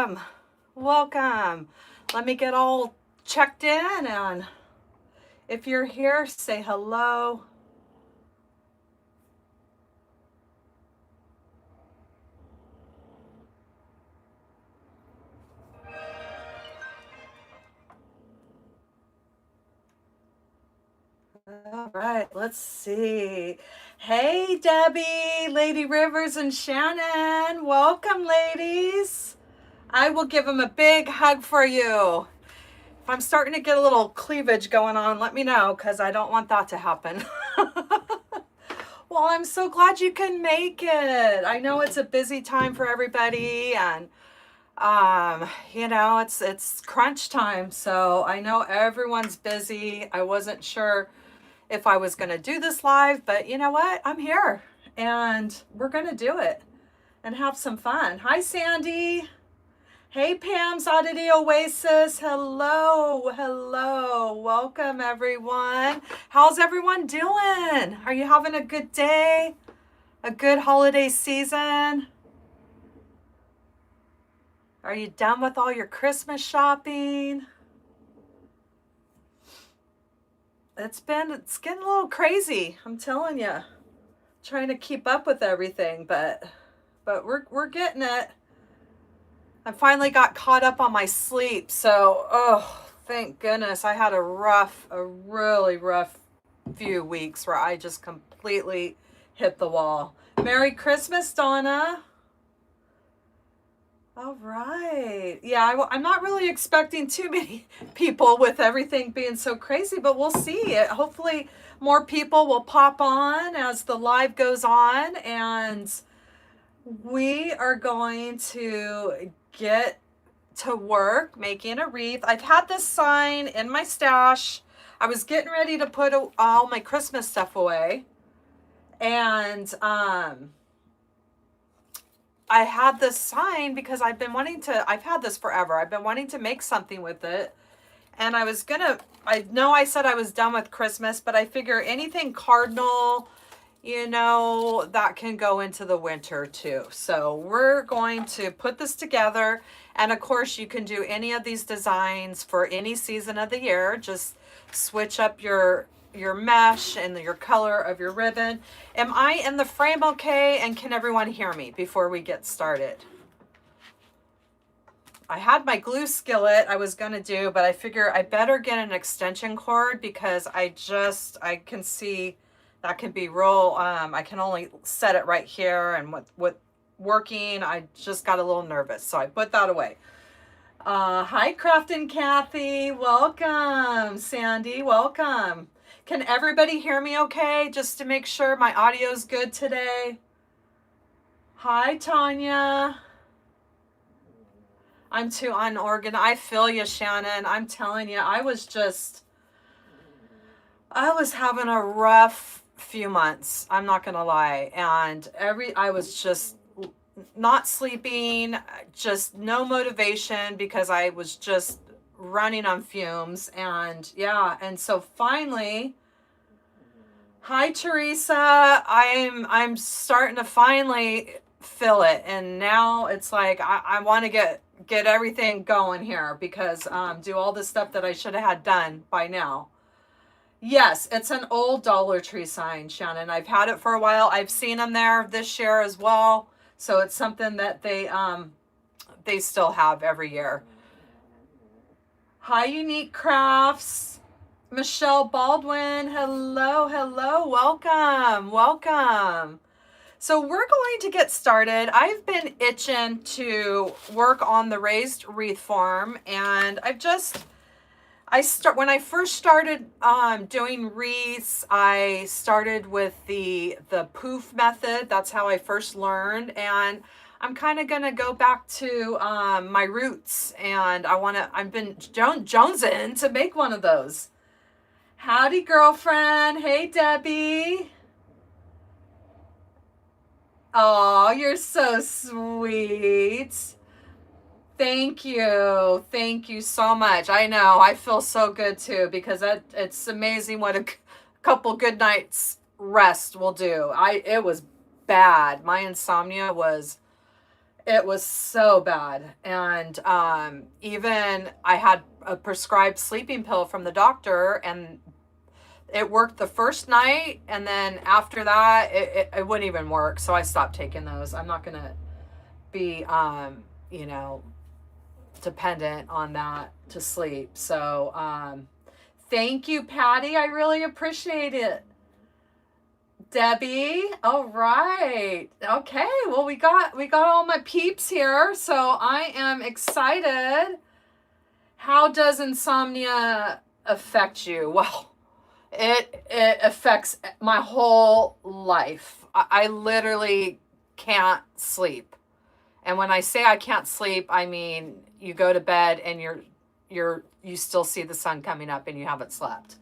welcome. Welcome. Let me get all checked in, and if you're here, say hello. All right, let's see. Hey, Debbie, Lady Rivers, and Shannon. Welcome, ladies. I will give them a big hug for you. If I'm starting to get a little cleavage going on, let me know, because I don't want that to happen. Well, I'm so glad you can make it. I know it's a busy time for everybody, and you know, it's crunch time, so I know everyone's busy. I wasn't sure if I was going to do this live, but you know what? I'm here, and we're going to do it and have some fun. Hi, Sandy. Hey, Pam's Oddity Oasis. Hello, hello. Welcome, everyone. How's everyone doing? Are you having a good day? A good holiday season? Are you done with all your Christmas shopping? It's getting a little crazy, I'm telling you. Trying to keep up with everything, but we're getting it. I finally got caught up on my sleep, so thank goodness. I had a really rough few weeks where I just completely hit the wall. Merry Christmas, Donna. All right. Yeah, I'm not really expecting too many people with everything being so crazy, but we'll see. Hopefully more people will pop on as the live goes on, and we are going to get to work making a wreath. I've had this sign in my stash. I was getting ready to put all my Christmas stuff away, and I had this sign because I've had this forever. I've been wanting to make something with it. And I know I said I was done with Christmas, but I figure anything cardinal, you know, that can go into the winter too. So we're going to put this together. And of course, you can do any of these designs for any season of the year. Just switch up your mesh and your color of your ribbon. Am I in the frame okay? And can everyone hear me before we get started? I had my glue skillet I was going to do, but I figure I better get an extension cord because I can see that can be real. I can only set it right here, and with working, I just got a little nervous. So I put that away. Hi, Craftin' Kathy. Welcome. Sandy, welcome. Can everybody hear me okay? Just to make sure my audio's good today. Hi, Tanya. I'm too unorganized. I feel you, Shannon. I'm telling you, I was having a rough few months. I'm not going to lie. And I was just not sleeping, just no motivation because I was just running on fumes. And yeah, and so finally, hi, Teresa. I'm starting to finally feel it. And now it's like, I want to get everything going here because do all the stuff that I should have had done by now. Yes, it's an old Dollar Tree sign, Shannon. I've had it for a while. I've seen them there this year as well. So it's something that they still have every year. Hi, Unique Crafts. Michelle Baldwin. Hello, hello. Welcome, welcome. So we're going to get started. I've been itching to work on the raised wreath form, and when I first started doing wreaths, I started with the poof method. That's how I first learned, and I'm kind of gonna go back to my roots, and I've been jonesing to make one of those. Howdy, girlfriend. Hey, Debbie. Oh, you're so sweet. Thank you. Thank you so much. I know. I feel so good too because it's amazing what a couple good nights rest will do. It was bad. My insomnia It was so bad. And even I had a prescribed sleeping pill from the doctor, and it worked the first night, and then after that it wouldn't even work, so I stopped taking those. I'm not gonna be you know, dependent on that to sleep. So thank you, Patty, I really appreciate it. Debbie, all right, okay, well, we got all my peeps here, so I am excited. How does insomnia affect you? Well, it affects my whole life. I literally can't sleep. And when I say I can't sleep, I mean you go to bed and you still see the sun coming up and you haven't slept.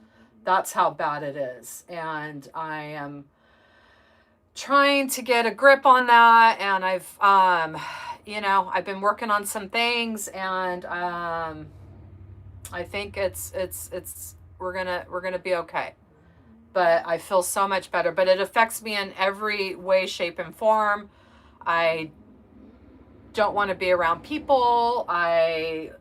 That's how bad it is. And I am trying to get a grip on that, and I've you know, I've been working on some things, and I think we're gonna be okay. But I feel so much better. But it affects me in every way, shape, and form. I don't want to be around people. I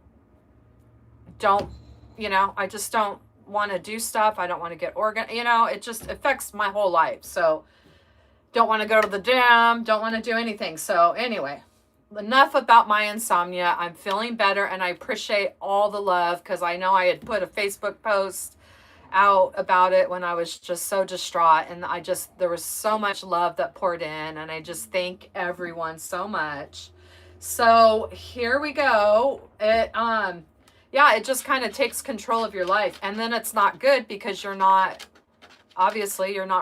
don't, you know, I just don't want to do stuff. I don't want to get you know, it just affects my whole life. So don't want to go to the gym, don't want to do anything. So anyway, enough about my insomnia. I'm feeling better, and I appreciate all the love, because I know I had put a Facebook post out about it when I was just so distraught, and there was so much love that poured in, and I just thank everyone so much. So here we go. It yeah, it just kind of takes control of your life, and then it's not good, because you're not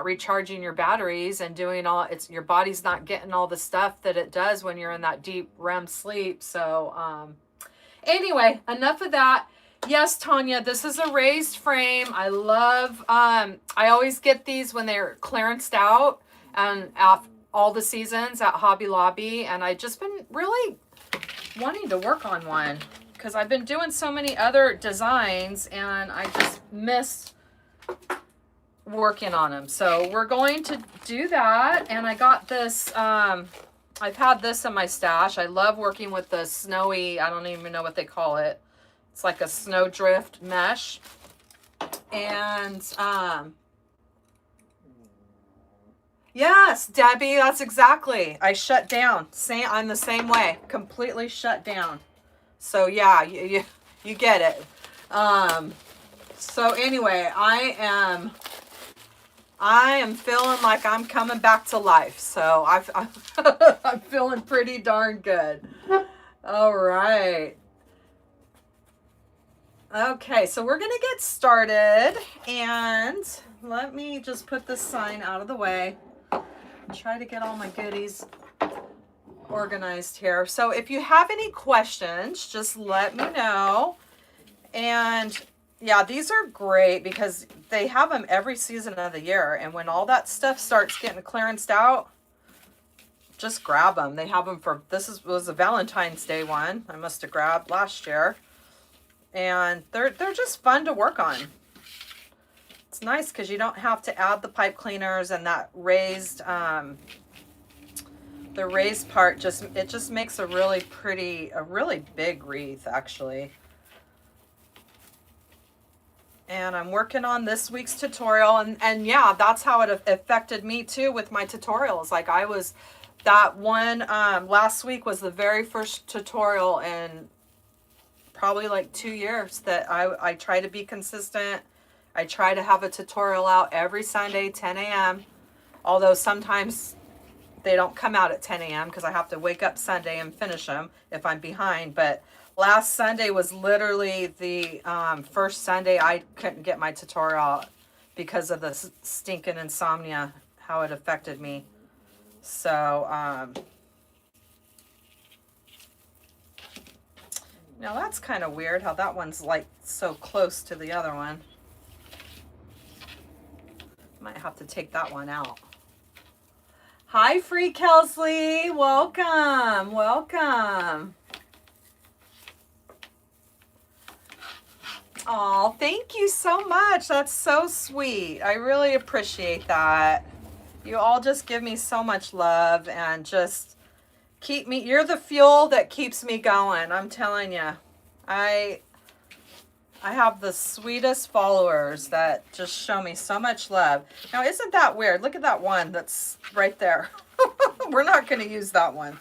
recharging your batteries and doing your body's not getting all the stuff that it does when you're in that deep REM sleep. So anyway, enough of that. Yes, Tanya, this is a raised frame. I love, I always get these when they're clearanced out, and all the seasons at Hobby Lobby, and I've just been really wanting to work on one, because I've been doing so many other designs, and I just miss working on them. So we're going to do that. And I got this, I've had this in my stash. I love working with the snowy, I don't even know what they call it. It's like a snowdrift mesh. And yes, Debbie, that's exactly. I shut down. I'm the same way. Completely shut down. So yeah, you get it. So anyway, I am feeling like I'm coming back to life. So I'm feeling pretty darn good. All right. Okay, so we're going to get started. And let me just put this sign out of the way. Try to get all my goodies organized here. So if you have any questions, just let me know. And yeah, these are great because they have them every season of the year. And when all that stuff starts getting clearanced out, just grab them. They have them for, was a Valentine's Day one I must have grabbed last year. And they're just fun to work on. It's nice because you don't have to add the pipe cleaners, and that raised, the raised part just makes a really pretty, a really big wreath actually. And I'm working on this week's tutorial, and yeah, that's how it affected me too with my tutorials. Like that one last week was the very first tutorial in probably like 2 years that I try to be consistent. I try to have a tutorial out every Sunday, 10 a.m. Although sometimes they don't come out at 10 a.m. because I have to wake up Sunday and finish them if I'm behind. But last Sunday was literally the first Sunday I couldn't get my tutorial out because of the stinking insomnia, how it affected me. So, now that's kind of weird how that one's like so close to the other one. Might have to take that one out. Hi, Free Kelsley. Welcome. Welcome. Oh, thank you so much. That's so sweet. I really appreciate that. You all just give me so much love and just You're the fuel that keeps me going. I'm telling you. I have the sweetest followers that just show me so much love. Now, isn't that weird? Look at that one that's right there. We're not going to use that one.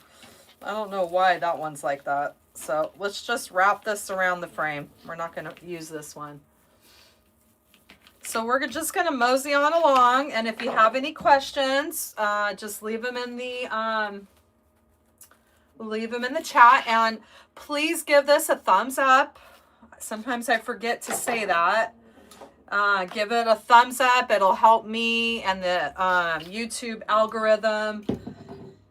I don't know why that one's like that. So let's just wrap this around the frame. We're not going to use this one. So we're just going to mosey on along. And if you have any questions, just leave them in the chat. And please give this a thumbs up. Sometimes I forget to say that. Give it a thumbs up. It'll help me and the YouTube algorithm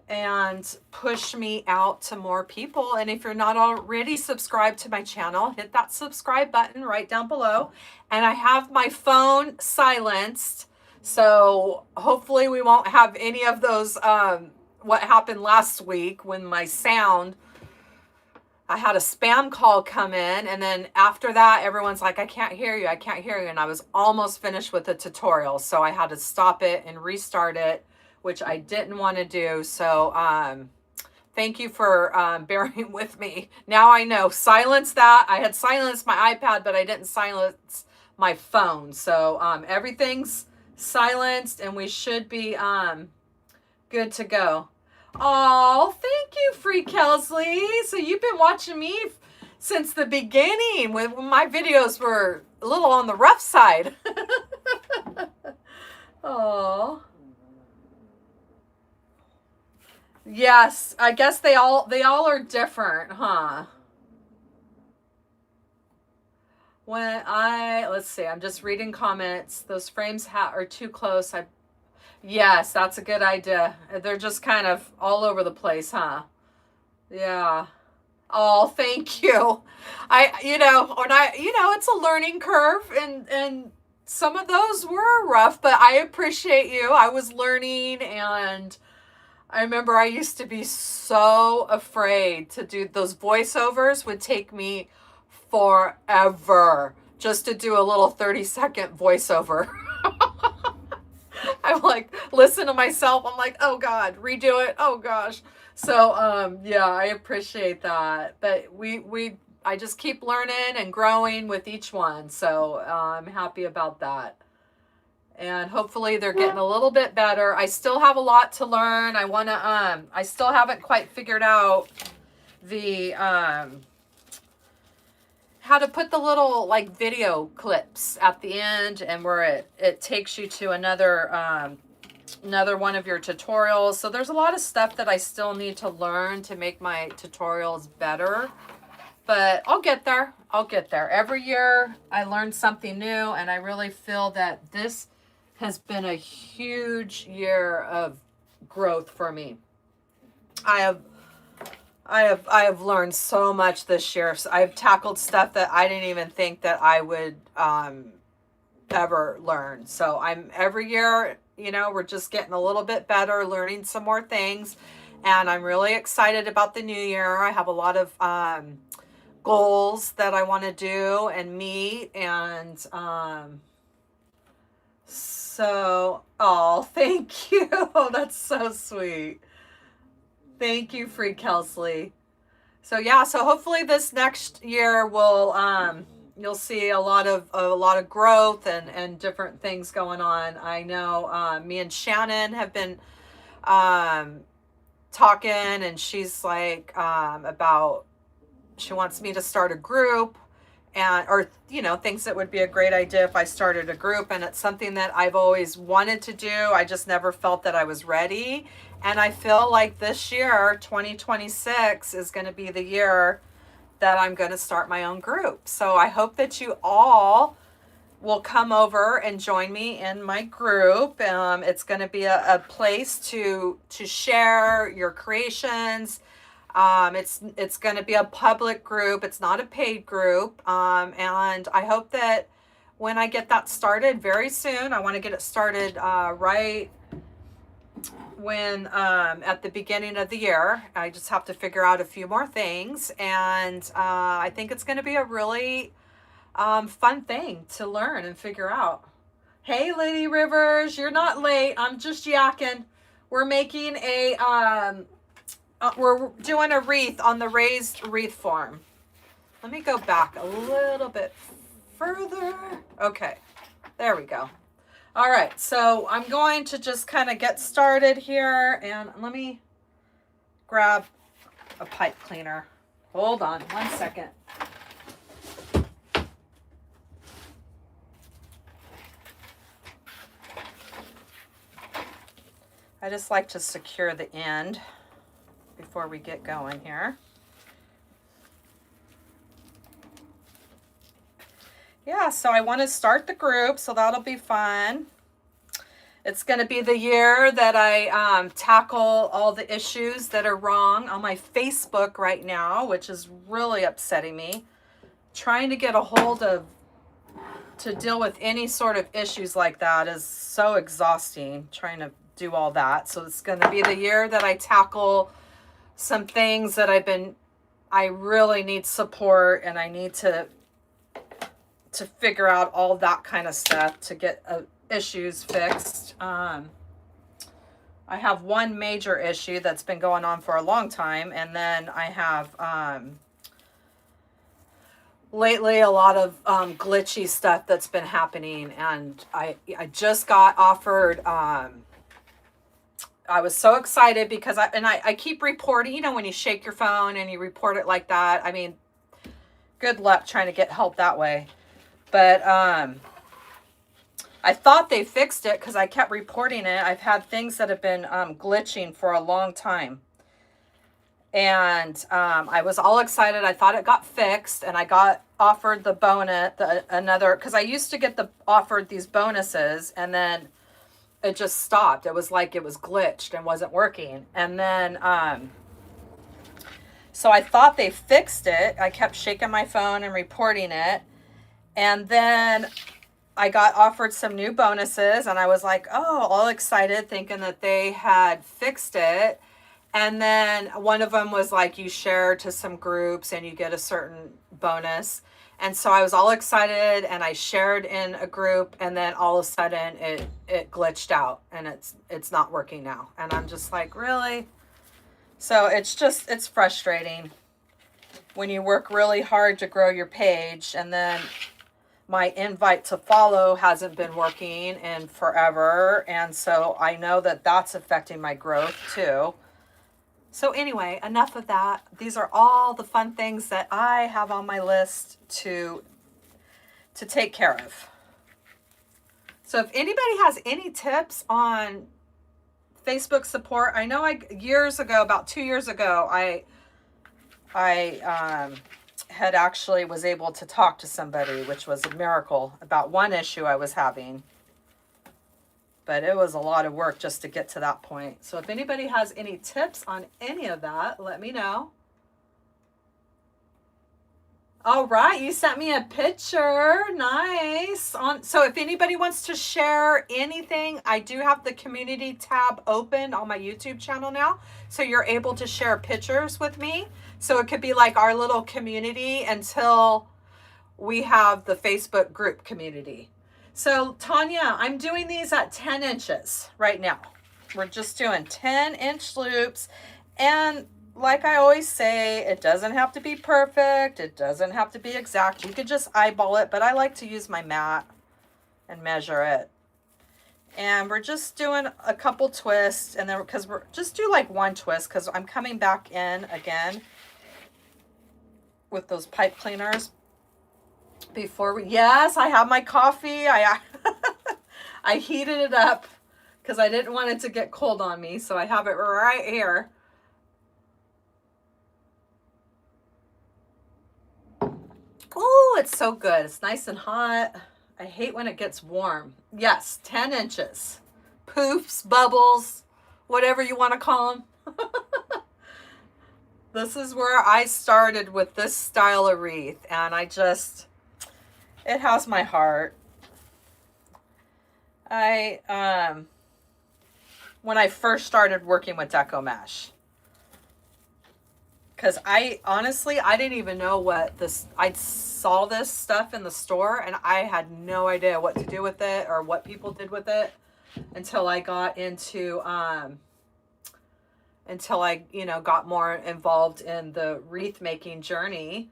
and push me out to more people. And if you're not already subscribed to my channel, hit that subscribe button right down below. And I have my phone silenced, so hopefully we won't have any of those, what happened last week when my sound, I had a spam call come in, and then after that, everyone's like, I can't hear you, I can't hear you. And I was almost finished with the tutorial, so I had to stop it and restart it, which I didn't want to do. So thank you for bearing with me. Now I know, silence that. I had silenced my iPad, but I didn't silence my phone. So everything's silenced and we should be good to go. Oh, thank you, Free Kelsley. So you've been watching me since the beginning when my videos were a little on the rough side. Oh. Yes, I guess they all are different, huh? Let's see, I'm just reading comments. Those frames are too close. Yes, that's a good idea. They're just kind of all over the place, huh? Yeah. Oh, thank you. It's a learning curve, and some of those were rough, but I appreciate you. I was learning, and I remember I used to be so afraid to do those voiceovers. Would take me forever just to do a little 30-second voiceover. I'm like, listen to myself. I'm like, oh God, redo it. Oh gosh. So, yeah, I appreciate that. But I just keep learning and growing with each one. So I'm happy about that. And hopefully they're getting a little bit better. I still have a lot to learn. I still haven't quite figured out the, how to put the little like video clips at the end, and where it takes you to another one of your tutorials. So there's a lot of stuff that I still need to learn to make my tutorials better, but I'll get there. I'll get there. Every year I learn something new, and I really feel that this has been a huge year of growth for me. I have learned so much this year. So I've tackled stuff that I didn't even think that I would ever learn. So every year, we're just getting a little bit better, learning some more things. And I'm really excited about the new year. I have a lot of goals that I want to do and meet. And thank you. That's so sweet. Thank you, Free Kelsley. So yeah, so hopefully this next year will you'll see a lot of growth and different things going on. I know me and Shannon have been talking, and she's like about, she wants me to start a group, or thinks it would be a great idea if I started a group, and it's something that I've always wanted to do. I just never felt that I was ready. And I feel like this year, 2026, is going to be the year that I'm going to start my own group. So I hope that you all will come over and join me in my group. It's going to be a place to share your creations. It's going to be a public group. It's not a paid group. And I hope that when I get that started very soon, I want to get it started right when at the beginning of the year. I just have to figure out a few more things, and I think it's going to be a really fun thing to learn and figure out. Hey, Lady Rivers, you're not late. I'm just yakking. We're making a we're doing a wreath on the raised wreath form. Let me go back a little bit further. Okay, there we go. All right, so I'm going to just kind of get started here, and let me grab a pipe cleaner. Hold on 1 second. I just like to secure the end before we get going here. Yeah, so I want to start the group, so that'll be fun. It's going to be the year that I tackle all the issues that are wrong on my Facebook right now, which is really upsetting me. Trying to get a hold of, to deal with any sort of issues like that is so exhausting, trying to do all that. So it's going to be the year that I tackle some things that I really need support, and I need to figure out all that kind of stuff to get issues fixed. I have one major issue that's been going on for a long time, and then I have lately a lot of glitchy stuff that's been happening, and I just got offered. I was so excited because I keep reporting. You know, when you shake your phone and you report it like that. I mean, good luck trying to get help that way. But I thought they fixed it because I kept reporting it. I've had things that have been glitching for a long time. And I was all excited. I thought it got fixed, and I got offered the bonus, another, because I used to get offered these bonuses, and then it just stopped. It was like it was glitched and wasn't working. And then, so I thought they fixed it. I kept shaking my phone and reporting it. And then I got offered some new bonuses, and I was like, oh, all excited, thinking that they had fixed it. And then one of them was like, you share to some groups and you get a certain bonus. And so I was all excited, and I shared in a group, and then all of a sudden it glitched out, and it's not working now. And I'm just like, really? So it's frustrating when you work really hard to grow your page, and then my invite to follow hasn't been working in forever. And so I know that that's affecting my growth too. So anyway, enough of that. These are all the fun things that I have on my list to take care of. So if anybody has any tips on Facebook support, I know years ago, about 2 years ago, I had actually was able to talk to somebody, which was a miracle, about one issue I was having. But it was a lot of work just to get to that point. So if anybody has any tips on any of that, let me know. All right, you sent me a picture. Nice. So if anybody wants to share anything, I do have the community tab open on my YouTube channel now. So you're able to share pictures with me. So it could be like our little community until we have the Facebook group community. So Tanya, I'm doing these at 10 inches right now. We're just doing 10-inch loops. And like I always say, it doesn't have to be perfect. It doesn't have to be exact. You could just eyeball it, but I like to use my mat and measure it. And we're just doing a couple twists, and then because we're just do like one twist, because I'm coming back in again with those pipe cleaners. Before yes, I have my coffee. I heated it up because I didn't want it to get cold on me. So I have it right here. Oh, it's so good. It's nice and hot. I hate when it gets warm. Yes, 10 inches. Poofs, bubbles, whatever you want to call them. This is where I started with this style of wreath, and it has my heart. When I first started working with Deco mesh, because I didn't even know what this, I saw this stuff in the store and I had no idea what to do with it or what people did with it until I got into until I, you know, got more involved in the wreath making journey.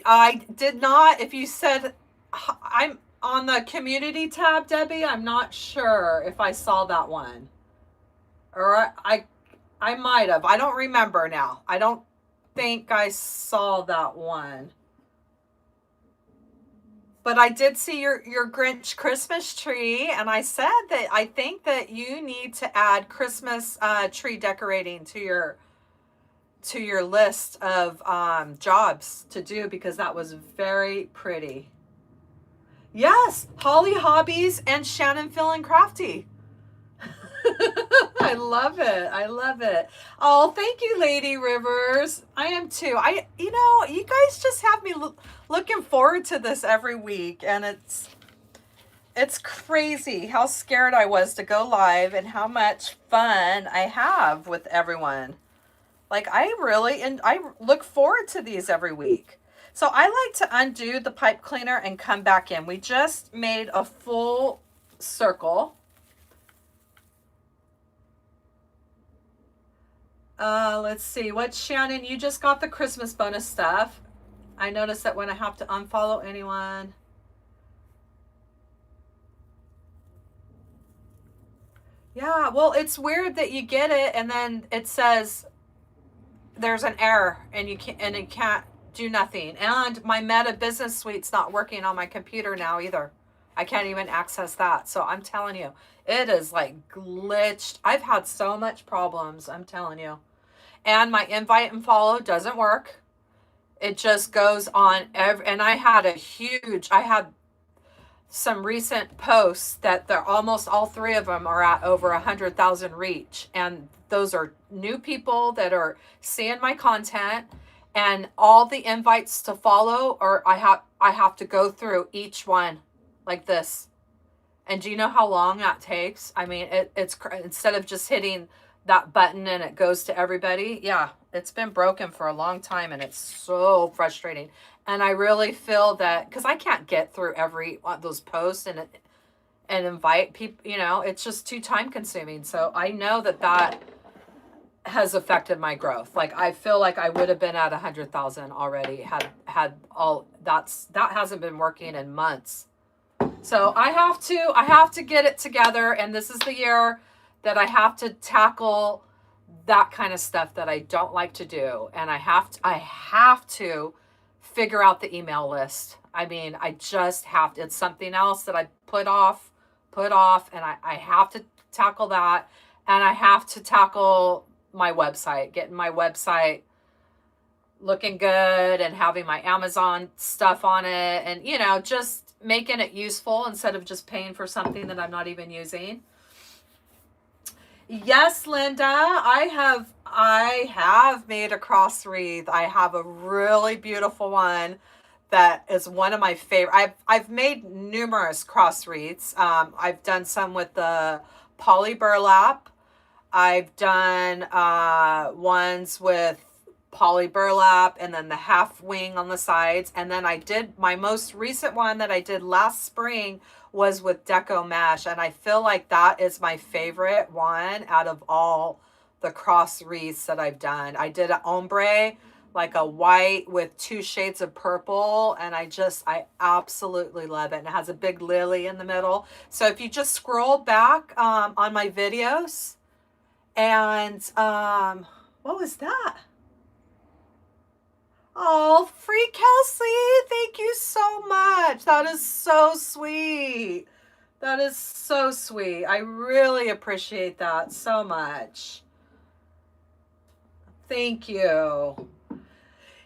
I did not, if you said, I'm on the community tab, Debbie, I'm not sure if I saw that one. Or I might have. I don't remember now. I don't think I saw that one. But I did see your Grinch Christmas tree, and I said that I think that you need to add Christmas tree decorating to your list of jobs to do, because that was very pretty. Yes, Holly Hobbies and Shannon Phil and Crafty. I love it. I love it. Oh, thank you, Lady Rivers. I am too. You know, you guys just have me looking forward to this every week, and it's crazy how scared I was to go live and how much fun I have with everyone. Like, and I look forward to these every week. So I like to undo the pipe cleaner and come back in. We just made a full circle. Let's see. What, Shannon? You just got the Christmas bonus stuff. I noticed that when I have to unfollow anyone. Yeah, well, it's weird that you get it and then it says there's an error and you can't do nothing. And my Meta Business Suite's not working on my computer now either. I can't even access that. So I'm telling you, it is like glitched. I've had so much problems, I'm telling you. And my invite and follow doesn't work. It just goes on and I had some recent posts that they're almost all three of them are at over 100,000 reach. And those are new people that are seeing my content, and all the invites to follow, or I have to go through each one like this. And do you know how long that takes? I mean, it's instead of just hitting that button and it goes to everybody. Yeah, it's been broken for a long time and it's so frustrating. And I really feel that because I can't get through every one of those posts and invite people, you know, it's just too time consuming. So I know that has affected my growth. Like, I feel like I would have been at 100,000 already had all that hasn't been working in months. So I have to get it together, and this is the year that I have to tackle that kind of stuff that I don't like to do, and I have to figure out the email list. I mean, I just have to. It's something else that I put off, and I have to tackle that, and I have to tackle my website, getting my website looking good and having my Amazon stuff on it, and, you know, just making it useful instead of just paying for something that I'm not even using. Yes, Linda, I have made a cross wreath. I have a really beautiful one that is one of my favorite. I've made numerous cross wreaths. I've done some with the poly burlap. I've done ones with poly burlap and then the half wing on the sides. And then I did my most recent one that I did last spring was with Deco mesh. And I feel like that is my favorite one out of all the cross wreaths that I've done. I did an ombre, like a white with 2 shades of purple. And I absolutely love it. And it has a big lily in the middle. So if you just scroll back on my videos, and what was that? Oh, free Kelsey, thank you so much. That is so sweet. That is so sweet. I really appreciate that so much. Thank you.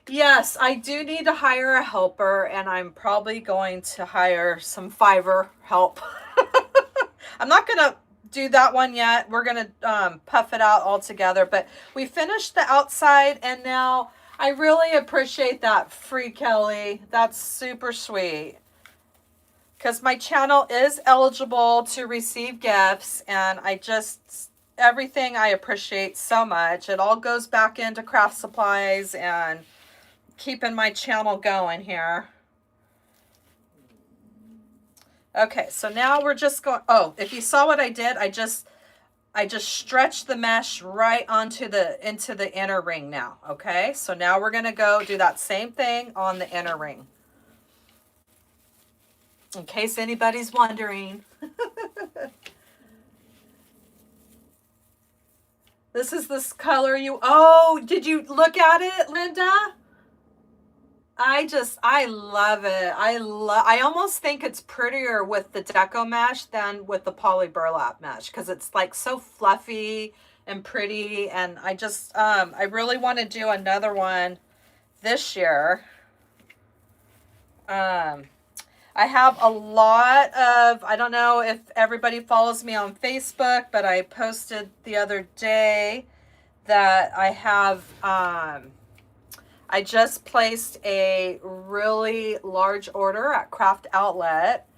Yes, I do need to hire a helper, and I'm probably going to hire some Fiverr help. I'm not going to do that one yet. We're going to puff it out all together, but we finished the outside, and now I really appreciate that, Free Kelly. That's super sweet. Because my channel is eligible to receive gifts, and everything I appreciate so much. It all goes back into craft supplies and keeping my channel going here. Okay, so now we're just going, oh, if you saw what I did, I just I just stretched the mesh right onto into the inner ring now. Okay, so now we're gonna go do that same thing on the inner ring. In case anybody's wondering. This is this color oh, did you look at it, Linda? I love it. I almost think it's prettier with the Deco mesh than with the poly burlap mesh because it's like so fluffy and pretty. And I really want to do another one this year. I have a lot of, I don't know if everybody follows me on Facebook, but I posted the other day that I have, I just placed a really large order at Craft Outlet,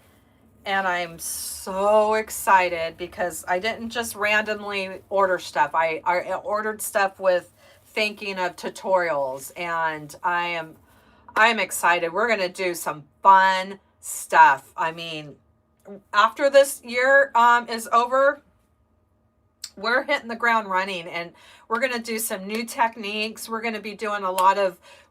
and I'm so excited because I didn't just randomly order stuff. I ordered stuff with thinking of tutorials, and I'm excited. We're going to do some fun stuff. I mean, after this year is over, we're hitting the ground running, and we're going to do some new techniques. We're going to be doing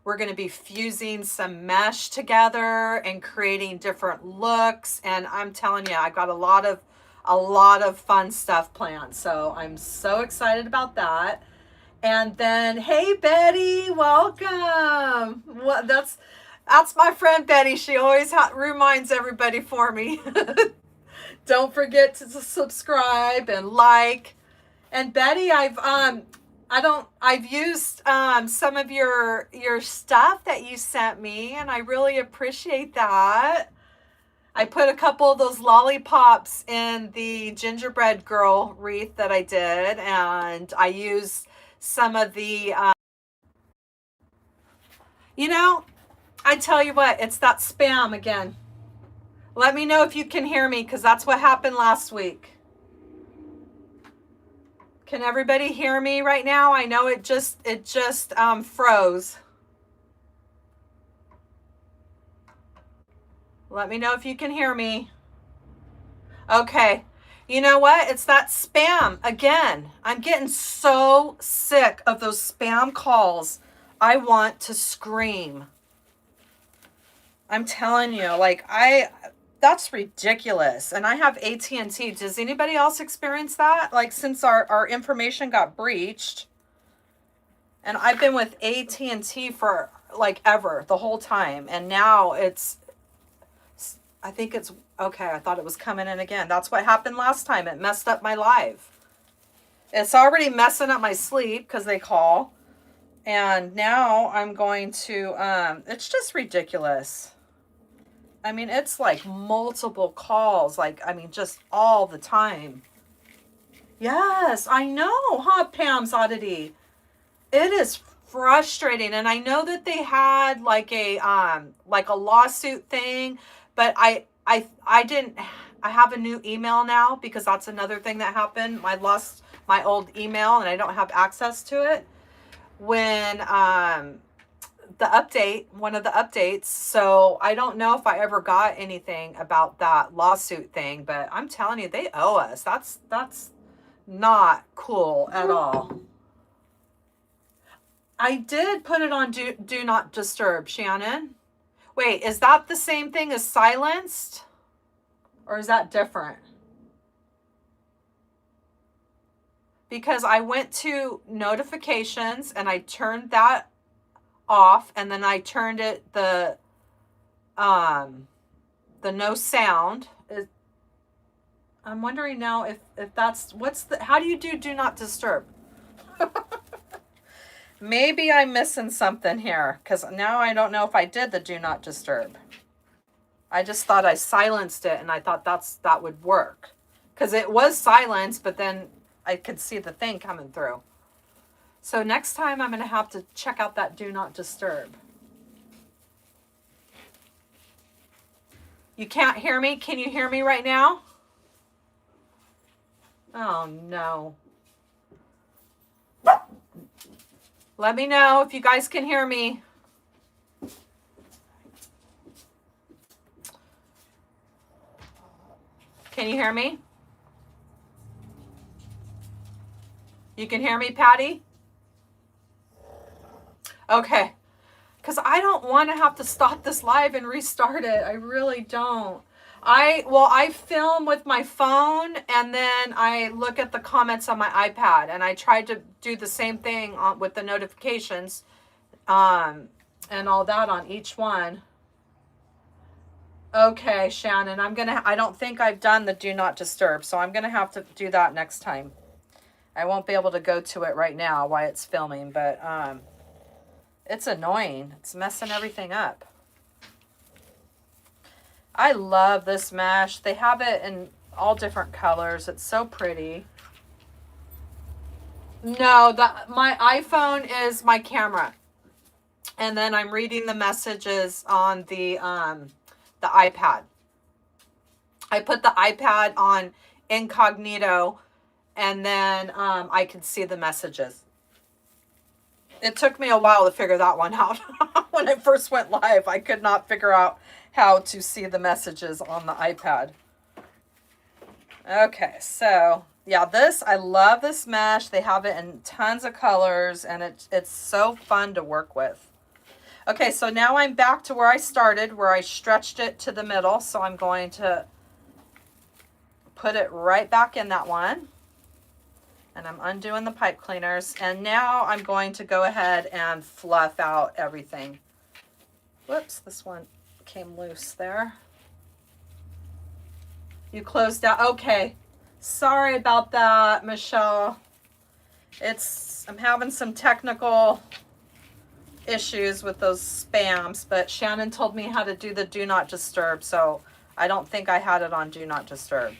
we're going to be fusing some mesh together and creating different looks. And I'm telling you, I've got a lot of fun stuff planned. So I'm so excited about that. And then, hey, Betty, welcome. Well, that's my friend Betty. She always reminds everybody for me. Don't forget to subscribe and like. And Betty, I've used some of your stuff that you sent me, and I really appreciate that. I put a couple of those lollipops in the gingerbread girl wreath that I did, and I used some of the I tell you what, it's that spam again. Let me know if you can hear me, because that's what happened last week. Can everybody hear me right now? I know it just froze. Let me know if you can hear me. Okay. You know what? It's that spam again. I'm getting so sick of those spam calls. I want to scream. I'm telling you, like, that's ridiculous. And I have AT&T. Does anybody else experience that? Like, since our information got breached, and I've been with AT&T for like ever, the whole time. And now I think it's, okay, I thought it was coming in again. That's what happened last time. It messed up my live. It's already messing up my sleep because they call. And now I'm going to, it's just ridiculous. I mean, it's like multiple calls, like, I mean, just all the time. Yes, I know, huh, Pam's Oddity? It is frustrating. And I know that they had like a lawsuit thing, but I have a new email now, because that's another thing that happened. I lost my old email and I don't have access to it when one of the updates. So I don't know if I ever got anything about that lawsuit thing, but I'm telling you, they owe us. That's not cool at all. I did put it on do not disturb, Shannon. Wait, is that the same thing as silenced? Or is that different? Because I went to notifications and I turned that off, and then I turned it the no sound. I'm wondering now if that's how do you do not disturb? Maybe I'm missing something here, because now I don't know if I did the do not disturb. I just thought I silenced it, and I thought that would work, because it was silenced, but then I could see the thing coming through. So next time I'm going to have to check out that do not disturb. You can't hear me? Can you hear me right now? Oh no. Let me know if you guys can hear me. Can you hear me? You can hear me, Patty? Okay. Because I don't want to have to stop this live and restart it. I really don't. I film with my phone and then I look at the comments on my iPad, and I tried to do the same thing with the notifications and all that on each one. Okay, Shannon, I don't think I've done the do not disturb, so I'm going to have to do that next time. I won't be able to go to it right now while it's filming, but it's annoying. It's messing everything up. I love this mesh. They have it in all different colors. It's so pretty. No, my iPhone is my camera. And then I'm reading the messages on the iPad. I put the iPad on incognito, and then I can see the messages. It took me a while to figure that one out. When I first went live, I could not figure out how to see the messages on the iPad. Okay, so yeah, I love this mesh. They have it in tons of colors, and it's so fun to work with. Okay, so now I'm back to where I started, where I stretched it to the middle. So I'm going to put it right back in that one. And I'm undoing the pipe cleaners. And now I'm going to go ahead and fluff out everything. Whoops, this one came loose there. You closed out. Okay. Sorry about that, Michelle. I'm having some technical issues with those spams, but Shannon told me how to do the do not disturb, so I don't think I had it on do not disturb.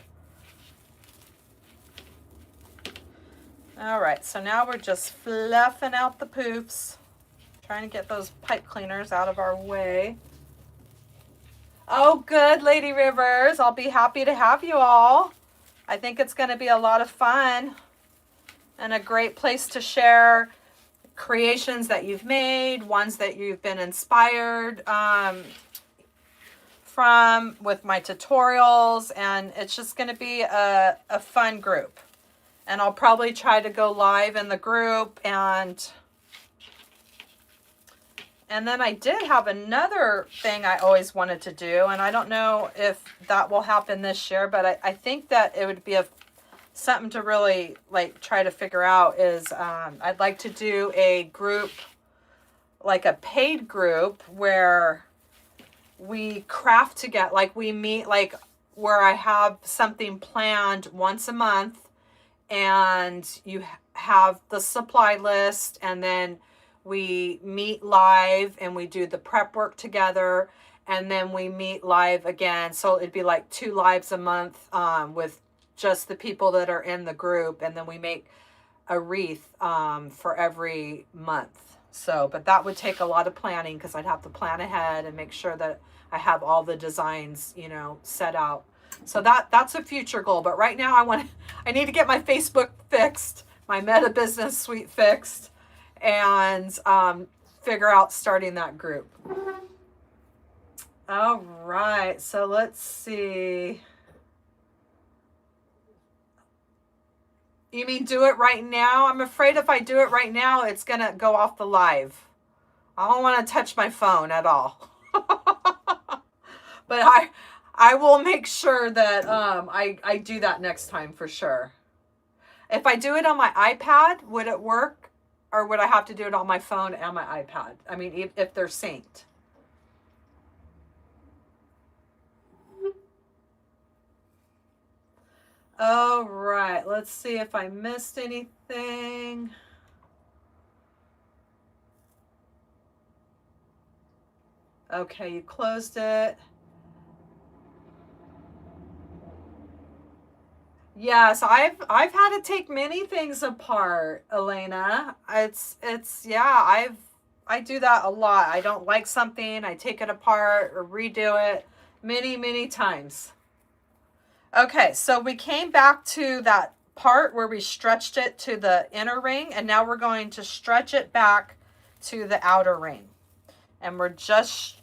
All right, so now we're just fluffing out the poofs, trying to get those pipe cleaners out of our way. Oh, good, Lady Rivers. I'll be happy to have you all. I think it's going to be a lot of fun and a great place to share creations that you've made, ones that you've been inspired from with my tutorials, and it's just going to be a fun group. And I'll probably try to go live in the group, and then I did have another thing I always wanted to do, and I don't know if that will happen this year, but I think that it would be something to really try to figure out is I'd like to do a group, like a paid group, where we craft together, we meet, where I have something planned once a month, and you have the supply list, and then we meet live and we do the prep work together, and then we meet live again. So it'd be like 2 lives a month with just the people that are in the group, and then we make a wreath for every month. So, but that would take a lot of planning, because I'd have to plan ahead and make sure that I have all the designs, set out. So that's a future goal. But right now I need to get my Facebook fixed, my Meta Business Suite fixed, and figure out starting that group. All right, so let's see. You mean do it right now? I'm afraid if I do it right now, it's going to go off the live. I don't want to touch my phone at all. But I will make sure that I do that next time for sure. If I do it on my iPad, would it work? Or would I have to do it on my phone and my iPad? I mean, if they're synced. All right, let's see if I missed anything. Okay, you closed it. Yes, I've had to take many things apart, Elena. Yeah, I do that a lot. I don't like something, I take it apart or redo it many times. Okay, so we came back to that part where we stretched it to the inner ring, and now we're going to stretch it back to the outer ring. And we're just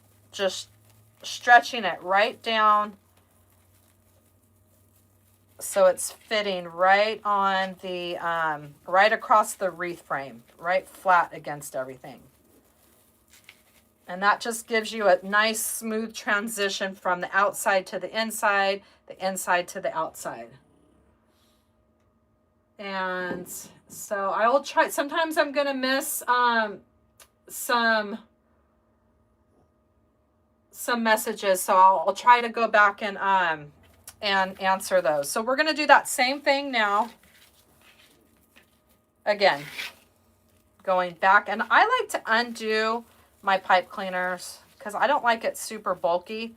stretching it right down so it's fitting right on the, right across the wreath frame, right flat against everything. And that just gives you a nice smooth transition from the outside to the inside to the outside. And so I will try, sometimes I'm going to miss some messages, so I'll try to go back and answer those. So we're going to do that same thing now. Again, going back, and I like to undo my pipe cleaners because I don't like it super bulky.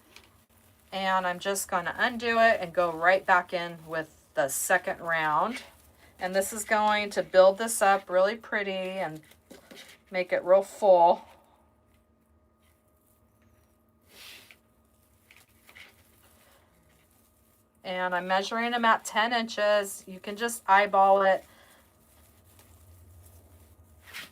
And I'm just going to undo it and go right back in with the second round. And this is going to build this up really pretty and make it real full. And I'm measuring them at 10 inches. You can just eyeball it.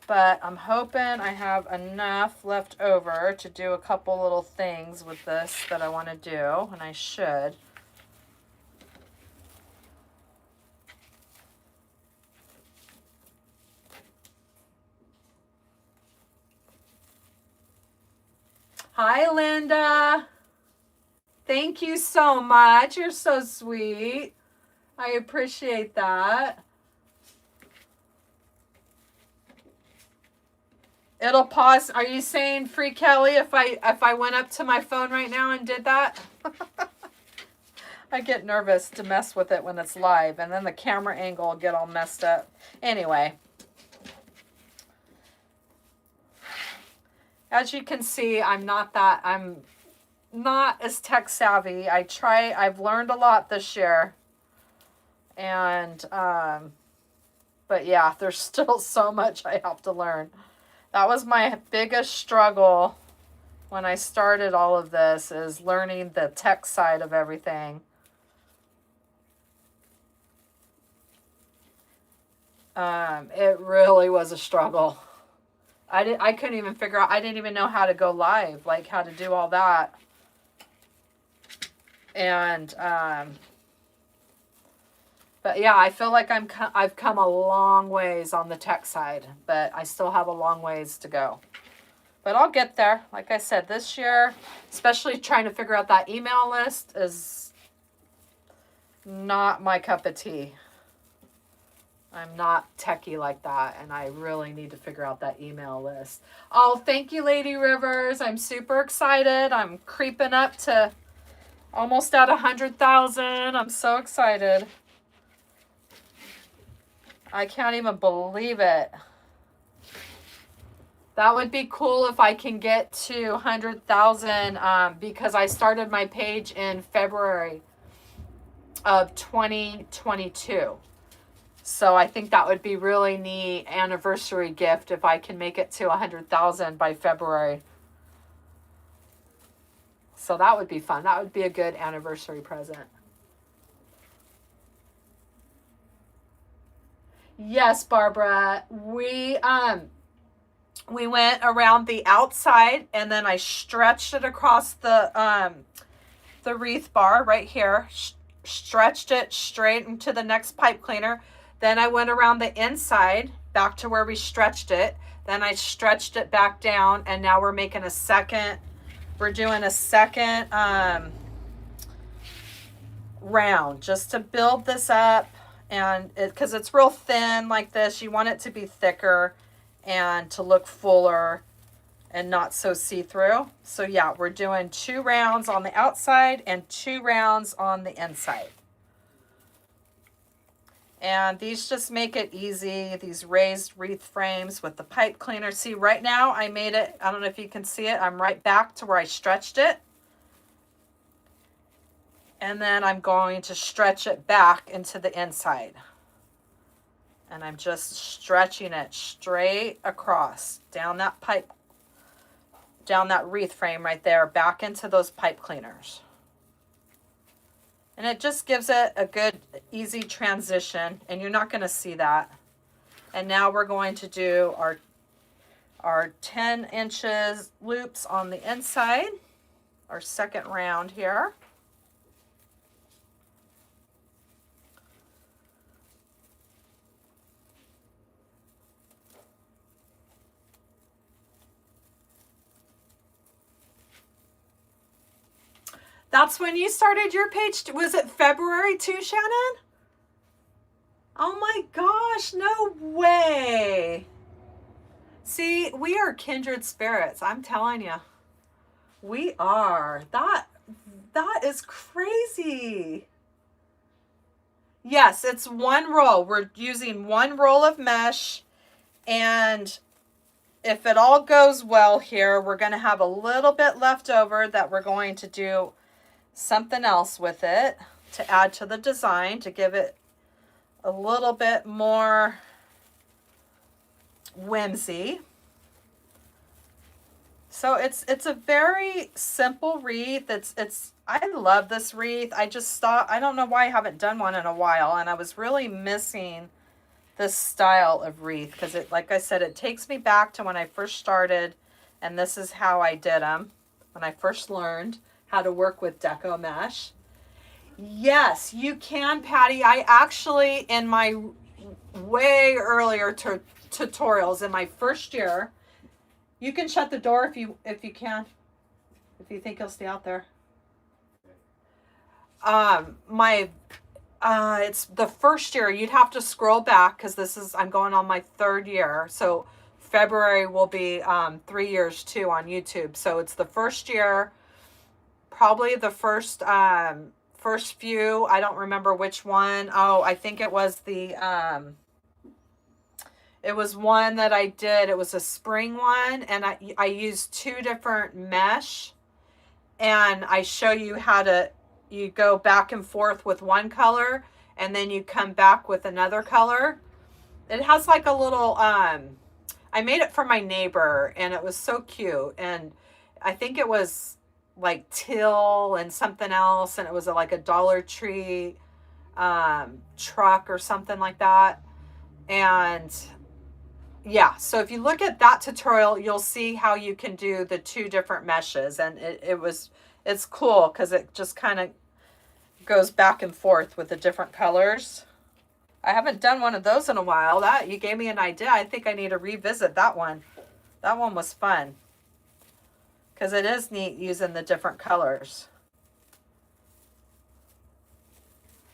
But I'm hoping I have enough left over to do a couple little things with this that I want to do, and I should. Hi, Linda. Thank you so much. You're so sweet. I appreciate that. It'll pause. Are you saying free Kelly if I went up to my phone right now and did that? I get nervous to mess with it when it's live, and then the camera angle will get all messed up. Anyway. As you can see, I'm not as tech savvy. I've learned a lot this year. And but yeah, there's still so much I have to learn. That was my biggest struggle when I started all of this, is learning the tech side of everything. It really was a struggle. I couldn't even figure out, I didn't even know how to go live, like how to do all that. And, but yeah, I feel like I've come a long ways on the tech side, but I still have a long ways to go. But I'll get there. Like I said, this year, especially trying to figure out that email list is not my cup of tea. I'm not techie like that, and I really need to figure out that email list. Oh, thank you, Lady Rivers. I'm super excited. I'm creeping up to almost at 100,000. I'm so excited. I can't even believe it. That would be cool if I can get to 100,000 because I started my page in February of 2022. So I think that would be really neat anniversary gift if I can make it to 100,000 by February. So that would be fun. That would be a good anniversary present. Yes, Barbara. We went around the outside, and then I stretched it across the wreath bar right here. Stretched it straight into the next pipe cleaner. Then I went around the inside back to where we stretched it. Then I stretched it back down, and now we're making a second. We're doing a second round just to build this up, and because it's real thin like this, you want it to be thicker and to look fuller and not so see-through. So yeah, we're doing 2 rounds on the outside and 2 rounds on the inside. And these just make it easy, these raised wreath frames with the pipe cleaner. See, right now I made it, I don't know if you can see it, I'm right back to where I stretched it. And then I'm going to stretch it back into the inside. And I'm just stretching it straight across, down that pipe, down that wreath frame right there, back into those pipe cleaners. And it just gives it a good, easy transition, and you're not going to see that. And now we're going to do our 10 inches loops on the inside, our second round here. That's when you started your page. Was it February too, Shannon? Oh my gosh, no way. See, we are kindred spirits. I'm telling you. We are. That is crazy. Yes, it's one roll. We're using one roll of mesh, and if it all goes well here, we're going to have a little bit left over that we're going to do something else with it to add to the design to give it a little bit more whimsy. So it's a very simple wreath. I love this wreath. I just thought, I don't know why I haven't done one in a while, and I was really missing this style of wreath because it, like I said, it takes me back to when I first started, and this is how I did them when I first learned how to work with Deco mesh. Yes, you can, Patty. I actually, in my way earlier tutorials in my first year, you can shut the door if you can, if you think he'll stay out there. It's the first year. You'd have to scroll back because I'm going on my third year. So February will be 3 years too on YouTube. So it's the first year, probably the first few. I don't remember which one. Oh, I think it was it was one that I did. It was a spring one, and I used 2 different mesh, and I show you how to, you go back and forth with one color, and then you come back with another color. It has like a little, I made it for my neighbor, and it was so cute, and I think it was like teal and something else, and it was like a Dollar Tree truck or something like that. And yeah, so if you look at that tutorial, you'll see how you can do the 2 different meshes, and it's cool because it just kind of goes back and forth with the different colors. I haven't done one of those in a while. That, you gave me an idea. I think I need to revisit that one. That one was fun because it is neat using the different colors.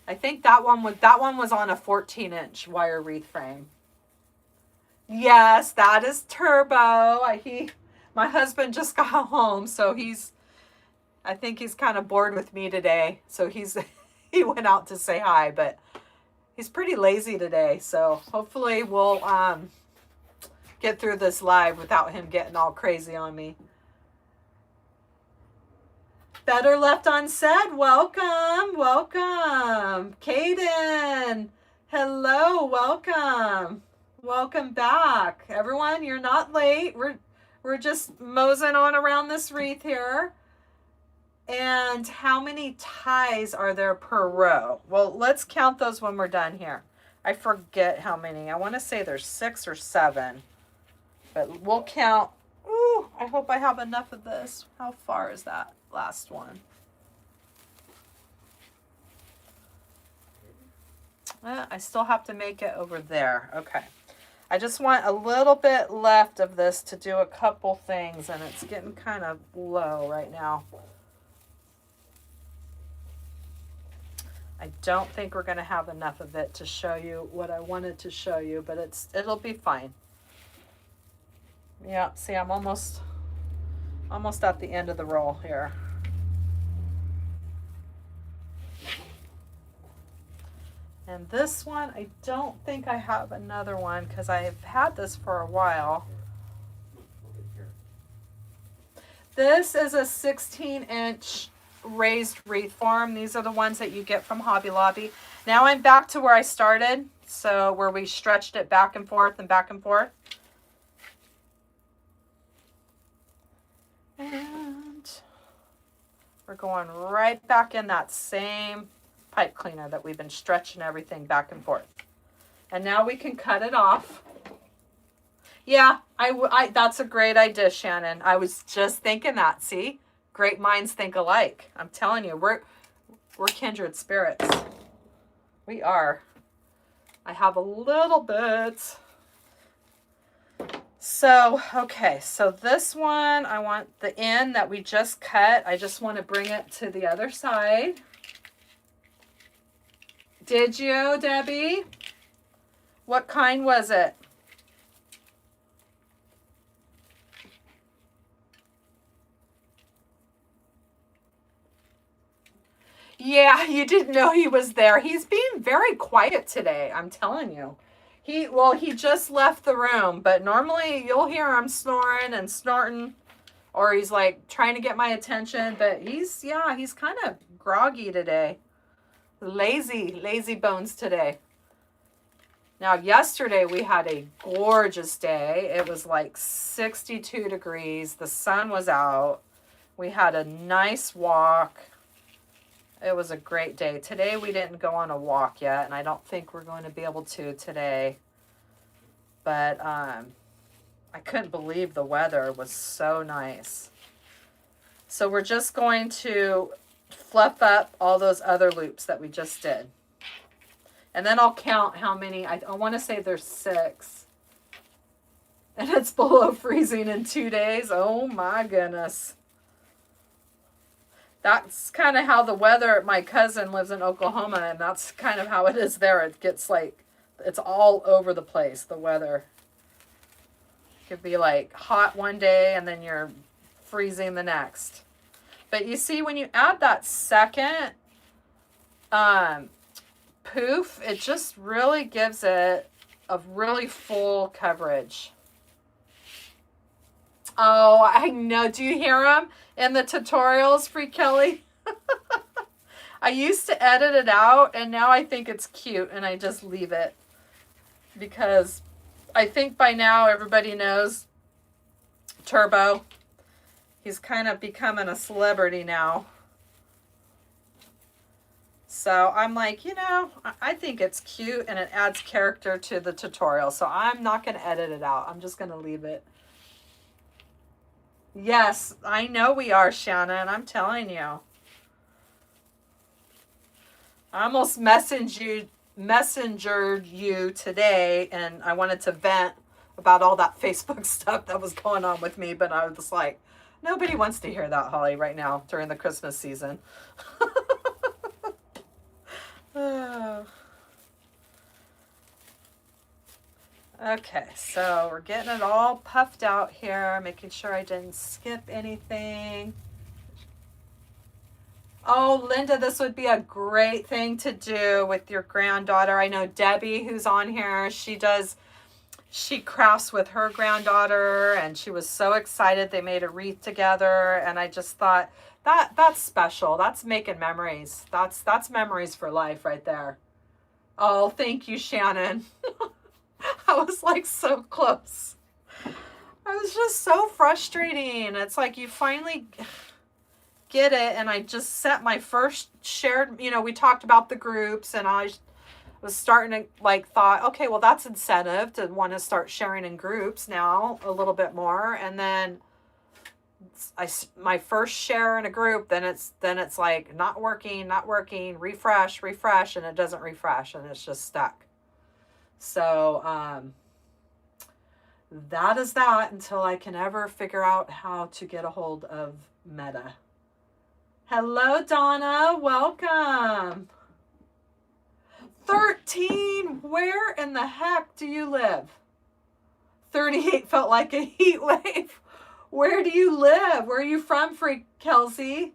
I think that one was on a 14-inch wire wreath frame. Yes, that is Turbo. My husband just got home, so I think he's kind of bored with me today. So he went out to say hi, but he's pretty lazy today. So hopefully we'll get through this live without him getting all crazy on me. Better left unsaid. Welcome, welcome. Kaden, hello, welcome. Welcome back. Everyone, you're not late. We're just moseying on around this wreath here. And how many ties are there per row? Well, let's count those when we're done here. I forget how many. I want to say there's 6 or 7. But we'll count. Ooh, I hope I have enough of this. How far is that last one? I still have to make it over there. Okay. I just want a little bit left of this to do a couple things, and it's getting kind of low right now. I don't think we're going to have enough of it to show you what I wanted to show you, but it'll be fine. Yeah, see, I'm almost at the end of the roll here. And this one, I don't think I have another one because I've had this for a while. This is a 16-inch raised wreath form. These are the ones that you get from Hobby Lobby. Now I'm back to where I started, so where we stretched it back and forth and back and forth. And we're going right back in that same pipe cleaner that we've been stretching everything back and forth. And now we can cut it off. Yeah, that's a great idea, Shannon. I was just thinking that. See, great minds think alike. I'm telling you, we're kindred spirits. We are. I have a little bit. So, okay, so this one, I want the end that we just cut. I just want to bring it to the other side. Did you, Debbie? What kind was it? Yeah, you didn't know he was there. He's being very quiet today, I'm telling you. He just left the room, but normally you'll hear him snoring and snorting, or he's like trying to get my attention, but he's kind of groggy today. Lazy bones today. Now, yesterday we had a gorgeous day. It was like 62 degrees. The sun was out. We had a nice walk. It was a great day. Today we didn't go on a walk yet, and I don't think we're going to be able to today. But I couldn't believe the weather was so nice. So we're just going to fluff up all those other loops that we just did. And then I'll count how many. I want to say there's 6. And it's below freezing in 2 days. Oh my goodness. That's kind of how the weather, my cousin lives in Oklahoma, and that's kind of how it is there. It gets like, it's all over the place, the weather. It could be like hot one day and then you're freezing the next. But you see, when you add that second poof, it just really gives it a really full coverage. Oh, I know. Do you hear him in the tutorials, Free Kelly? I used to edit it out, and now I think it's cute, and I just leave it. Because I think by now everybody knows Turbo. He's kind of becoming a celebrity now. So I'm like, I think it's cute, and it adds character to the tutorial. So I'm not going to edit it out. I'm just going to leave it. Yes, I know we are, Shannon. I'm telling you. I almost messengered you today, and I wanted to vent about all that Facebook stuff that was going on with me, but I was like, nobody wants to hear that, Holly, right now during the Christmas season. Okay, so we're getting it all puffed out here, making sure I didn't skip anything. Oh, Linda, this would be a great thing to do with your granddaughter. I know Debbie, who's on here, she crafts with her granddaughter, and she was so excited they made a wreath together, and I just thought that's special. That's making memories. That's memories for life right there. Oh, thank you, Shannon. I was like so close. I was just so frustrating. It's like you finally get it, and I just set my first shared, we talked about the groups, and I was starting to thought, okay, well, that's incentive to want to start sharing in groups now a little bit more. And then my first share in a group, then it's like not working, refresh, and it doesn't refresh, and it's just stuck. So that is that until I can ever figure out how to get a hold of Meta. Hello, Donna. Welcome. 13. Where in the heck do you live? 38 felt like a heat wave. Where do you live? Where are you from, Freak Kelsey?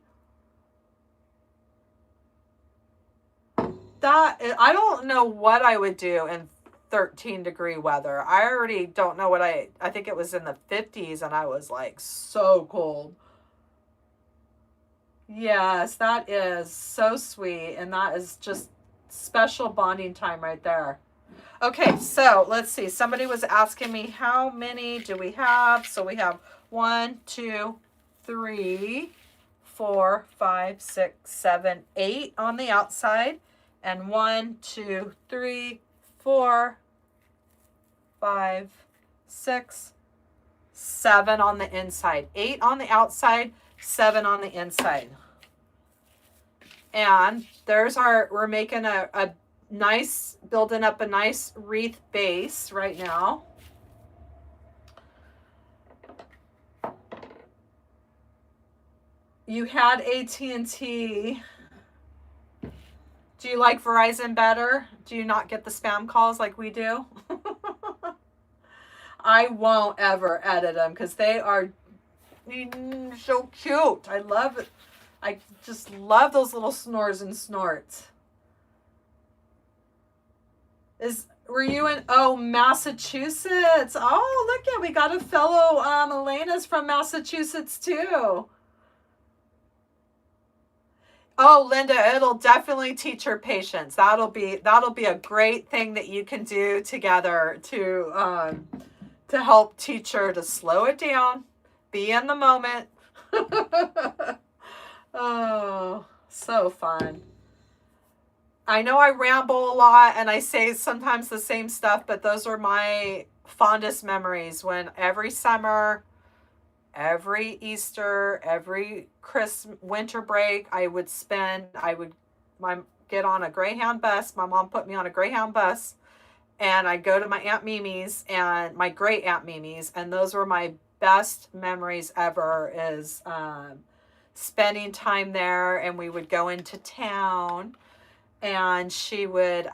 I don't know what I would do in 13-degree weather. I already don't know what I think it was in the 50s, and I was like so cold. Yes, that is so sweet, and that is just special bonding time right there. Okay, so let's see. Somebody was asking me how many do we have? So we have 1, 2, 3, 4, 5, 6, 7, 8 on the outside, and 1, 2, 3, 4, 5, 6, 7 on the inside. 8 on the outside, 7 on the inside. And we're making a nice, building up a nice wreath base right now. You had AT&T. Do you like Verizon better? Do you not get the spam calls like we do? I won't ever edit them because they are so cute. I love it. I just love those little snores and snorts. Were you in, oh, Massachusetts? Oh, look at, we got a fellow, Elena's from Massachusetts too. Oh, Linda, it'll definitely teach her patience. That'll be a great thing that you can do together to help teach her to slow it down, be in the moment. Oh, so fun. I know I ramble a lot and I say sometimes the same stuff, but those are my fondest memories when every summer, every Easter, every Christmas, winter break, I would get on a Greyhound bus. My mom put me on a Greyhound bus and I'd go to my Aunt Mimi's and my great Aunt Mimi's. And those were my best memories ever, is spending time there. And we would go into town and she would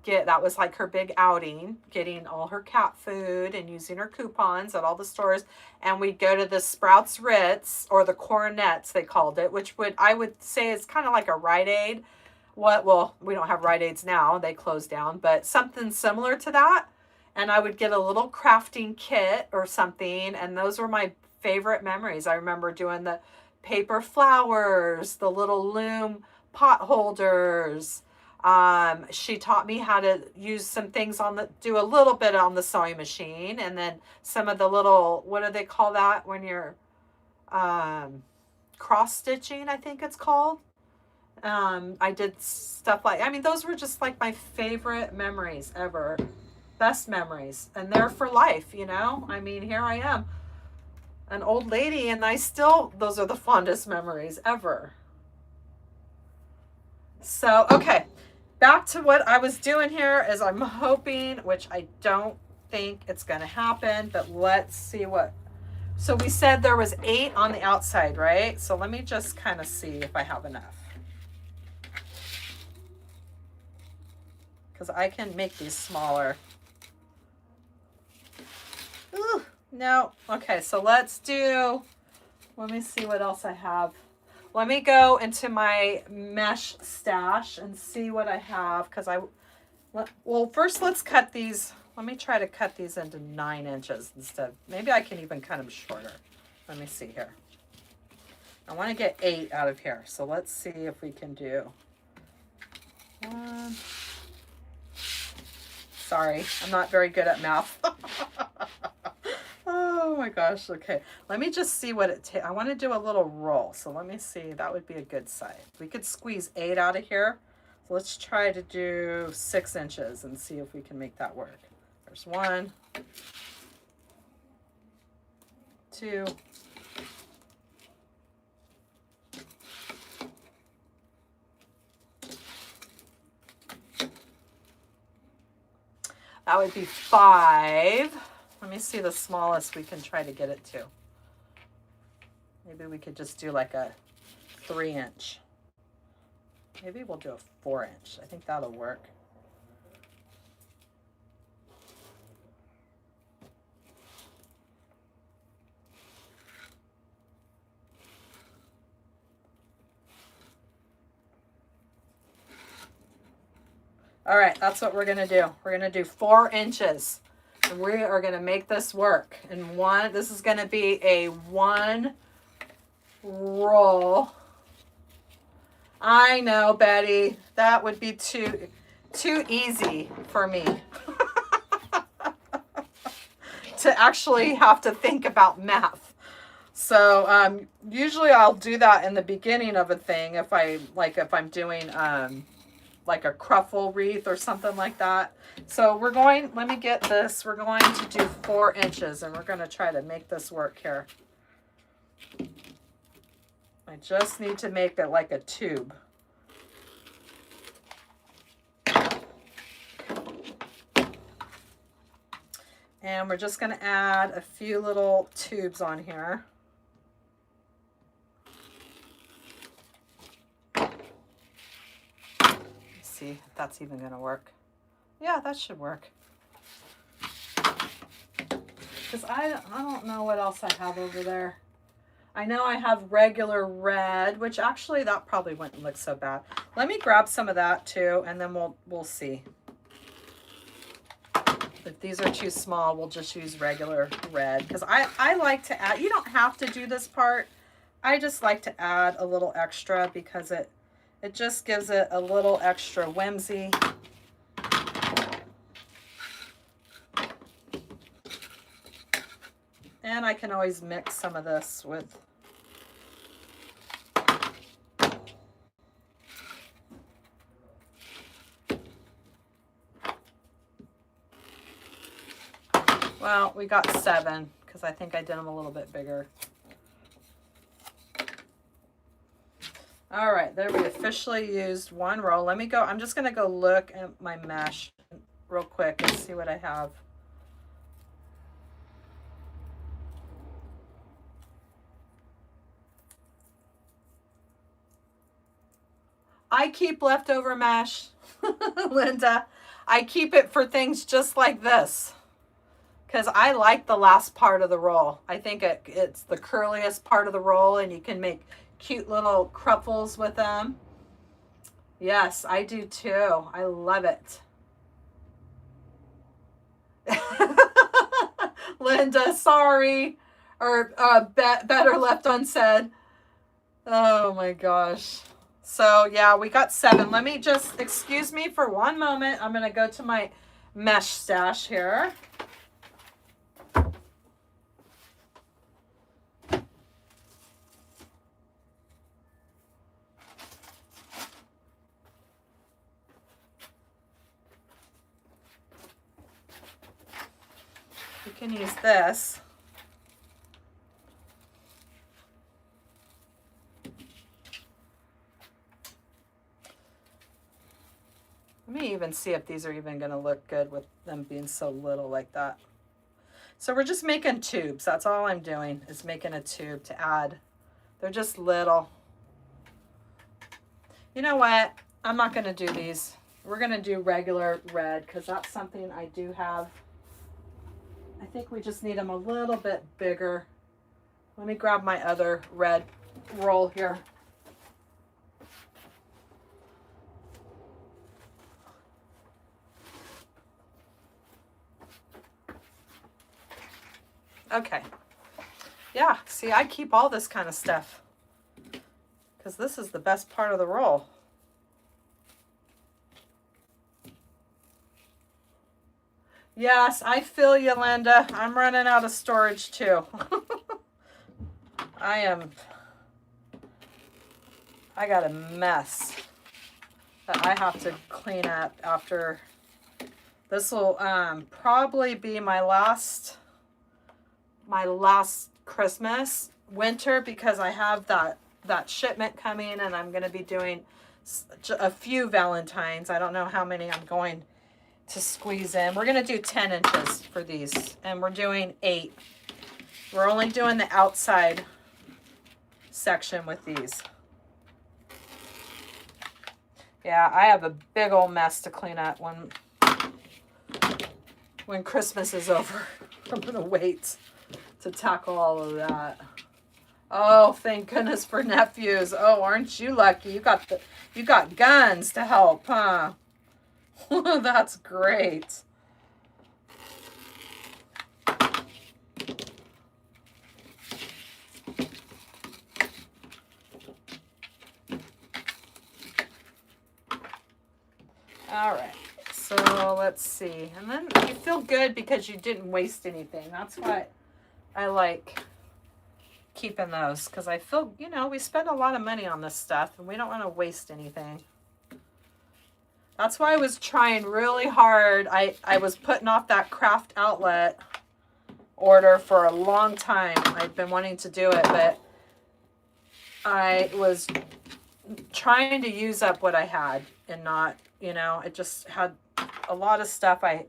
that was like her big outing, getting all her cat food and using her coupons at all the stores. And we'd go to the Sprouts Ritz, or the Coronets they called it, which I would say is kind of like a Rite Aid. Well, we don't have Rite Aids now, they closed down, but something similar to that. And I would get a little crafting kit or something, and those were my favorite memories. I remember doing the paper flowers, the little loom pot holders. She taught me how to use some things do a little bit on the sewing machine, and then some of the little, what do they call that when you're cross stitching, I think it's called. I did stuff like, I mean, those were just like my favorite memories ever. Best memories. And they're for life, you know? I mean, here I am, an old lady, and those are the fondest memories ever. So, okay. Back to what I was doing here is I'm hoping, which I don't think it's going to happen, but let's see what. So we said there was 8 on the outside, right? So let me just kind of see if I have enough. Because I can make these smaller. Ooh, no. Okay, so let me see what else I have. Let me go into my mesh stash and see what I have, because well, first let's cut these. Let me try to cut these into 9 inches instead. Maybe I can even cut them shorter. Let me see here. I want to get 8 out of here, so let's see if we can do. Sorry, I'm not very good at math. Oh my gosh, okay. Let me just see what it takes. I want to do a little roll, so let me see. That would be a good size. We could squeeze 8 out of here. So let's try to do 6 inches and see if we can make that work. There's 1, 2. That would be 5. Let me see the smallest we can try to get it to. Maybe we could just do like a 3-inch. Maybe we'll do a 4-inch. I think that'll work. All right, that's what we're gonna do. We're gonna do 4 inches. And we are gonna make this work. And this is gonna be a 1 roll. I know, Betty, that would be too easy for me to actually have to think about math. So usually I'll do that in the beginning of a thing if I'm doing like a cruffle wreath or something like that. So let me get this. We're going to do 4 inches, and we're going to try to make this work here. I just need to make it like a tube. And we're just going to add a few little tubes on here. see if that's even going to work. Yeah, that should work. Because I don't know what else I have over there. I know I have regular red, which actually that probably wouldn't look so bad. Let me grab some of that too, and then we'll see. If these are too small, we'll just use regular red. Because I like to add, you don't have to do this part. I just like to add a little extra because it just gives it a little extra whimsy. And I can always mix some of this with well, we got 7 because I think I did them a little bit bigger. All right, there we officially used 1 roll. Let me go. I'm just going to go look at my mesh real quick and see what I have. I keep leftover mesh, Linda. I keep it for things just like this because I like the last part of the roll. I think it's the curliest part of the roll, and you can make cute little cruffles with them. Yes, I do too. I love it. Linda, sorry. Or better left unsaid. Oh my gosh. So yeah, we got 7. Let me just, excuse me for one moment. I'm going to go to my mesh stash here. You can use this. Let me even see if these are even going to look good with them being so little like that. So we're just making tubes. That's all I'm doing is making a tube to add. They're just little. You know what? I'm not going to do these. We're going to do regular red because that's something I do have. I think we just need them a little bit bigger. Let me grab my other red roll here. Okay. Yeah, see, I keep all this kind of stuff because this is the best part of the roll. Yes, I feel you, Linda. I'm running out of storage too. I got a mess that I have to clean up after. This will probably be my last Christmas, winter, because I have that shipment coming and I'm going to be doing a few Valentines. I don't know how many I'm going to squeeze in. We're going to do 10 inches for these, and we're doing 8. We're only doing the outside section with these. Yeah, I have a big old mess to clean up when Christmas is over. I'm going to wait to tackle all of that. Oh, thank goodness for nephews. Oh, aren't you lucky? You got guns to help, huh? That's great. All right. So let's see. And then you feel good because you didn't waste anything. That's why I like keeping those, because I feel, you know, we spend a lot of money on this stuff and we don't want to waste anything. That's why I was trying really hard. I was putting off that craft outlet order for a long time. I've been wanting to do it, but I was trying to use up what I had and not, you know, it just had a lot of stuff I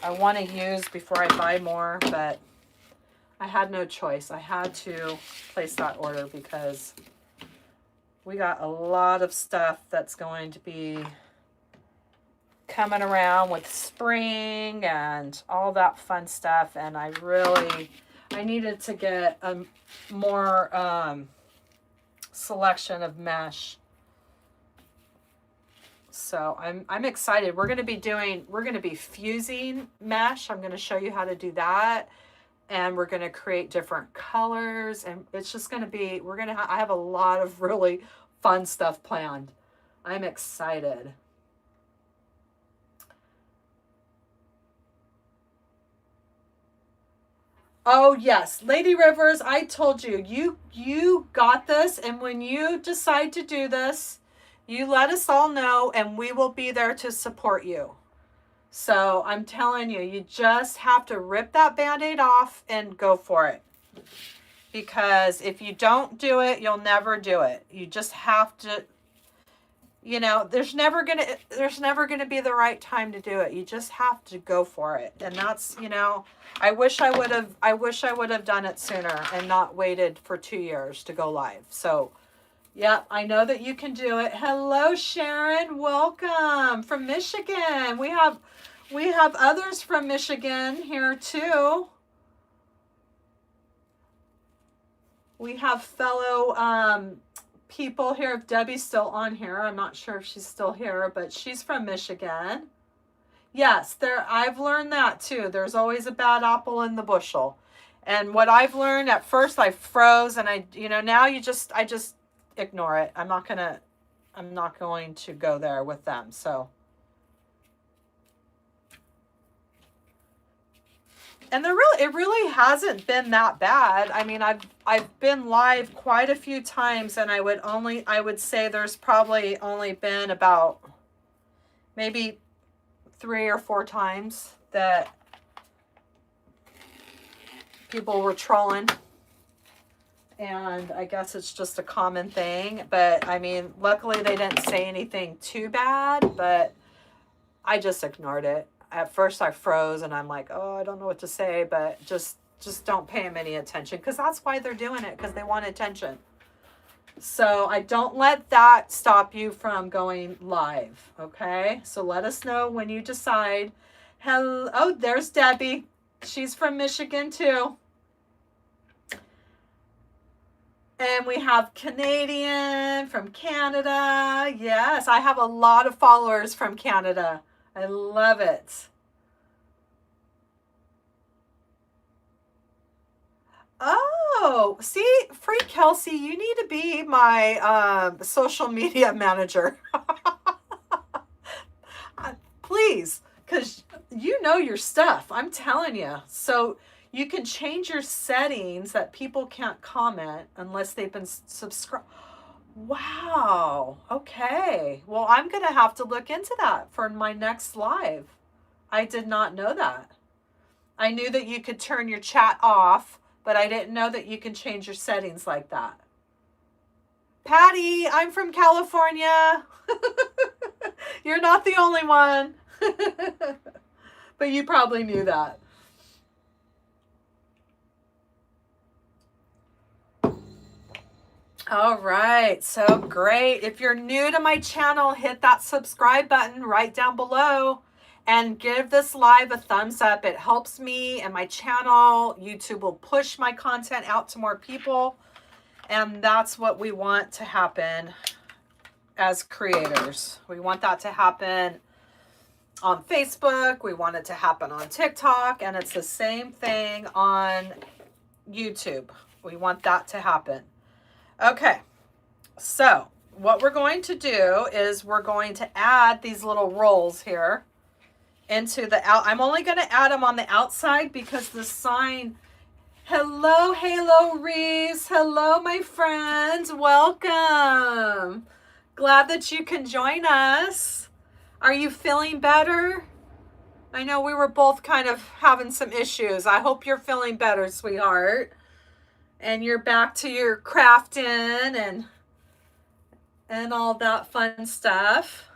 want to use before I buy more, but I had no choice. I had to place that order because we got a lot of stuff that's going to be coming around with spring and all that fun stuff. And I needed to get a more selection of mesh. So I'm excited. We're going to be fusing mesh. I'm going to show you how to do that. And we're going to create different colors, and it's just going to be, I have a lot of really fun stuff planned. I'm excited. Oh yes, Lady Rivers, I told you, you got this, and when you decide to do this, you let us all know and we will be there to support you. So I'm telling you, you just have to rip that Band-Aid off and go for it. Because if you don't do it, you'll never do it. You just have to, you know, there's never gonna be the right time to do it. You just have to go for it. And that's, you know, I wish I would have done it sooner and not waited for 2 years to go live. So yeah, I know that you can do it. Hello, Sharon. Welcome from Michigan. We have others from Michigan here too. We have fellow people here. If Debbie's still on here, I'm not sure if she's still here, but she's from Michigan. Yes, I've learned that too. There's always a bad apple in the bushel. And what I've learned, at first I froze, and now I just ignore it. I'm not going to go there with them. So, and it really hasn't been that bad. I mean, I've been live quite a few times, and I would say there's probably only been about maybe 3 or 4 times that people were trolling. And I guess it's just a common thing. But I mean, luckily they didn't say anything too bad, but I just ignored it. At first I froze and I'm like, oh, I don't know what to say, but just don't pay them any attention, because that's why they're doing it, because they want attention. So I don't let that stop you from going live. Okay. So let us know when you decide. Hello. Oh, there's Debbie. She's from Michigan too. And we have Canadian from Canada. Yes, I have a lot of followers from Canada. I love it. Oh, see, Free Kelsey, you need to be my social media manager. Please, because you know your stuff. I'm telling you. So you can change your settings that people can't comment unless they've been subscribed. Wow. Okay. Well, I'm going to have to look into that for my next live. I did not know that. I knew that you could turn your chat off, but I didn't know that you can change your settings like that. Patty, I'm from California. You're not the only one. But you probably knew that. All right, so great. If you're new to my channel, hit that subscribe button right down below and give this live a thumbs up. It helps me and my channel. YouTube will push my content out to more people, and that's what we want to happen as creators. We want that to happen on Facebook. We want it to happen on TikTok, and it's the same thing on YouTube. We want that to happen. Okay, so what we're going to do is we're going to add these little rolls here into the out. I'm only going to add them on the outside because the sign. Hello, Halo Reese. Hello, my friends. Welcome. Glad that you can join us. Are you feeling better? I know we were both kind of having some issues. I hope you're feeling better, sweetheart. And you're back to your crafting and all that fun stuff.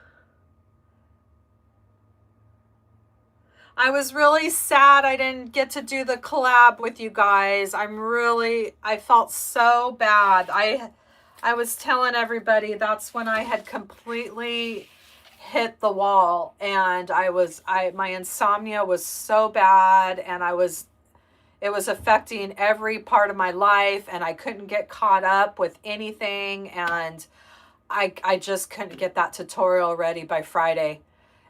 I was really sad I didn't get to do the collab with you guys. I felt so bad. I was telling everybody that's when I had completely hit the wall, and my insomnia was so bad, and it was affecting every part of my life, and I couldn't get caught up with anything, and I just couldn't get that tutorial ready by Friday.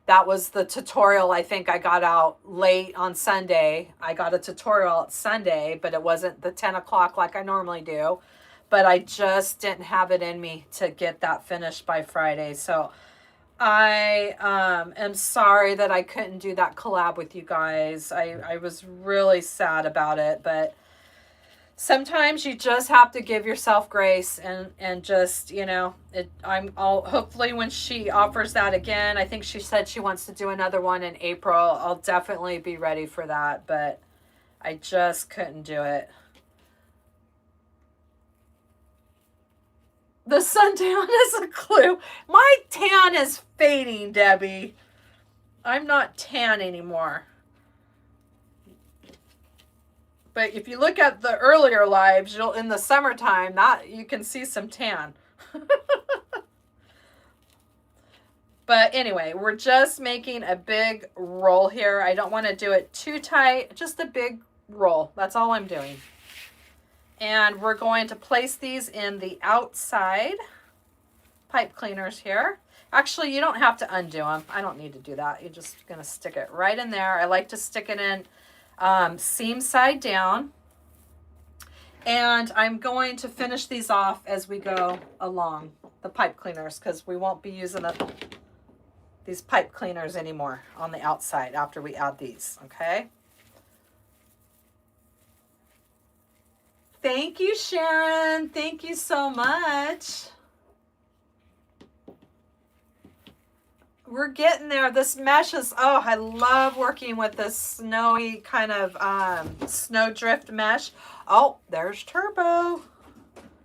That was the tutorial I think I got out late on Sunday. I got a tutorial at Sunday, but it wasn't the 10 o'clock like I normally do. But I just didn't have it in me to get that finished by Friday. So I am sorry that I couldn't do that collab with you guys. I was really sad about it, but sometimes you just have to give yourself grace and just, you know, I'll hopefully when she offers that again, I think she said she wants to do another one in April. I'll definitely be ready for that, but I just couldn't do it. The suntan is a clue. My tan is fading, Debbie. I'm not tan anymore. But if you look at the earlier lives, you'll in the summertime, that you can see some tan. But anyway, we're just making a big roll here. I don't want to do it too tight, just a big roll. That's all I'm doing. And we're going to place these in the outside pipe cleaners here. Actually, you don't have to undo them. I don't need to do that. You're just going to stick it right in there. I like to stick it in seam side down. And I'm going to finish these off as we go along, the pipe cleaners, because we won't be using these pipe cleaners anymore on the outside after we add these, okay? Thank you, Sharon. Thank you so much. We're getting there. This mesh is, oh, I love working with this snowy kind of snowdrift mesh. Oh, there's Turbo.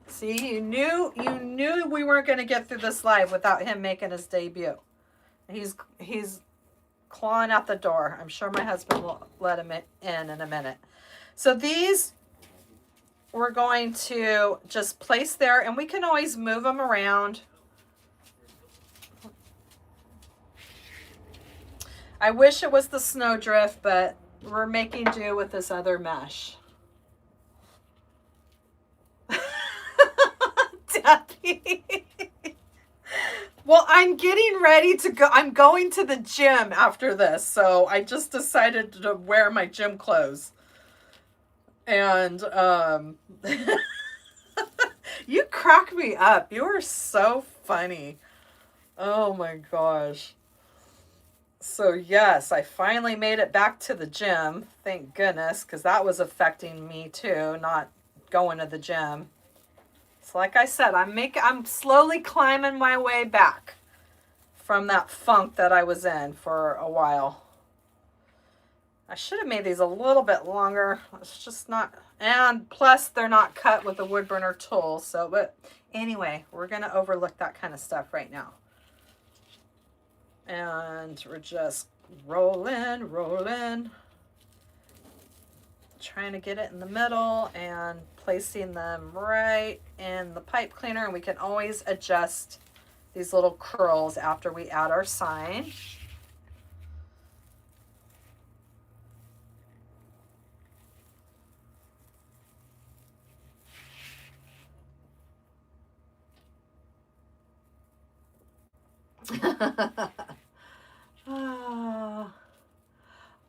See, you knew we weren't going to get through this live without him making his debut. He's clawing at the door. I'm sure my husband will let him in a minute. So these we're going to just place there, and we can always move them around. I wish it was the snowdrift, but we're making do with this other mesh. Debbie. Well, I'm getting ready to go. I'm going to the gym after this, so I just decided to wear my gym clothes. And you crack me up. You are so funny. Oh my gosh. So yes, I finally made it back to the gym. Thank goodness, because that was affecting me too, not going to the gym. So like I said, I'm slowly climbing my way back from that funk that I was in for a while. I should have made these a little bit longer. It's just not, and plus they're not cut with a wood burner tool. So, but anyway, we're going to overlook that kind of stuff right now. And we're just rolling, trying to get it in the middle and placing them right in the pipe cleaner. And we can always adjust these little curls after we add our sign.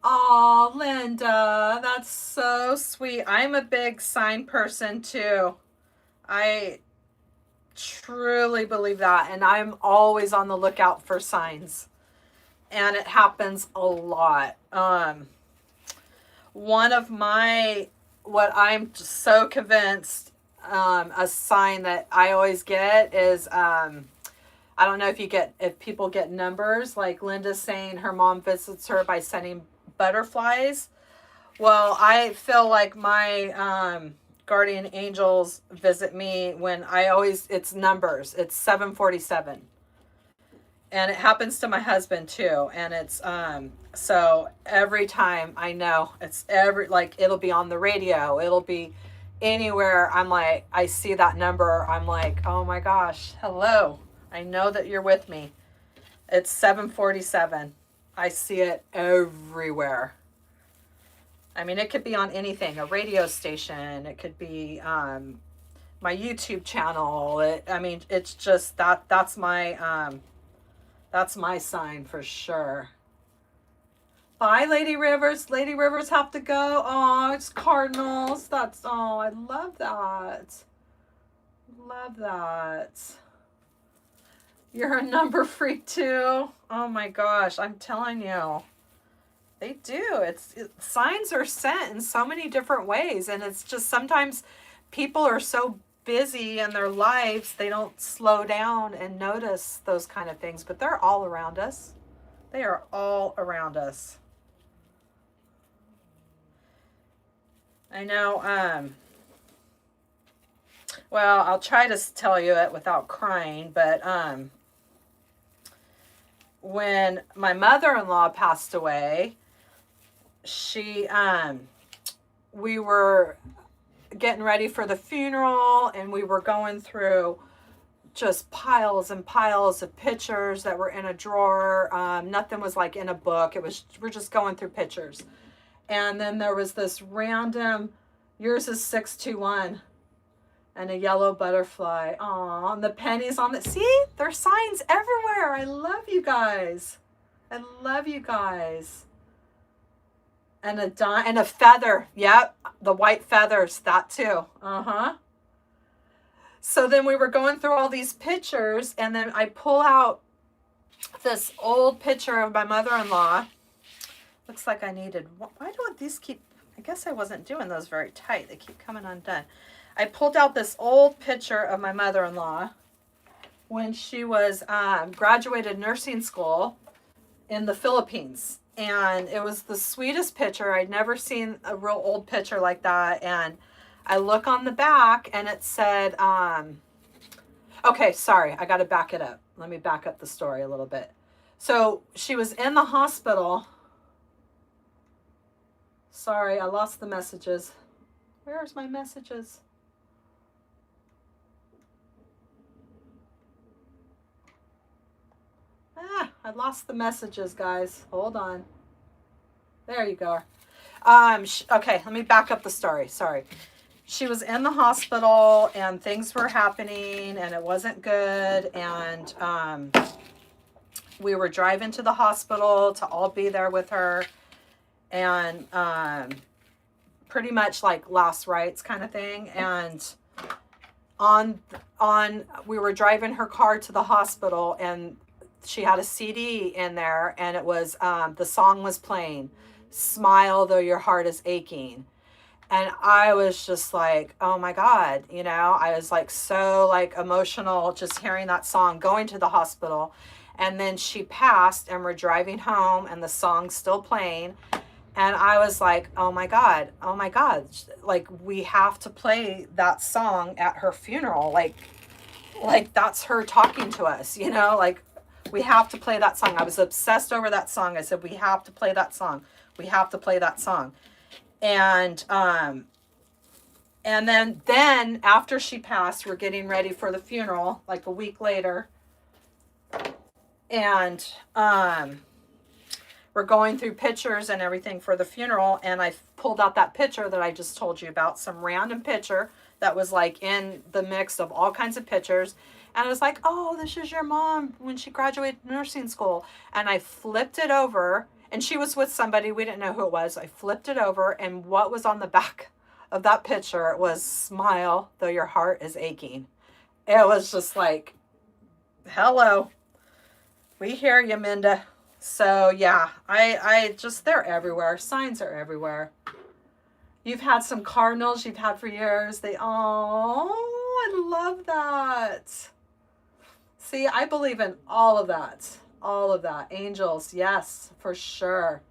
Oh, Linda, that's so sweet. I'm a big sign person too. I truly believe that, and I'm always on the lookout for signs, and it happens a lot. One of what I'm just so convinced, a sign that I always get is, I don't know if people get numbers, like Linda's saying her mom visits her by sending butterflies. Well, I feel like my guardian angels visit me when it's numbers. It's 747. And it happens to my husband too. And it's, so every time I know it'll be on the radio, it'll be anywhere. I'm like, I see that number. I'm like, oh my gosh, hello. I know that you're with me. It's 747. I see it everywhere. I mean, it could be on anything, a radio station. It could be my YouTube channel. I mean, it's just that's my sign for sure. Bye, Lady Rivers. Lady Rivers have to go. Oh, it's Cardinals. Oh, I love that. Love that. You're a number freak too. Oh my gosh, I'm telling you. They do. Signs are sent in so many different ways, and it's just sometimes people are so busy in their lives, they don't slow down and notice those kind of things, but they're all around us. They are all around us. I know, well, I'll try to tell you it without crying, but when my mother-in-law passed away, we were getting ready for the funeral, and we were going through just piles and piles of pictures that were in a drawer. Nothing was like in a book. We're just going through pictures. And then there was this random, yours is 621, and a yellow butterfly. Aw, and the pennies on it. See, there's signs everywhere. I love you guys. I love you guys. And a feather. Yep, the white feathers, that too. So then we were going through all these pictures, and then I pull out this old picture of my mother-in-law. Looks like I needed, why do these keep, I guess I wasn't doing those very tight. They keep coming undone. I pulled out this old picture of my mother-in-law when she was graduated nursing school in the Philippines. And it was the sweetest picture. I'd never seen a real old picture like that. And I look on the back, and it said, okay, sorry, I got to back it up. Let me back up the story a little bit. So she was in the hospital. Sorry, I lost the messages. Where's my messages? I lost the messages, guys. Hold on. There you go. Okay, let me back up the story. Sorry. She was in the hospital, and things were happening, and it wasn't good. And we were driving to the hospital to all be there with her. And pretty much like last rites kind of thing. And we were driving her car to the hospital, and she had a CD in there, and it was, the song was playing, Smile Though Your Heart Is Aching. And I was just like, oh my God, you know, I was like, so like emotional just hearing that song, going to the hospital. And then she passed, and we're driving home, and the song's still playing. And I was like, oh my God, like we have to play that song at her funeral. Like that's her talking to us, you know, like, we have to play that song. I was obsessed over that song. I said, we have to play that song. We have to play that song. And then after she passed, we're getting ready for the funeral, like a week later. And we're going through pictures and everything for the funeral. And I pulled out that picture that I just told you about, some random picture that was like in the mix of all kinds of pictures. And I was like, oh, this is your mom when she graduated nursing school. And I flipped it over, and she was with somebody. We didn't know who it was. I flipped it over, and what was on the back of that picture was Smile Though Your Heart Is Aching. It was just like, hello, we hear you, Minda. So yeah, I just, they're everywhere. Signs are everywhere. You've had some cardinals you've had for years. Oh, I love that. See, I believe in all of that. All of that. Angels, yes, for sure.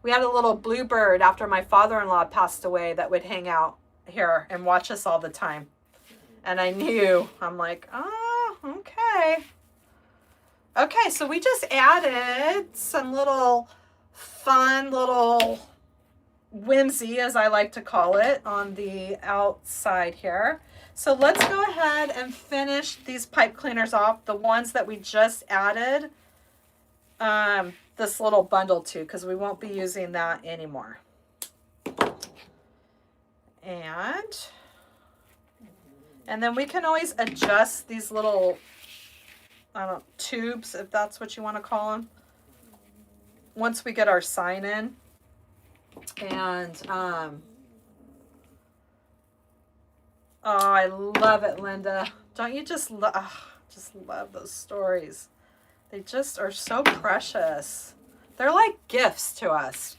We had a little bluebird after my father-in-law passed away that would hang out here and watch us all the time. And I knew, I'm like, oh, okay. Okay, so we just added some little fun little whimsy, as I like to call it, on the outside here. So let's go ahead and finish these pipe cleaners off, the ones that we just added this little bundle to, because we won't be using that anymore. And then we can always adjust these little, I don't know, tubes, if that's what you want to call them, once we get our sign in. And oh, I love it, Linda. Don't you just love those stories? They just are so precious. They're like gifts to us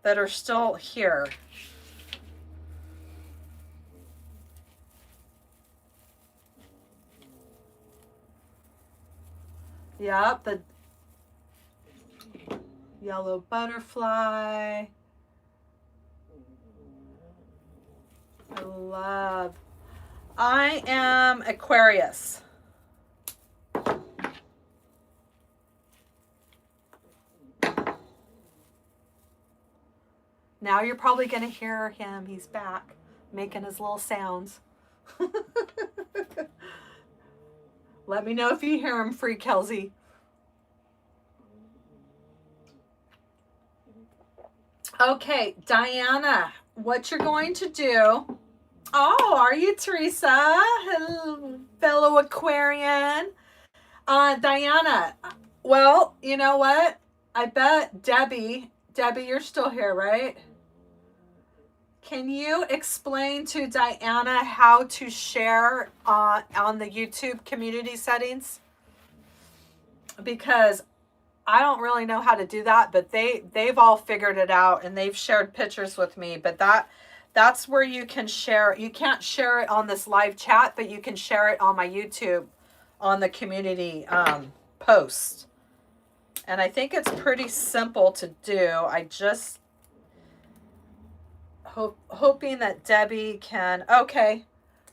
that are still here. Yep, the yellow butterfly. I am Aquarius. Now you're probably going to hear him. He's back making his little sounds. Let me know if you hear him, Free Kelsey. Okay, Diana, what you're going to do. Oh, are you, Teresa? Hello, fellow Aquarian. Diana, well, you know what? I bet Debbie, you're still here, right? Can you explain to Diana how to share on the YouTube community settings? Because I don't really know how to do that, but they've all figured it out and they've shared pictures with me. But that's where you can share. You can't share it on this live chat, but you can share it on my YouTube on the community post. And I think it's pretty simple to do. I just hoping that Debbie can. Okay,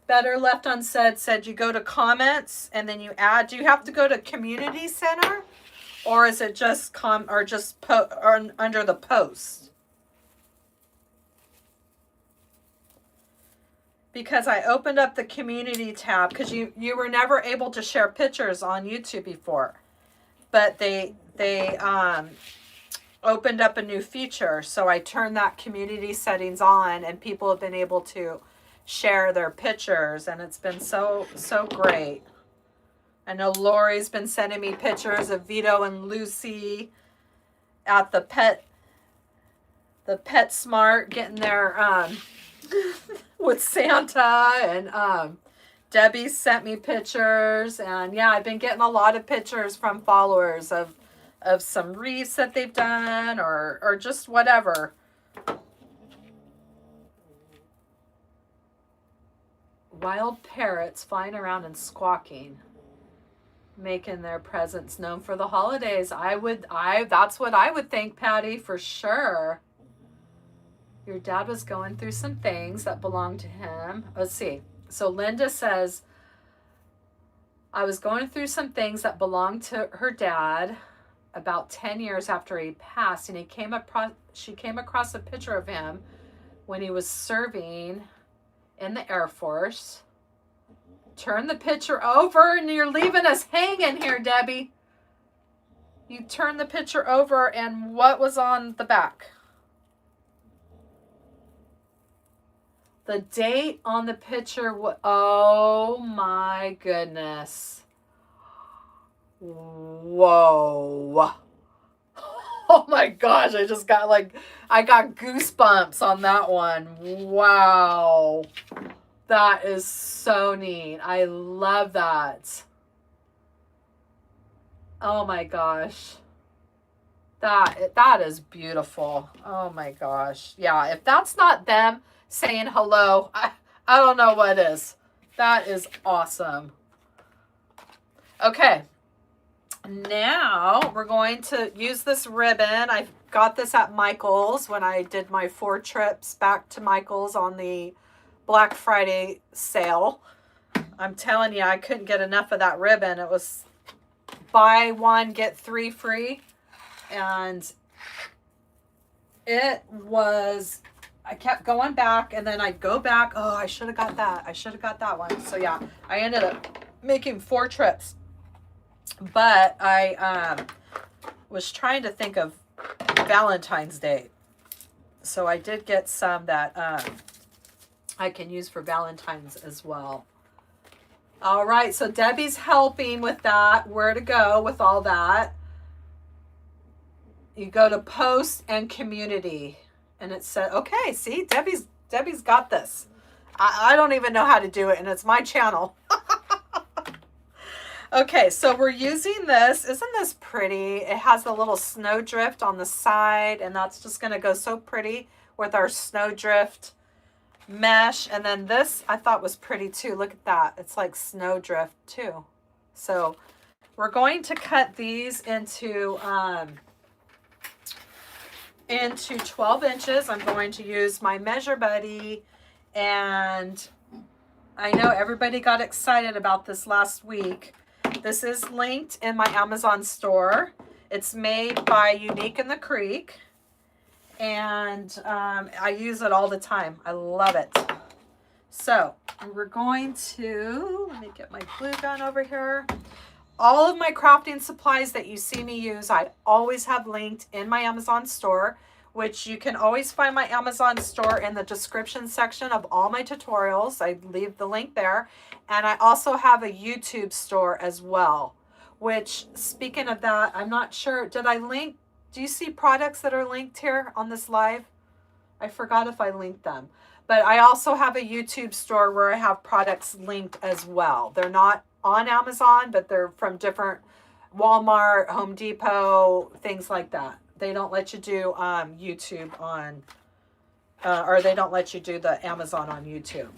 Better Left Unsaid said you go to comments and then you add. Do you have to go to community center, or is it just under the post? Because I opened up the community tab because you were never able to share pictures on YouTube before, but they opened up a new feature, so I turned that community settings on, and people have been able to share their pictures, and it's been so great. I know Lori's been sending me pictures of Vito and Lucy at the Pet Smart getting their with Santa, and Debbie sent me pictures, and yeah, I've been getting a lot of pictures from followers of some wreaths that they've done, or just whatever. Wild parrots flying around and squawking, making their presence known for the holidays. That's what I would think, Patty, for sure. Your dad was going through some things that belonged to him. Let's see. So Linda says, I was going through some things that belonged to her dad about 10 years after he passed, and she came across a picture of him when he was serving in the Air Force. Turn the picture over, and you're leaving us hanging here, Debbie. You turn the picture over, and what was on the back? The date on the picture, oh my goodness. Whoa. Oh my gosh, I got goosebumps on that one. Wow. That is so neat. I love that. Oh my gosh. That is beautiful. Oh my gosh. Yeah, if that's not them saying hello, I don't know what is. That is awesome. Okay. Now we're going to use this ribbon. I got this at Michael's when I did my 4 trips back to Michael's on the Black Friday sale. I'm telling you, I couldn't get enough of that ribbon. It was buy 1, get 3 free. And it was, I kept going back and then I'd go back. Oh, I should have got that. I should have got that one. So yeah, I ended up making 4 trips. But I was trying to think of Valentine's Day. So I did get some that I can use for Valentine's as well. All right, so Debbie's helping with that, where to go with all that. You go to post and community, and it said, okay, see, Debbie's got this. I don't even know how to do it, and it's my channel. Okay, so we're using this. Isn't this pretty? It has a little snowdrift on the side, and that's just going to go so pretty with our snowdrift mesh. And then this I thought was pretty too. Look at that. It's like snowdrift too. So we're going to cut these into 12 inches. I'm going to use my Measure Buddy, and I know everybody got excited about this last week. This is linked in my Amazon store. It's made by Unique in the Creek, and I use it all the time. I love it. So we're going to, let me get my glue gun over here. All of my crafting supplies that you see me use, I always have linked in my Amazon store, which you can always find my Amazon store in the description section of all my tutorials. I leave the link there. And I also have a YouTube store as well, which, speaking of that, I'm not sure, did I link, do you see products that are linked here on this live? I forgot if I linked them. But I also have a YouTube store where I have products linked as well. They're not on Amazon, but they're from different Walmart, Home Depot, things like that. They don't let you do YouTube on, or they don't let you do the Amazon on YouTube.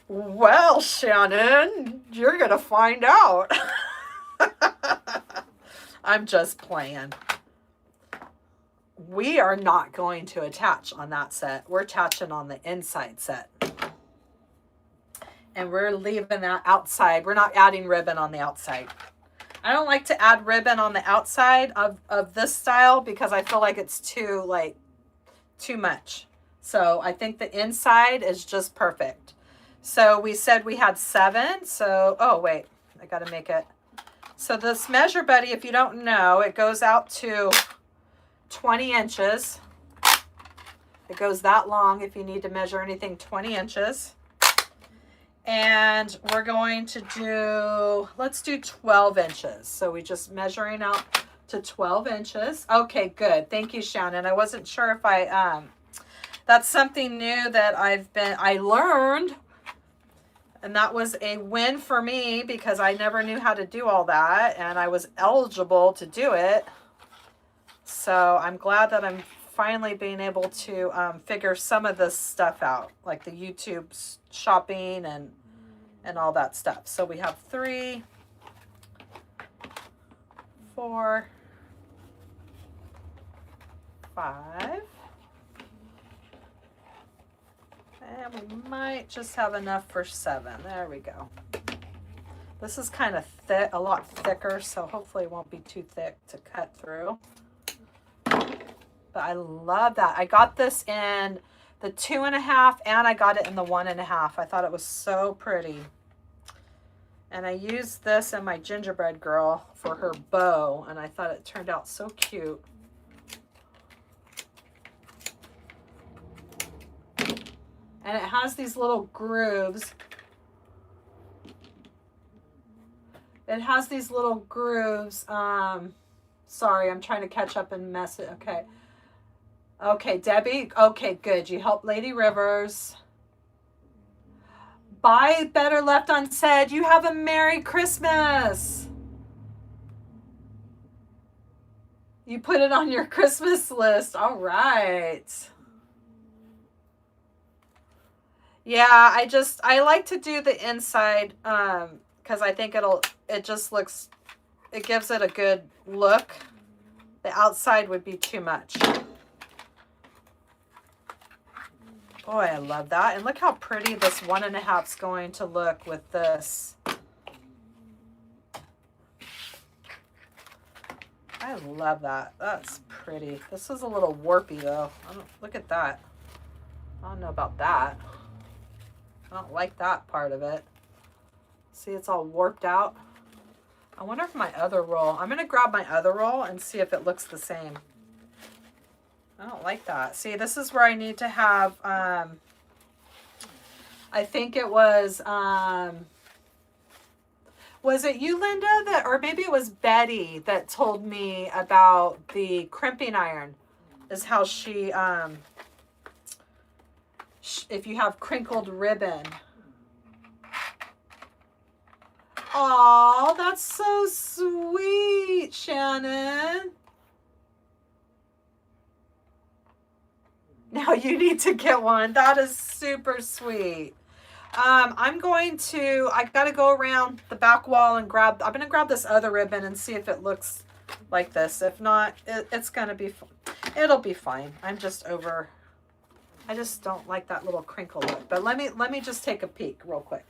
Well, Shannon, you're going to find out. I'm just playing. We are not going to attach on that set. We're attaching on the inside set. And we're leaving that outside. We're not adding ribbon on the outside. I don't like to add ribbon on the outside of this style because I feel like it's too much. So I think the inside is just perfect. So we said we had 7. So, oh wait, I got to make it. So this Measure Buddy, if you don't know, it goes out to 20 inches. It goes that long if you need to measure anything 20 inches. And we're going to do, let's do 12 inches. So we just measuring out to 12 inches. Okay, good. Thank you, Shannon. I wasn't sure if that's something new that I learned. And that was a win for me because I never knew how to do all that. And I was eligible to do it. So I'm glad that I'm finally being able to figure some of this stuff out, like the YouTube shopping and all that stuff. So we have 3, 4, 5, and we might just have enough for 7. There we go. This is kind of thick, a lot thicker, so hopefully it won't be too thick to cut through. But I love that. I got this in the 2.5 and I got it in the 1.5. I thought it was so pretty. And I used this in my gingerbread girl for her bow, and I thought it turned out so cute. And it has these little grooves. It has these little grooves. Sorry, I'm trying to catch up and mess it. Okay. Okay, Debbie. Okay, good. You helped Lady Rivers. Bye, Better Left Unsaid. You have a Merry Christmas. You put it on your Christmas list. All right. Yeah, I like to do the inside because I think it just looks, it gives it a good look. The outside would be too much. Boy, I love that. And look how pretty this 1.5 is going to look with this. I love that. That's pretty. This is a little warpy though. Look at that. I don't know about that. I don't like that part of it. See, it's all warped out. I wonder if my other roll, I'm going to grab my other roll and see if it looks the same. I don't like that. See, this is where I need to have, I think it was it you, Linda, that, or maybe it was Betty that told me about the crimping iron, is how she, if you have crinkled ribbon. Oh, that's so sweet, Shannon. Now you need to get one. That is super sweet. I got to go around the back wall and I'm going to grab this other ribbon and see if it looks like this. If not, it's going to be, it'll be fine. I just don't like that little crinkle look. But let me just take a peek real quick.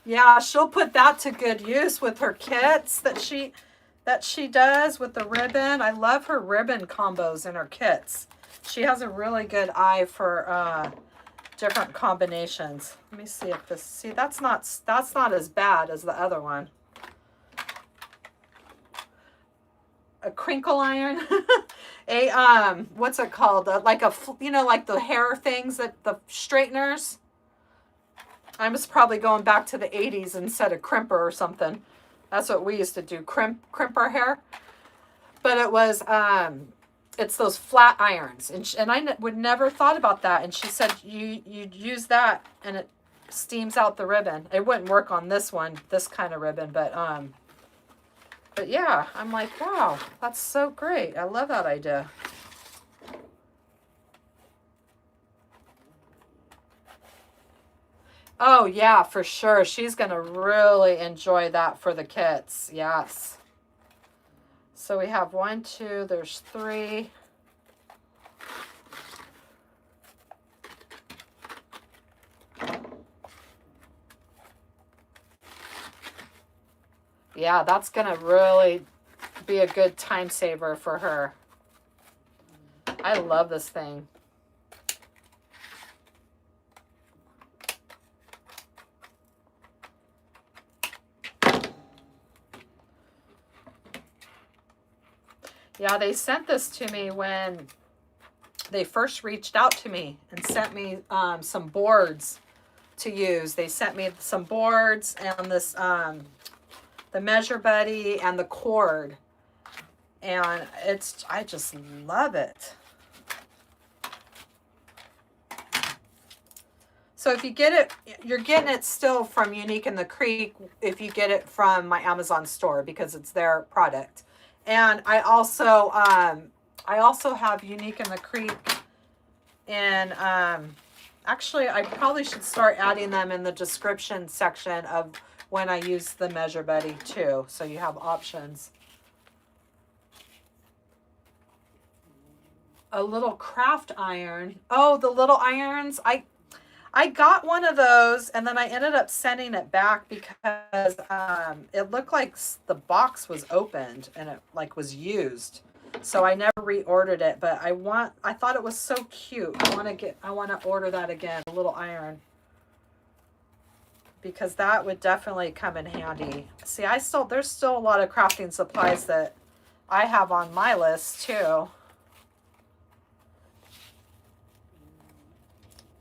Yeah, she'll put that to good use with her kits that she does with the ribbon. I love her ribbon combos in her kits. She has a really good eye for different combinations. Let me see if this, see, that's not as bad as the other one. A crinkle iron, what's it called? Like like the hair things, that the straighteners. I was probably going back to the 80s instead of crimper or something. That's what we used to do, crimp our hair. But it was, it's those flat irons. And I would never thought about that. And she said you'd use that and it steams out the ribbon. It wouldn't work on this one, this kind of ribbon. But yeah, I'm like, wow, that's so great. I love that idea. Oh, yeah, for sure. She's going to really enjoy that for the kits. Yes. So we have 1, 2, there's 3. Yeah, that's going to really be a good time saver for her. I love this thing. Yeah, they sent this to me when they first reached out to me and sent me some boards to use. They sent me some boards and this, the Measure Buddy and the cord. And I just love it. So if you get it, you're getting it still from Unique in the Creek if you get it from my Amazon store because it's their product. And I also have Unique in the Creek, and actually I probably should start adding them in the description section of when I use the Measure Buddy too, so you have options. A little craft iron. Oh, the little irons. I got one of those and then I ended up sending it back because it looked like the box was opened and it like was used. So I never reordered it, but I thought it was so cute. I want to order that again, a little iron. Because that would definitely come in handy. See, there's still a lot of crafting supplies that I have on my list too.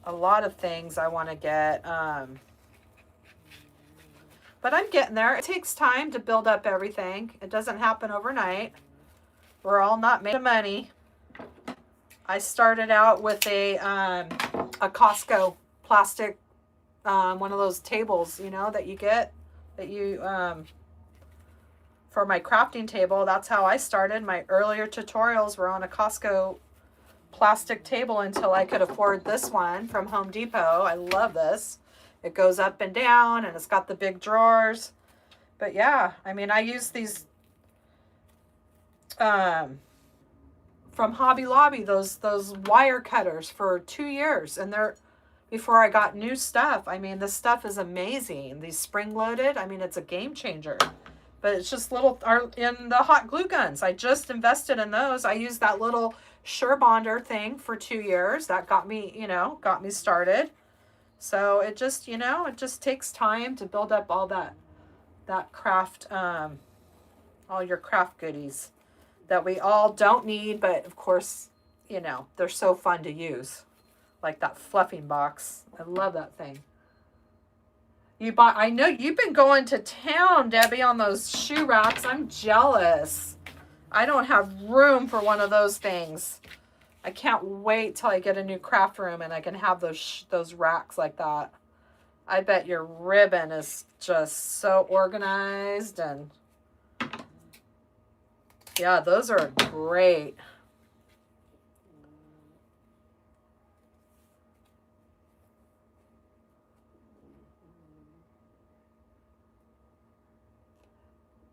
A lot of things I want to get, but I'm getting there. It takes time to build up everything. It doesn't happen overnight. We're all not made of money. I started out with a Costco plastic, one of those tables, that you get, for my crafting table. That's how I started. My earlier tutorials were on a Costco plastic table until I could afford this one from Home Depot. I love this. It goes up and down and it's got the big drawers. But yeah, I mean, I use these from Hobby Lobby, those wire cutters for 2 years, and they're before I got new stuff. I mean, this stuff is amazing. These spring loaded, I mean, it's a game changer. But it's just little, in the hot glue guns, I just invested in those. I used that little Sure Bonder thing for 2 years. That got me, you know, got me started. So it just, you know, it just takes time to build up all that craft, all your craft goodies that we all don't need, but of course, you know, they're so fun to use. Like that fluffing box. I love that thing. I know you've been going to town, Debbie, on those shoe racks. I'm jealous. I don't have room for one of those things. I can't wait till I get a new craft room and I can have those racks like that. I bet your ribbon is just so organized, and yeah, those are great.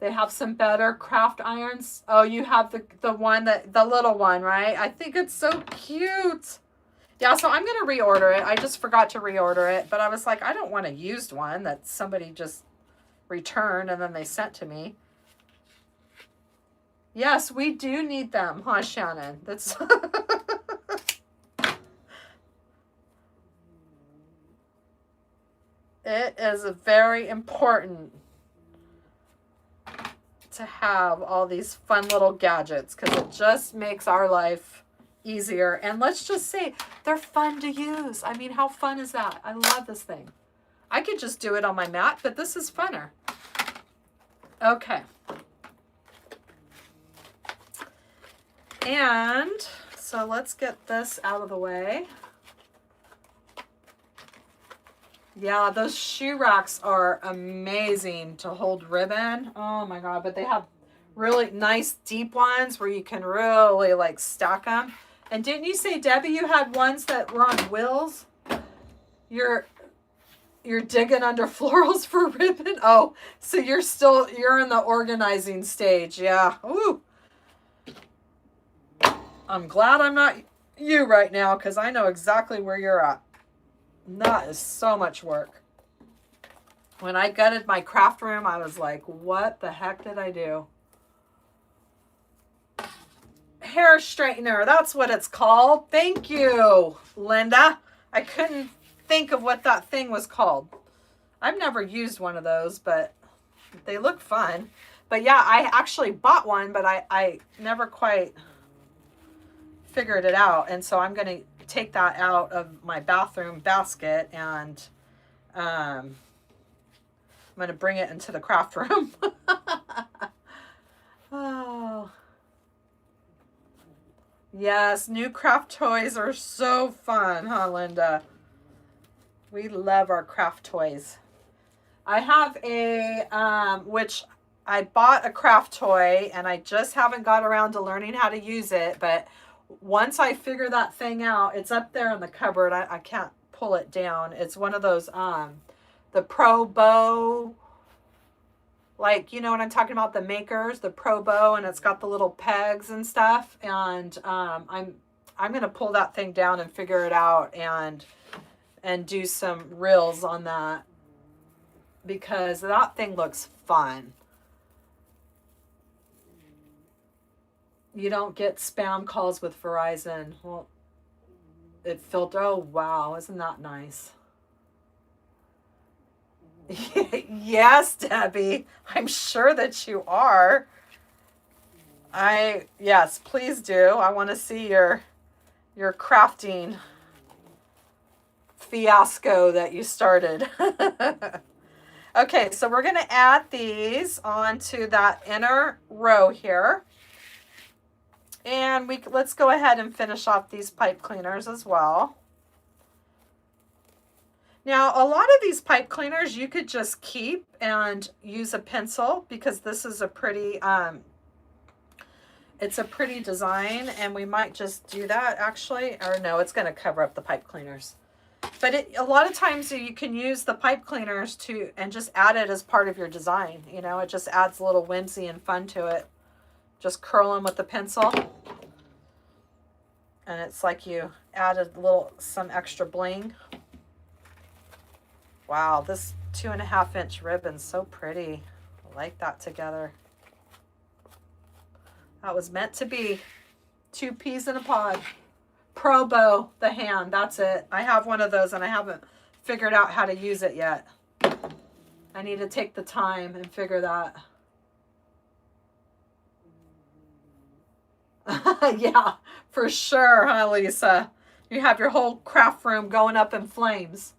They have some better craft irons. Oh, you have the one the little one, right? I think it's so cute. Yeah, so I'm gonna reorder it. I just forgot to reorder it, but I was like, I don't want a used one that somebody just returned and then they sent to me. Yes, we do need them, huh, Shannon? That's it is very important to have all these fun little gadgets because it just makes our life easier. And let's just say they're fun to use. I mean, how fun is that? I love this thing. I could just do it on my mat, but this is funner. Okay. And so let's get this out of the way. Yeah, those shoe racks are amazing to hold ribbon. Oh my God, but they have really nice deep ones where you can really like stack them. And didn't you say, Debbie, you had ones that were on wheels? You're digging under florals for ribbon? Oh, so you're in the organizing stage. Yeah. Ooh. I'm glad I'm not you right now because I know exactly where you're at. That is so much work. When I gutted my craft room, I was like, what the heck did I do? Hair straightener, that's what it's called. Thank you, Linda. I couldn't think of what that thing was called. I've never used one of those, but they look fun. But yeah, I actually bought one, but I never quite figured it out. And so I'm going to take that out of my bathroom basket, and I'm going to bring it into the craft room. Oh. Yes, new craft toys are so fun, huh, Linda? We love our craft toys. I have a, which I bought a craft toy, and I just haven't got around to learning how to use it, but once I figure that thing out, it's up there in the cupboard. I can't pull it down. It's one of those, the Pro Bow, like, you know what I'm talking about, the makers, the Pro Bow, and it's got the little pegs and stuff. And I'm going to pull that thing down and figure it out and do some reels on that because that thing looks fun. You don't get spam calls with Verizon. Well, it filter. Oh, wow. Isn't that nice? Yes, Debbie. I'm sure that you are. Yes, please do. I want to see your crafting fiasco that you started. Okay, so we're going to add these onto that inner row here. And let's go ahead and finish off these pipe cleaners as well. Now, a lot of these pipe cleaners you could just keep and use a pencil because this is a pretty, it's a pretty design, and we might just do that actually, or no, it's going to cover up the pipe cleaners. But a lot of times you can use the pipe cleaners and just add it as part of your design. You know, it just adds a little whimsy and fun to it. just curl them with the pencil. And it's like you added some extra bling. Wow, this 2.5-inch ribbon's so pretty. I like that together. That was meant to be. 2 peas in a pod. Pro bow, the hand, that's it. I have one of those and I haven't figured out how to use it yet. I need to take the time and figure that. Yeah, for sure, huh, Lisa? You have your whole craft room going up in flames.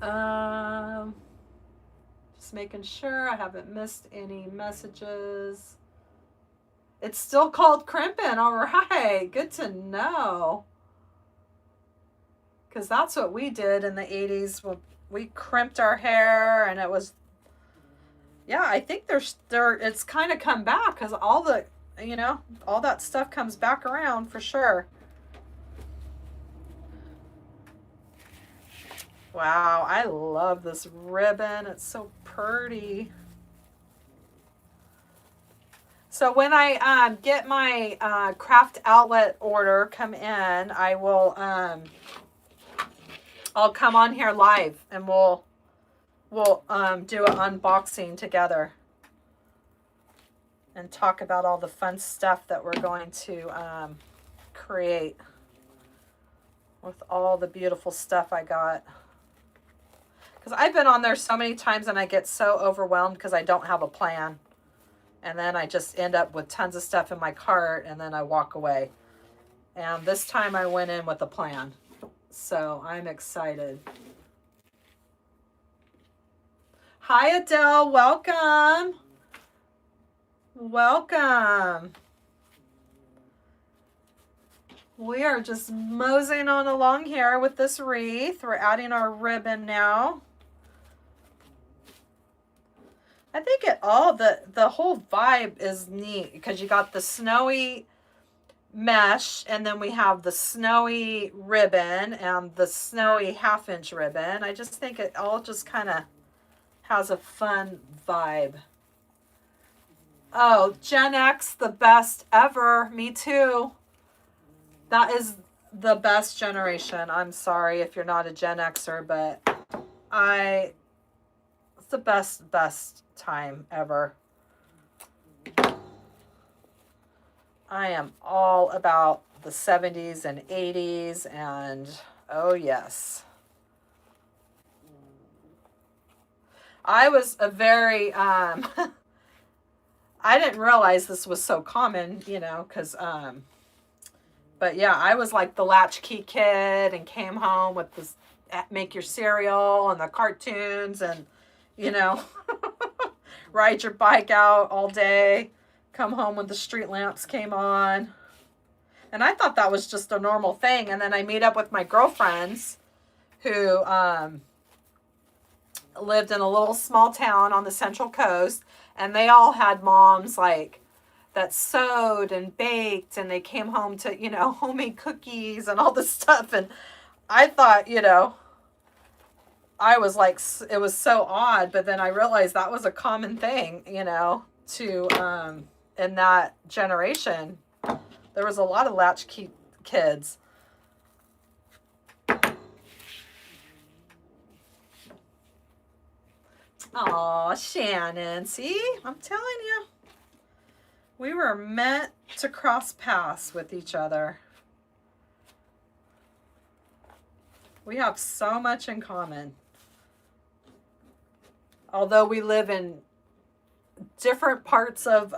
Just making sure I haven't missed any messages. It's still called crimping. All right, good to know. Because that's what we did in the 80s. We crimped our hair, and it was, yeah, I think it's kind of come back because all the, you know, all that stuff comes back around for sure. Wow, I love this ribbon. It's so pretty. So when I get my craft outlet order come in, I will I'll come on here live and we'll do an unboxing together and talk about all the fun stuff that we're going to create with all the beautiful stuff I got. Because I've been on there so many times and I get so overwhelmed because I don't have a plan. And then I just end up with tons of stuff in my cart and then I walk away. And this time I went in with a plan. So I'm excited. Hi, Adele. Welcome. Welcome. We are just moseying on along here with this wreath. We're adding our ribbon now. I think the whole vibe is neat because you got the snowy mesh and then we have the snowy ribbon and the snowy 1/2-inch ribbon. I just think it all just kind of has a fun vibe. Oh, Gen X, the best ever. Me too. That is the best generation. I'm sorry if you're not a Gen Xer, but it's the best time ever. I am all about the 70s and 80s and oh yes. I was a very, I didn't realize this was so common, you know, because, but yeah, I was like the latchkey kid and came home with this make your cereal and the cartoons and, you know, ride your bike out all day, come home when the street lamps came on. And I thought that was just a normal thing. And then I meet up with my girlfriends who lived in a little small town on the Central Coast. And they all had moms like that sewed and baked. And they came home to, you know, homemade cookies and all this stuff. And I thought, you know, I was like, it was so odd. But then I realized that was a common thing, you know, to in that generation. There was a lot of latchkey kids. Aw, Shannon. See? I'm telling you. We were meant to cross paths with each other. We have so much in common. Although we live in different parts of...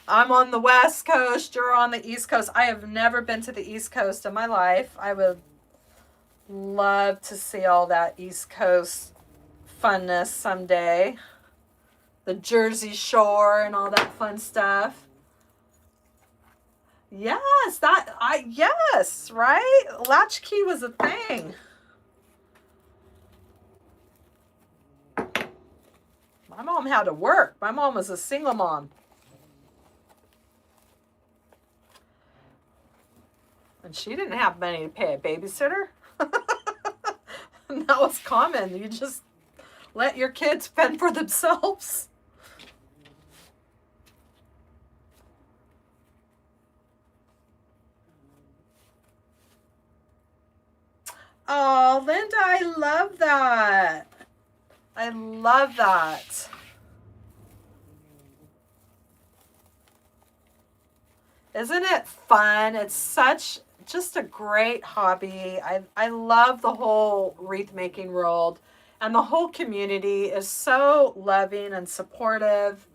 I'm on the West Coast, you're on the East Coast. I have never been to the East Coast in my life. I would love to see all that East Coast funness someday. The Jersey Shore and all that fun stuff. Yes, yes, right? Latchkey was a thing. My mom had to work. My mom was a single mom. And she didn't have money to pay a babysitter. And that was common. You just Let your kids fend for themselves. Oh, Linda, I love that. I love that. Isn't it fun? It's such just a great hobby. I love the whole wreath making world, and the whole community is so loving and supportive.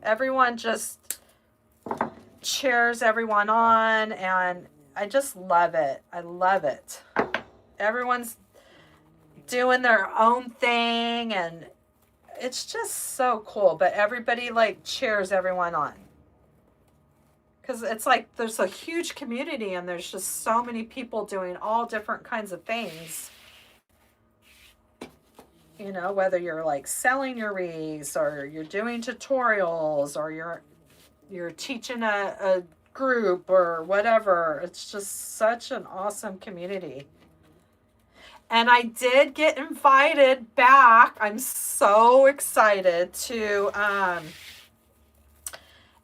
Everyone just cheers everyone on, and I just love it. I love it. Everyone's doing their own thing, and it's just so cool. But everybody like cheers everyone on. Because it's like there's a huge community and there's just so many people doing all different kinds of things. You know, whether you're like selling your wreaths, or you're doing tutorials, or you're teaching a group or whatever. It's just such an awesome community. And I did get invited back. I'm so excited to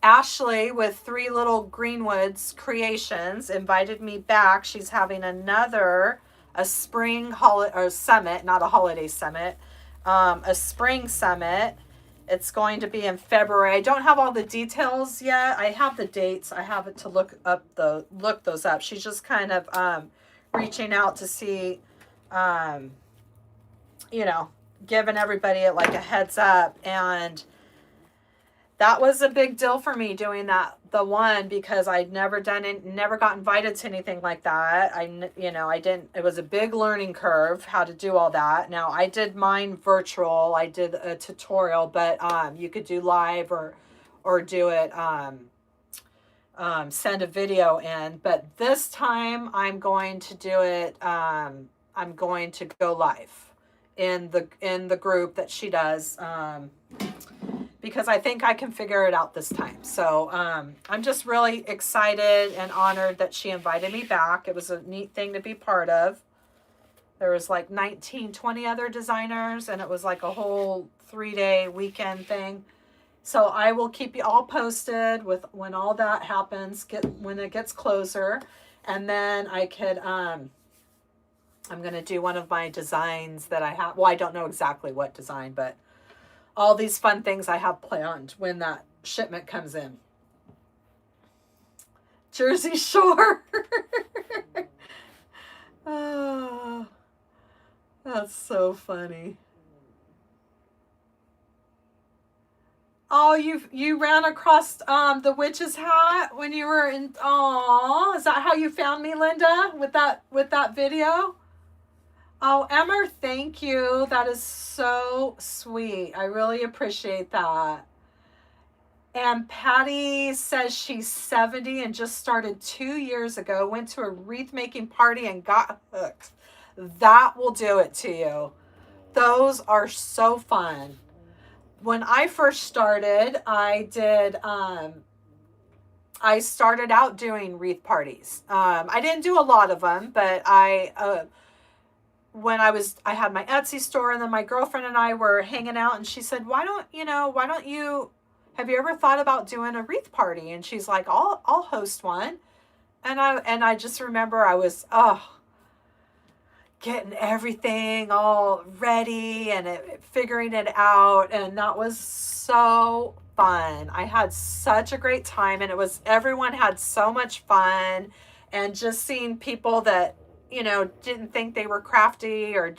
Ashley with Three Little Greenwoods Creations invited me back. She's having a spring holiday summit, not a holiday summit, a spring summit. It's going to be in February. I don't have all the details yet. I have the dates. I have it to look those up. She's just kind of reaching out to see, you know, giving everybody like a heads up. And that was a big deal for me doing the one, because I'd never done it, never got invited to anything like that. It was a big learning curve how to do all that. Now I did mine virtual. I did a tutorial, but you could do live or do it, send a video in. But this time I'm going to do it. I'm going to go live in the group that she does. Because I think I can figure it out this time. So I'm just really excited and honored that she invited me back. It was a neat thing to be part of. There was like 19, 20 other designers, and it was like a whole 3-day weekend thing. So I will keep you all posted with when all that happens, when it gets closer. And then I could, I'm going to do one of my designs that I have. Well, I don't know exactly what design, but all these fun things I have planned when that shipment comes in. Jersey Shore. Oh, that's so funny. Oh, you ran across the witch's hat when you were in. Oh, is that how you found me, Linda? With that video? Oh, Emma, thank you. That is so sweet. I really appreciate that. And Patty says she's 70 and just started 2 years ago, went to a wreath making party and got hooked. That will do it to you. Those are so fun. When I first started, I started out doing wreath parties. I didn't do a lot of them, but when I had my Etsy store, and then my girlfriend and I were hanging out, and she said, why don't you, have you ever thought about doing a wreath party? And she's like, I'll host one. And I just remember I was, getting everything all ready and figuring it out. And that was so fun. I had such a great time, and everyone had so much fun. And just seeing people that, didn't think they were crafty or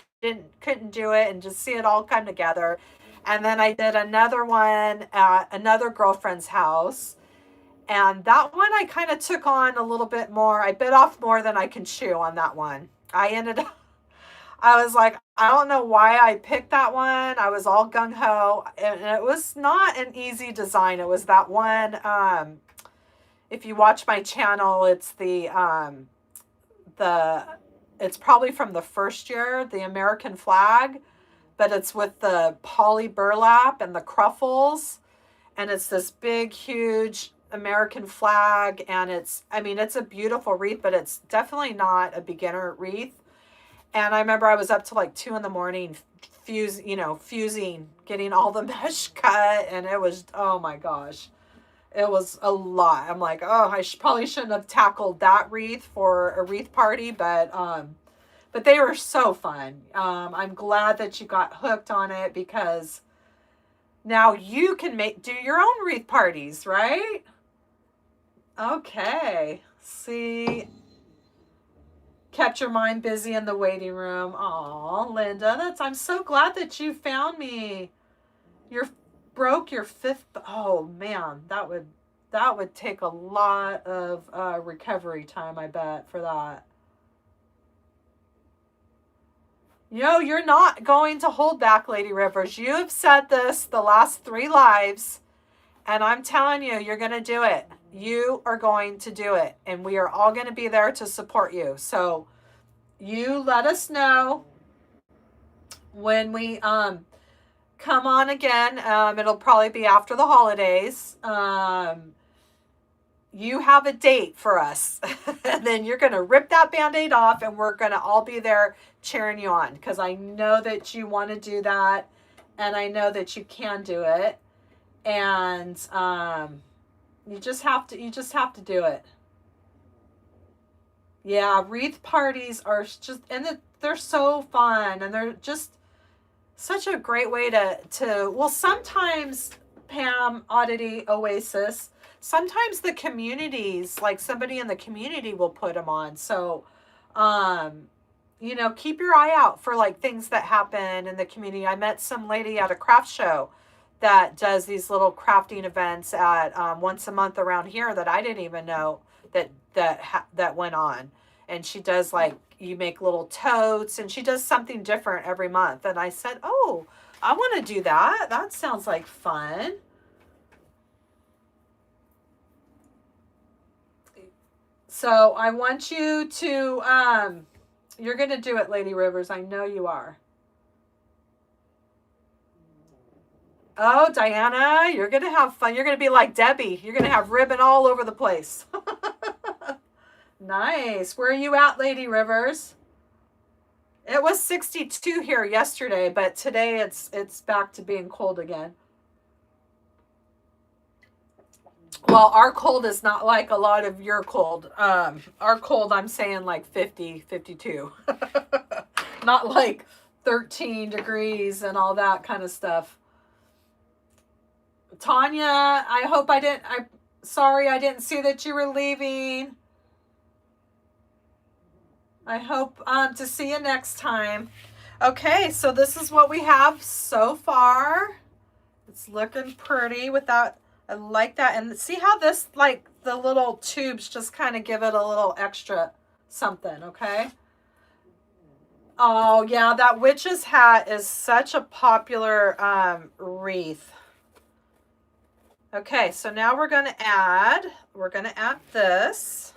couldn't do it, and just see it all come together. And then I did another one at another girlfriend's house. And that one I kind of took on a little bit more. I bit off more than I can chew on that one. I was like, I don't know why I picked that one. I was all gung-ho. And it was not an easy design. It was that one. If you watch my channel, it's it's probably from the first year, the American flag, but it's with the poly burlap and the cruffles, and it's this big, huge American flag, and it's a beautiful wreath, but it's definitely not a beginner wreath. And I remember I was up till like 2 in the morning, fusing, getting all the mesh cut. And it was, oh my gosh, it was a lot. I'm like, oh, I probably shouldn't have tackled that wreath for a wreath party, but they were so fun. I'm glad that you got hooked on it, because now you can do your own wreath parties, right? Okay. See, kept your mind busy in the waiting room. Aw, Linda, I'm so glad that you found me. Broke your 5th. Oh man, that would take a lot of recovery time, I bet, for that. You're not going to hold back, Lady Rivers. You have said this the last 3 lives, and I'm telling you, you're going to do it. You are going to do it, and we are all going to be there to support you. So you let us know when we come on again. It'll probably be after the holidays. You have a date for us, and then you're going to rip that Band-Aid off, and we're going to all be there cheering you on, because I know that you want to do that, and I know that you can do it, and you just have to do it. Yeah, wreath parties are just, and they're so fun, and they're just such a great way to well, sometimes, Pam, Oddity, Oasis, sometimes the communities, like somebody in the community will put them on. So, keep your eye out for like things that happen in the community. I met some lady at a craft show that does these little crafting events at once a month around here that I didn't even know that went on. And she does, like, you make little totes, and she does something different every month. And I said, oh, I want to do that. That sounds like fun. So I want you to, you're going to do it, Lady Rivers. I know you are. Oh, Diana, you're going to have fun. You're going to be like Debbie. You're going to have ribbon all over the place. Nice. Where are you at, Lady Rivers? It was 62 here yesterday, but today it's back to being cold again. Well, our cold is not like a lot of your cold. Our cold, I'm saying like 50, 52. Not like 13 degrees and all that kind of stuff. Tanya, sorry I didn't see that you were leaving. I hope to see you next time. Okay, so this is what we have so far. It's looking pretty with that. I like that. And see how this, like, the little tubes just kind of give it a little extra something, okay? Oh, yeah, that witch's hat is such a popular wreath. Okay, so now we're going to add this.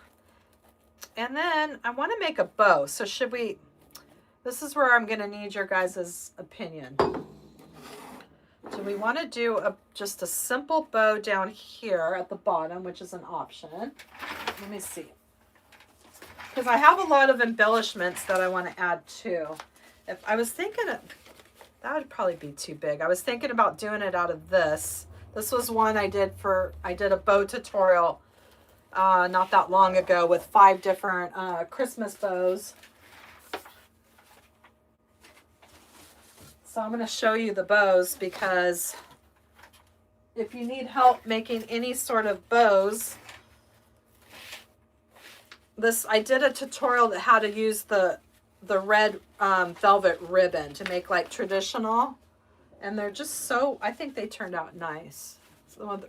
And then I want to make a bow. So this is where I'm going to need your guys' opinion. Do we want to do just a simple bow down here at the bottom, which is an option? Let me see. Because I have a lot of embellishments that I want to add too. If I was thinking that would probably be too big. I was thinking about doing it out of this. This was one I did a bow tutorial not that long ago with 5 different Christmas bows. So I'm going to show you the bows, because if you need help making any sort of bows, I did a tutorial on how to use the red velvet ribbon to make like traditional, and they're just so, I think they turned out nice.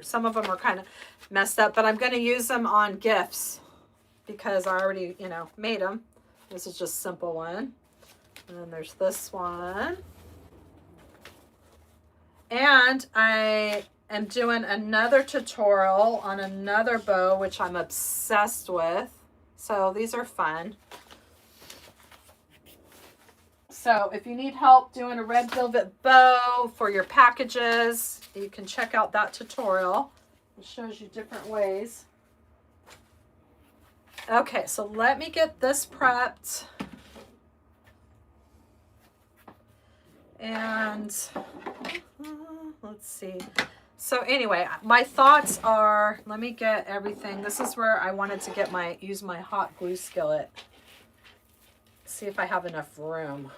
Some of them are kind of messed up, but I'm going to use them on gifts because I already, made them. This is just a simple one. And then there's this one. And I am doing another tutorial on another bow, which I'm obsessed with. So these are fun. So if you need help doing a red velvet bow for your packages, you can check out that tutorial. It shows you different ways. Okay, so let me get this prepped. And let's see. So anyway, my thoughts are, let me get everything. This is where I wanted to use my hot glue skillet. See if I have enough room.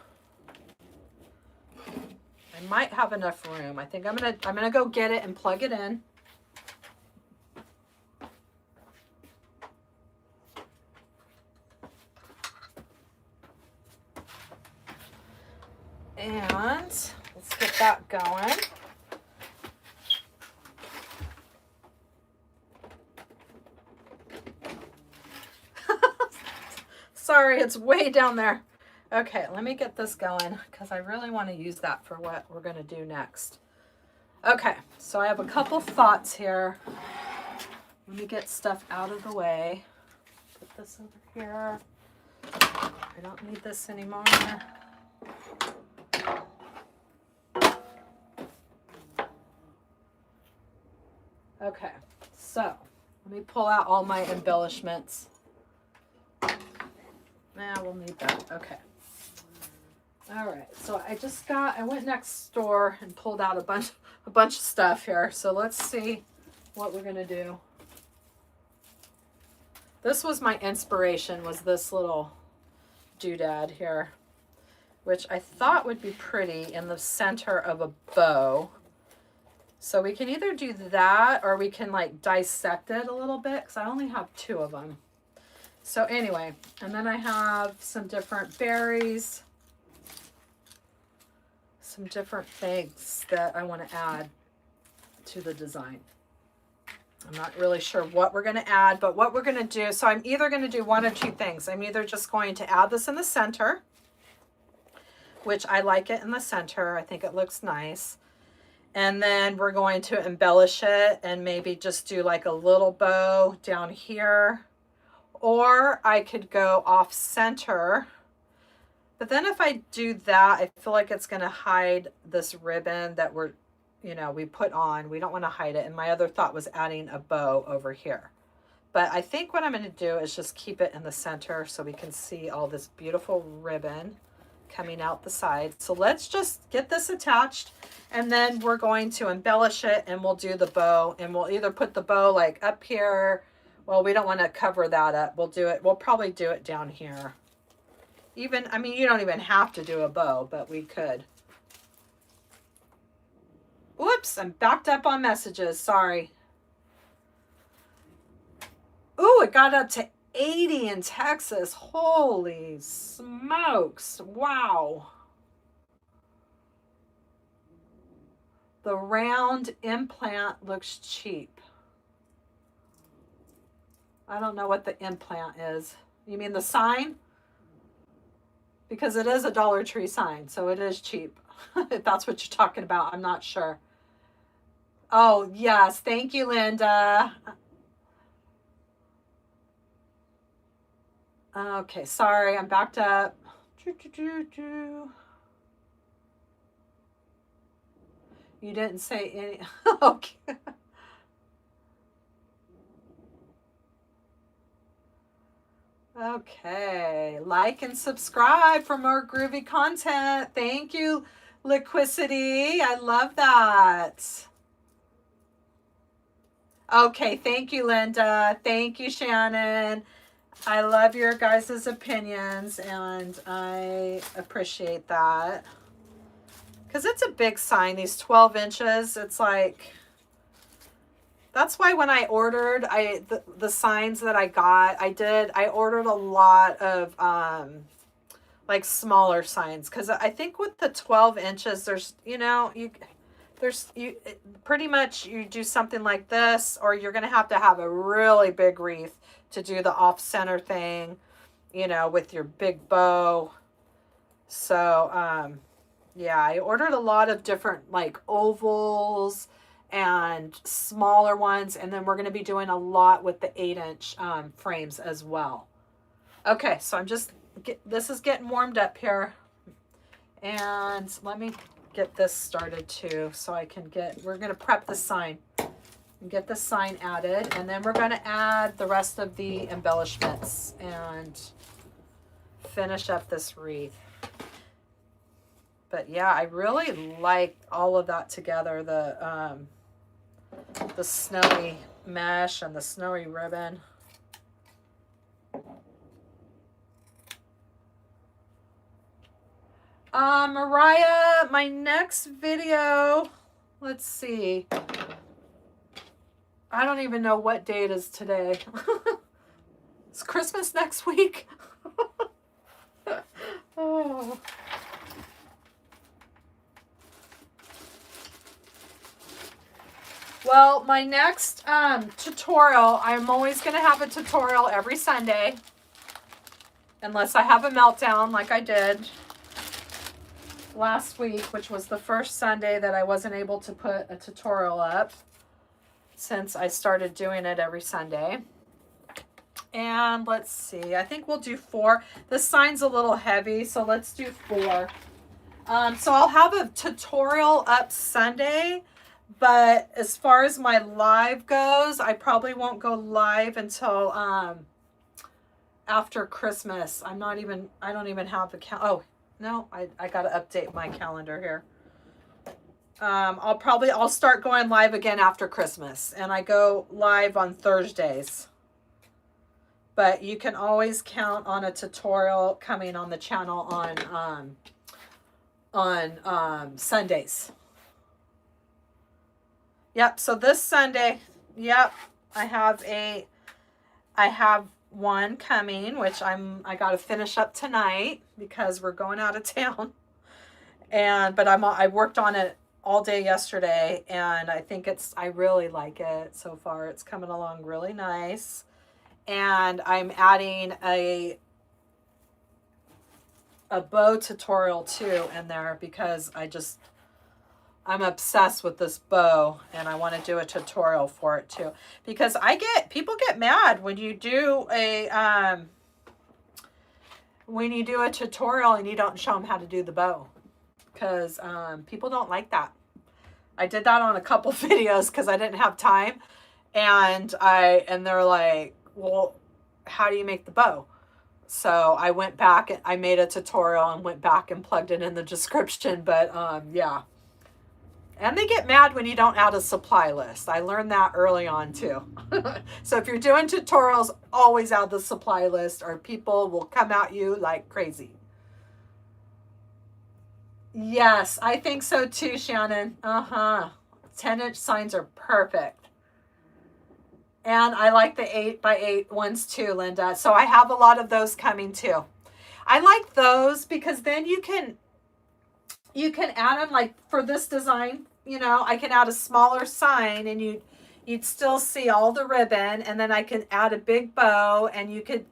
I might have enough room. I think I'm gonna go get it and plug it in. And let's get that going. Sorry, it's way down there. Okay, let me get this going because I really want to use that for what we're going to do next. Okay, so I have a couple thoughts here. Let me get stuff out of the way. Put this over here. I don't need this anymore. Okay, so let me pull out all my embellishments. We'll need that. Okay. All right. So I went next door and pulled out a bunch of stuff here. So let's see what we're gonna do. This was my inspiration, was this little doodad here, which I thought would be pretty in the center of a bow. So we can either do that or we can like dissect it a little bit because I only have 2 of them. So anyway, and then I have some different berries, some different things that I want to add to the design. I'm not really sure what we're going to add, but what we're going to do, so I'm either going to do one of 2 things. I'm either just going to add this in the center, which I like it in the center. I think it looks nice. And then we're going to embellish it and maybe just do like a little bow down here. Or I could go off center. But then if I do that, I feel like it's going to hide this ribbon that we put on. We don't want to hide it. And my other thought was adding a bow over here. But I think what I'm going to do is just keep it in the center so we can see all this beautiful ribbon coming out the side. So let's just get this attached and then we're going to embellish it and we'll do the bow, and we'll either put the bow like up here. Well, we don't want to cover that up. We'll probably do it down here. I mean, you don't even have to do a bow, but we could. Whoops, I'm backed up on messages. Sorry. Ooh, it got up to 80 in Texas. Holy smokes. Wow. The round implant looks cheap. I don't know what the implant is. You mean the sign? Because it is a Dollar Tree sign, so it is cheap. If that's what you're talking about, I'm not sure. Oh, yes. Thank you, Linda. Okay, sorry, I'm backed up. You didn't say any. Okay. Okay, like and subscribe for more groovy content. Thank you, Liquicity. I love that. Okay, thank you, Linda. Thank you, Shannon. I love your guys' opinions, and I appreciate that. Because it's a big sign, these 12 inches. It's like, that's why when I ordered the signs that I got, I ordered a lot of like smaller signs, because I think with the 12 inches, there's, pretty much you do something like this, or you're going to have a really big wreath to do the off center thing, with your big bow. So, yeah, I ordered a lot of different like ovals and smaller ones. And then we're going to be doing a lot with the 8-inch frames as well. Okay, so this is getting warmed up here. And let me get this started too, so we're going to prep the sign and get the sign added. And then we're going to add the rest of the embellishments and finish up this wreath. But yeah, I really like all of that together. The snowy mesh and the snowy ribbon. Mariah, my next video, let's see. I don't even know what day it is today. It's Christmas next week. Oh. Well, my next tutorial, I'm always going to have a tutorial every Sunday. Unless I have a meltdown like I did last week, which was the first Sunday that I wasn't able to put a tutorial up since I started doing it every Sunday. And let's see, I think we'll do 4. This sign's a little heavy, so let's do 4. So I'll have a tutorial up Sunday, but as far as my live goes, I probably won't go live until after Christmas. I don't even have the oh, no, I got to update my calendar here. I'll start going live again after Christmas, and I go live on Thursdays. But you can always count on a tutorial coming on the channel on Sundays. Yep, so this Sunday, yep, I have one coming, which I got to finish up tonight because we're going out of town. But I worked on it all day yesterday, and I really like it so far. It's coming along really nice. And I'm adding a bow tutorial too in there because I'm obsessed with this bow, and I want to do a tutorial for it too. Because people get mad when you do a tutorial and you don't show them how to do the bow. Because people don't like that. I did that on a couple videos because I didn't have time, and they're like, well, how do you make the bow? So I went back and I made a tutorial and went back and plugged it in the description. But yeah. And they get mad when you don't add a supply list. I learned that early on too. So if you're doing tutorials, always add the supply list or people will come at you like crazy. Yes, I think so too, Shannon. 10-inch signs are perfect. And I like the 8x8 ones too, Linda. So I have a lot of those coming too. I like those because then you can add them, like for this design, I can add a smaller sign and you'd still see all the ribbon, and then I can add a big bow and you could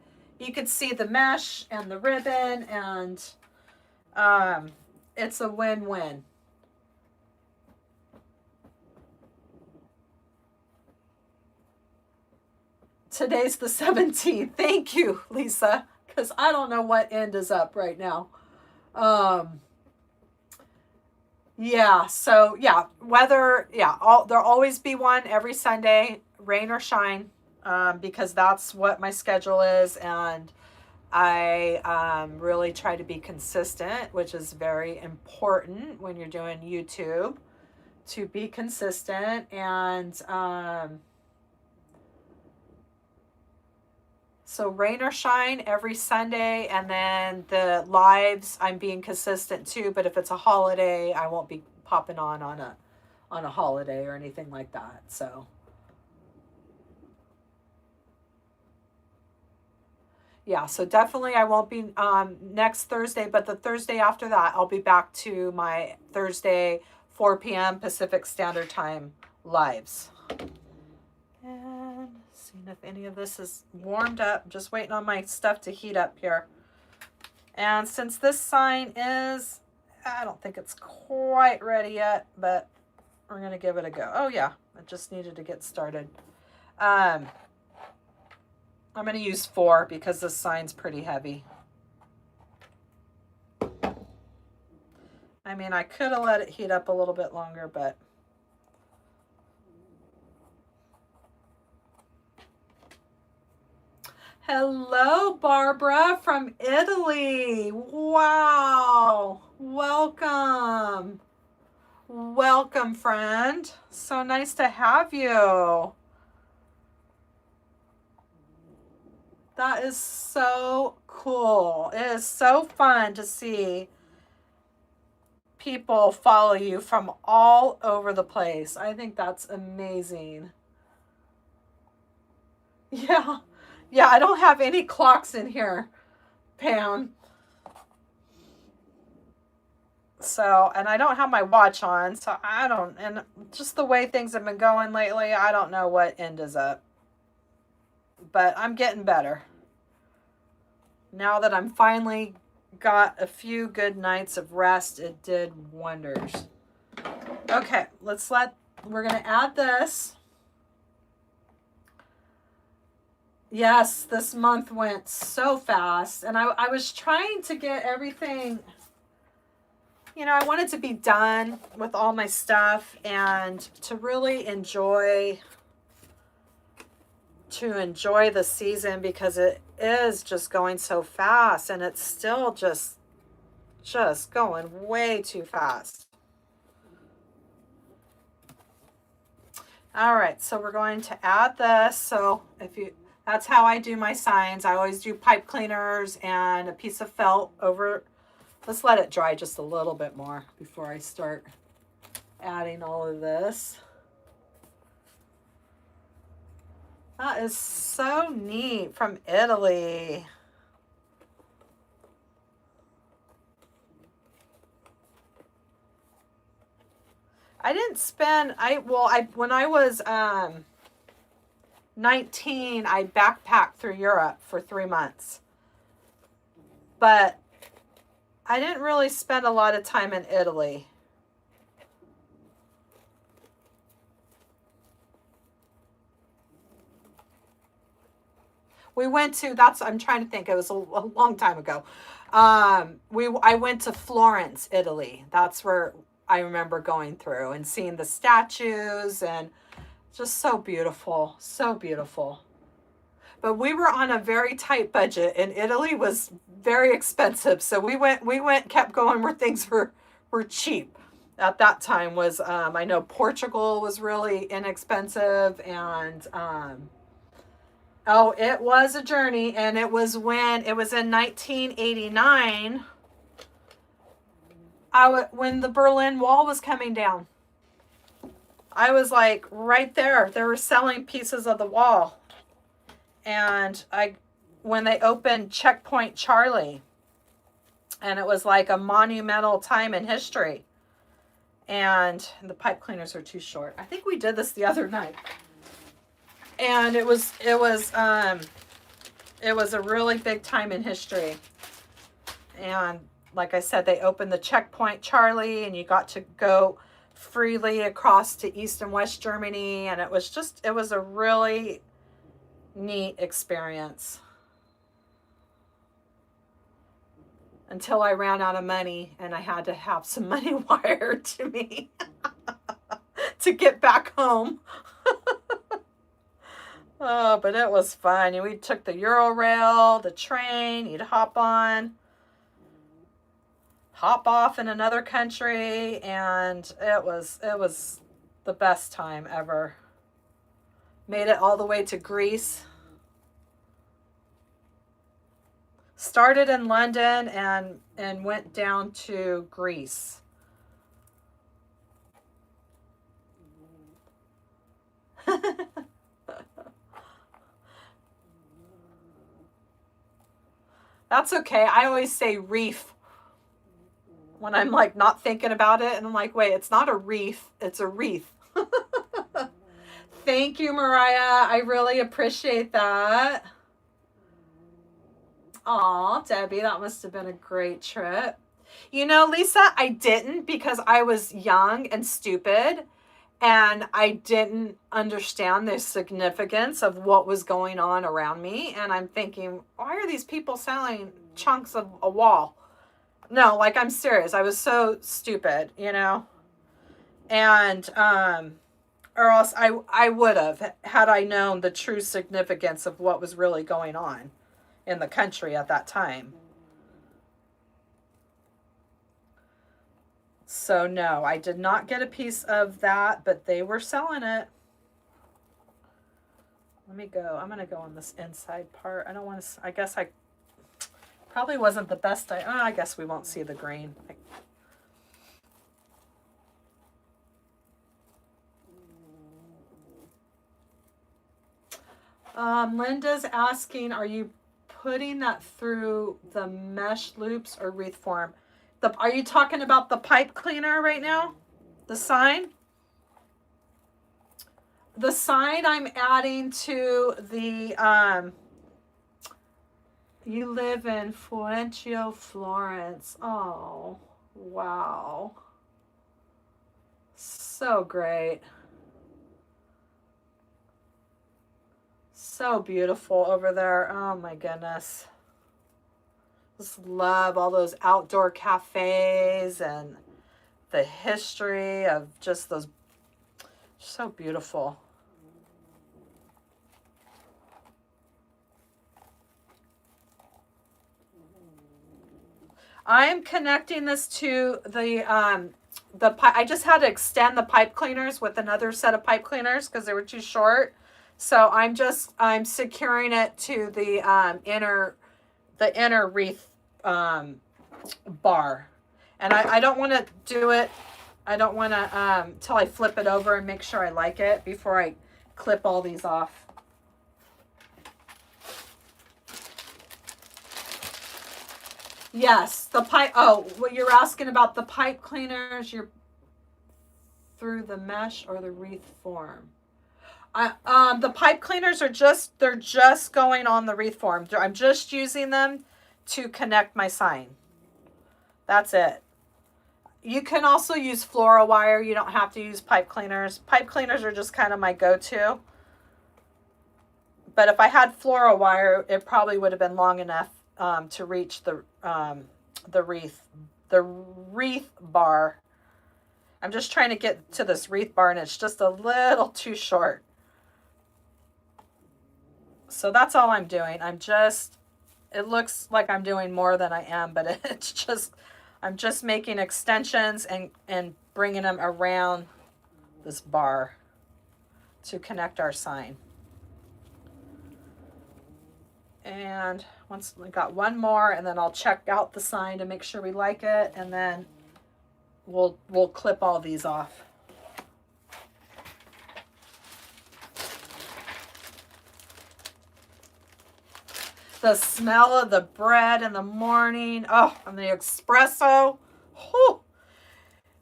see the mesh and the ribbon, and it's a win-win. Today's the 17th. Thank you, Lisa, because I don't know what end is up right now. Yeah, so yeah, there'll always be one every Sunday, rain or shine, because that's what my schedule is, and I really try to be consistent, which is very important when you're doing YouTube, to be consistent. And so rain or shine every Sunday, and then the lives, I'm being consistent too, but if it's a holiday, I won't be popping on a holiday or anything like that. So yeah, so definitely I won't be next Thursday, but the Thursday after that, I'll be back to my Thursday 4 p.m. Pacific Standard Time lives. And seeing if any of this is warmed up. I'm just waiting on my stuff to heat up here. And since this sign is, I don't think it's quite ready yet, but we're going to give it a go. Oh yeah, it just needed to get started. I'm going to use 4 because this sign's pretty heavy. I mean, I could have let it heat up a little bit longer, but Hello, Barbara from Italy. Wow. Welcome. Welcome, friend. So nice to have you. That is so cool. It is so fun to see people follow you from all over the place. I think that's amazing. Yeah. Yeah, I don't have any clocks in here, Pam. So, and I don't have my watch on, so I don't, and just the way things have been going lately, I don't know what end is up. But I'm getting better. Now that I'm finally got a few good nights of rest, it did wonders. Okay, we're going to add this. Yes, this month went so fast, and I was trying to get everything, I wanted to be done with all my stuff and to really enjoy the season, because it is just going so fast, and it's still just going way too fast. All right, so we're going to add this. So that's how I do my signs. I always do pipe cleaners and a piece of felt over. Let's let it dry just a little bit more before I start adding all of this. That is so neat, from Italy. I didn't spend, when I was 19, I backpacked through Europe for 3 months. But I didn't really spend a lot of time in Italy. We went to, I'm trying to think, it was a long time ago. I went to Florence, Italy. That's where I remember going through and seeing the statues, and just so beautiful, so beautiful. But we were on a very tight budget, and Italy was very expensive. So we kept going where things were cheap. At that time was, I know Portugal was really inexpensive, and oh, it was a journey, and it was in 1989. When the Berlin Wall was coming down. I was like right there. They were selling pieces of the wall. And when they opened Checkpoint Charlie, and it was like a monumental time in history. And the pipe cleaners are too short. I think we did this the other night. And it was a really big time in history. And like I said, they opened the Checkpoint Charlie, and you got to go freely across to East and West Germany. And it was a really neat experience. Until I ran out of money, and I had to have some money wired to me to get back home. Oh, but it was fun. And we took the Eurorail, the train, you'd hop on, hop off in another country, and it was the best time ever. Made it all the way to Greece. Started in London and went down to Greece. That's okay. I always say reef when I'm like not thinking about it, and I'm like, wait, it's not a reef, it's a wreath. Thank you, Mariah. I really appreciate that. Aw, Debbie, that must have been a great trip. Lisa, I didn't, because I was young and stupid, and I didn't understand the significance of what was going on around me. And I'm thinking, why are these people selling chunks of a wall? No, like, I'm serious. I was so stupid, and or else I would have, had I known the true significance of what was really going on. in the country at that time. So no, I did not get a piece of that, but they were selling it. Let me go. I'm going to go on this inside part. I don't want to, I guess I probably wasn't the best. I guess we won't see the green. Linda's asking, are you putting that through the mesh loops or wreath form? Are you talking about the pipe cleaner right now? The sign? The sign I'm adding to the, you live in Florencio, Florence. Oh, wow. So great. So beautiful over there. Oh my goodness. Just love all those outdoor cafes and the history of just those. So beautiful. I am connecting this to the I just had to extend the pipe cleaners with another set of pipe cleaners because they were too short. So I'm securing it to the inner wreath bar. And I don't want to do it. I don't want to till I flip it over and make sure I like it before I clip all these off. Yes, the pipe. Oh, what you're asking about the pipe cleaners? You're through the mesh or the wreath form? The pipe cleaners are they're just going on the wreath form. I'm just using them to connect my sign. That's it. You can also use floral wire. You don't have to use pipe cleaners. Pipe cleaners are just kind of my go-to. But if I had floral wire, it probably would have been long enough to reach the wreath bar. I'm just trying to get to this wreath bar, and it's just a little too short. So that's all I'm doing. It looks like I'm doing more than I am, but it's just, I'm just making extensions and bringing them around this bar to connect our sign. And once we got one more, and then I'll check out the sign to make sure we like it, and then we'll clip all these off. The smell of the bread in the morning. Oh, and the espresso. Whew.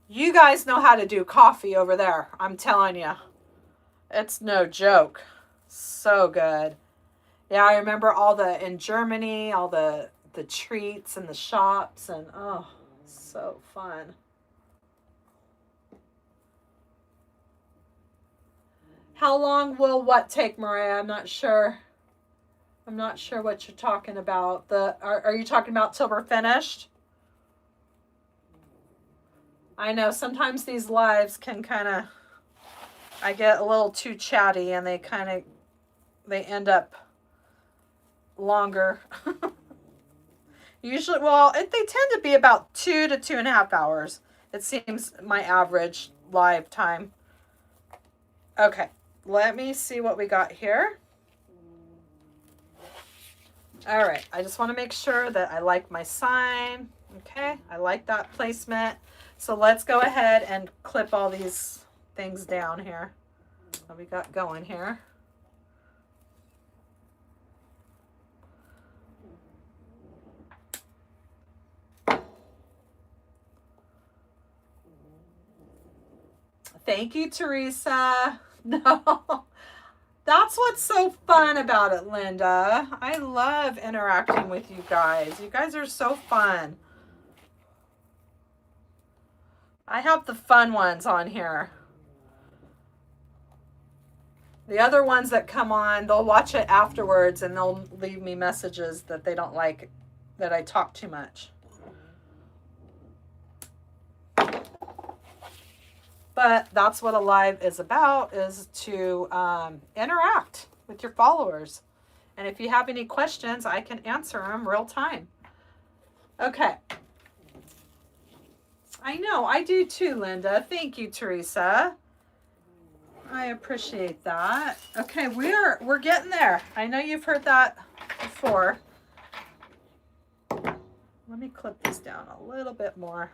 You guys know how to do coffee over there. I'm telling you. It's no joke. So good. Yeah, I remember in Germany, all the treats and the shops, and oh, so fun. How long will what take, Mariah? I'm not sure. I'm not sure what you're talking about. Are you talking about till we're finished? I know sometimes these lives can I get a little too chatty, and they end up longer. Usually, well, they tend to be about 2 to 2.5 hours. It seems my average live time. Okay, let me see what we got here. All right, I just want to make sure that I like my sign. Okay, I like that placement. So let's go ahead and clip all these things down here. What we got going here. Thank you, Teresa. No. That's what's so fun about it, Linda. I love interacting with you guys. You guys are so fun. I have the fun ones on here. The other ones that come on, they'll watch it afterwards and they'll leave me messages that they don't like that I talk too much. But that's what a live is about, is to interact with your followers And if you have any questions, I can answer them real time. Okay. I know, I do too, Linda. Thank you, Teresa. I appreciate that. Okay, we're getting there. I know you've heard that before. Let me clip this down a little bit more.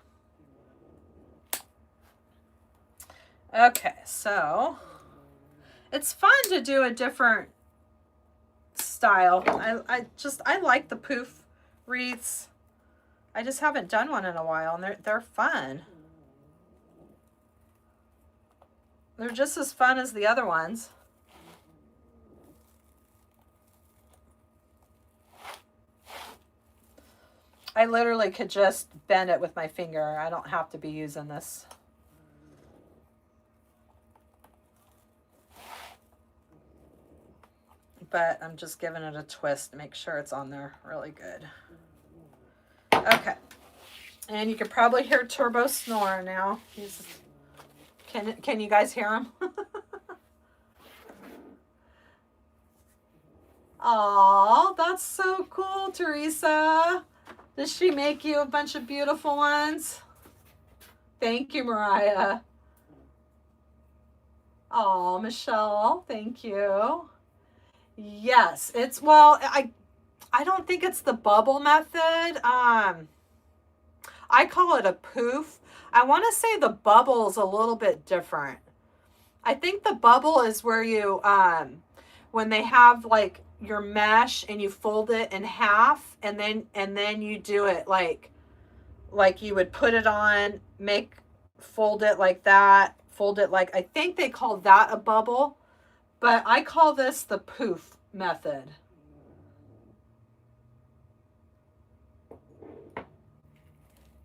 Okay, so it's fun to do a different style. I like the poof wreaths. I just haven't done one in a while, and they're fun. They're just as fun as the other ones. I literally could just bend it with my finger. I don't have to be using this. But I'm just giving it a twist to make sure it's on there really good. Okay. And you can probably hear Turbo snore now. Can you guys hear him? Aw, that's so cool, Teresa. Does she make you a bunch of beautiful ones? Thank you, Mariah. Aw, Michelle, thank you. Yes, it's, well, I don't think it's the bubble method. I call it a poof. I want to say the bubble is a little bit different. I think the bubble is where you, when they have like your mesh and you fold it in half, and then you do it like you would put it on, fold it like that, fold it like, I think they call that a bubble, but I call this the poof method.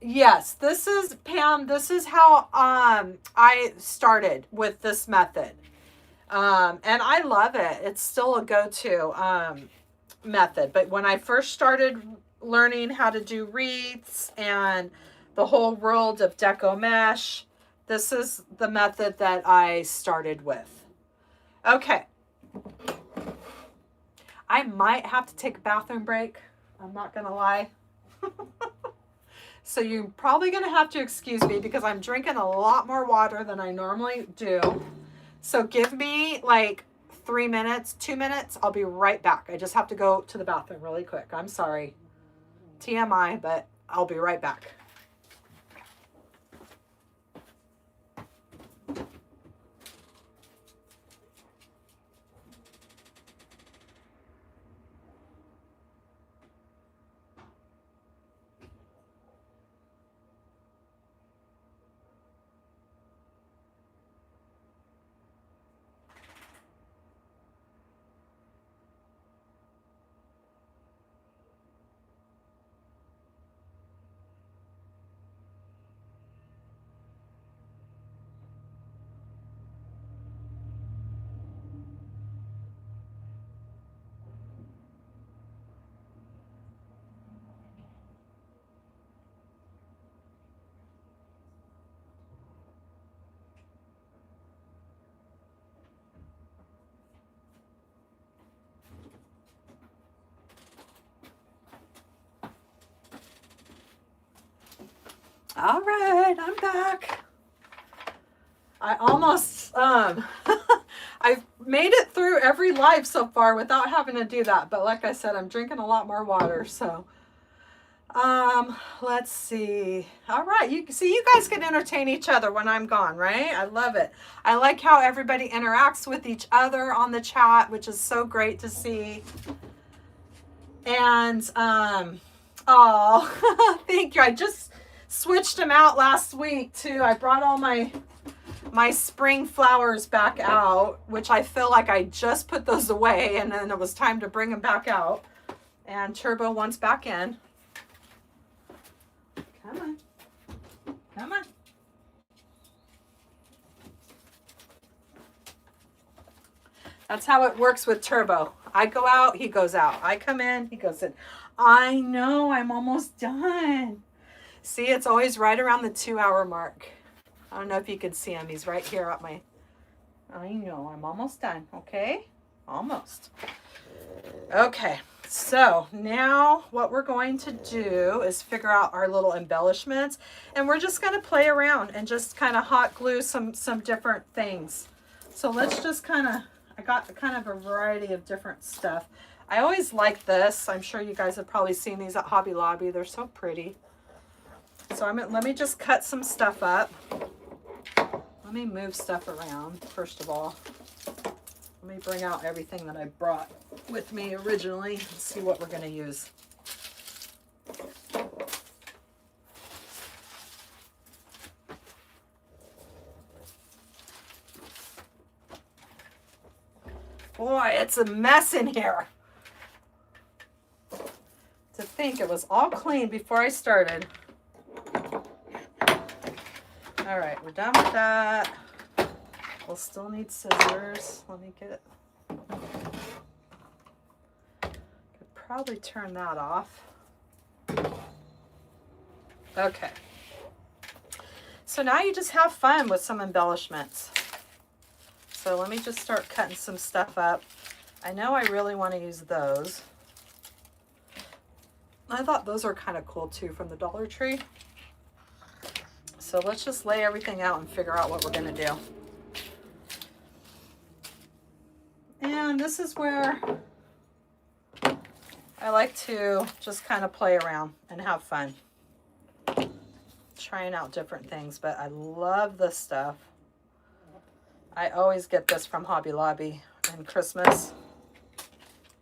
Yes, this is, Pam, this is how I started with this method. And I love it. It's still a go-to method. But when I first started learning how to do wreaths and the whole world of Deco mesh, this is the method that I started with. Okay. I might have to take a bathroom break. I'm not going to lie. So you're probably going to have to excuse me because I'm drinking a lot more water than I normally do. So give me like 3 minutes, 2 minutes. I'll be right back. I just have to go to the bathroom really quick. I'm sorry. TMI, but I'll be right back. All right, I'm back. I almost, I've made it through every live so far without having to do that. But like I said, I'm drinking a lot more water. So, let's see. All right. You guys can entertain each other when I'm gone, right? I love it. I like how everybody interacts with each other on the chat, which is so great to see. And, oh, thank you. I just switched them out last week too. I brought all my spring flowers back out, which I feel like I just put those away, and then it was time to bring them back out. And Turbo wants back in. Come on. Come on. That's how it works with Turbo. I go out, he goes out. I come in, he goes in. I know, I'm almost done. See, it's always right around the 2-hour mark. I don't know if you can see him. He's right here at my... I know, I'm almost done, okay? Almost. Okay, so now what we're going to do is figure out our little embellishments, and we're just going to play around and just kind of hot glue some different things. So let's just kind of, I got kind of a variety of different stuff. I always like this. I'm sure you guys have probably seen these at Hobby Lobby. They're so pretty. So let me just cut some stuff up. Let me move stuff around, first of all. Let me bring out everything that I brought with me originally and see what we're going to use. Boy, it's a mess in here. To think it was all clean before I started. All right, we're done with that. We'll still need scissors. Let me get it. Could probably turn that off. Okay. So now you just have fun with some embellishments. So let me just start cutting some stuff up. I know I really want to use those. I thought those were kind of cool too from the Dollar Tree. So let's just lay everything out and figure out what we're going to do. And this is where I like to just kind of play around and have fun. Trying out different things, but I love this stuff. I always get this from Hobby Lobby and Christmas.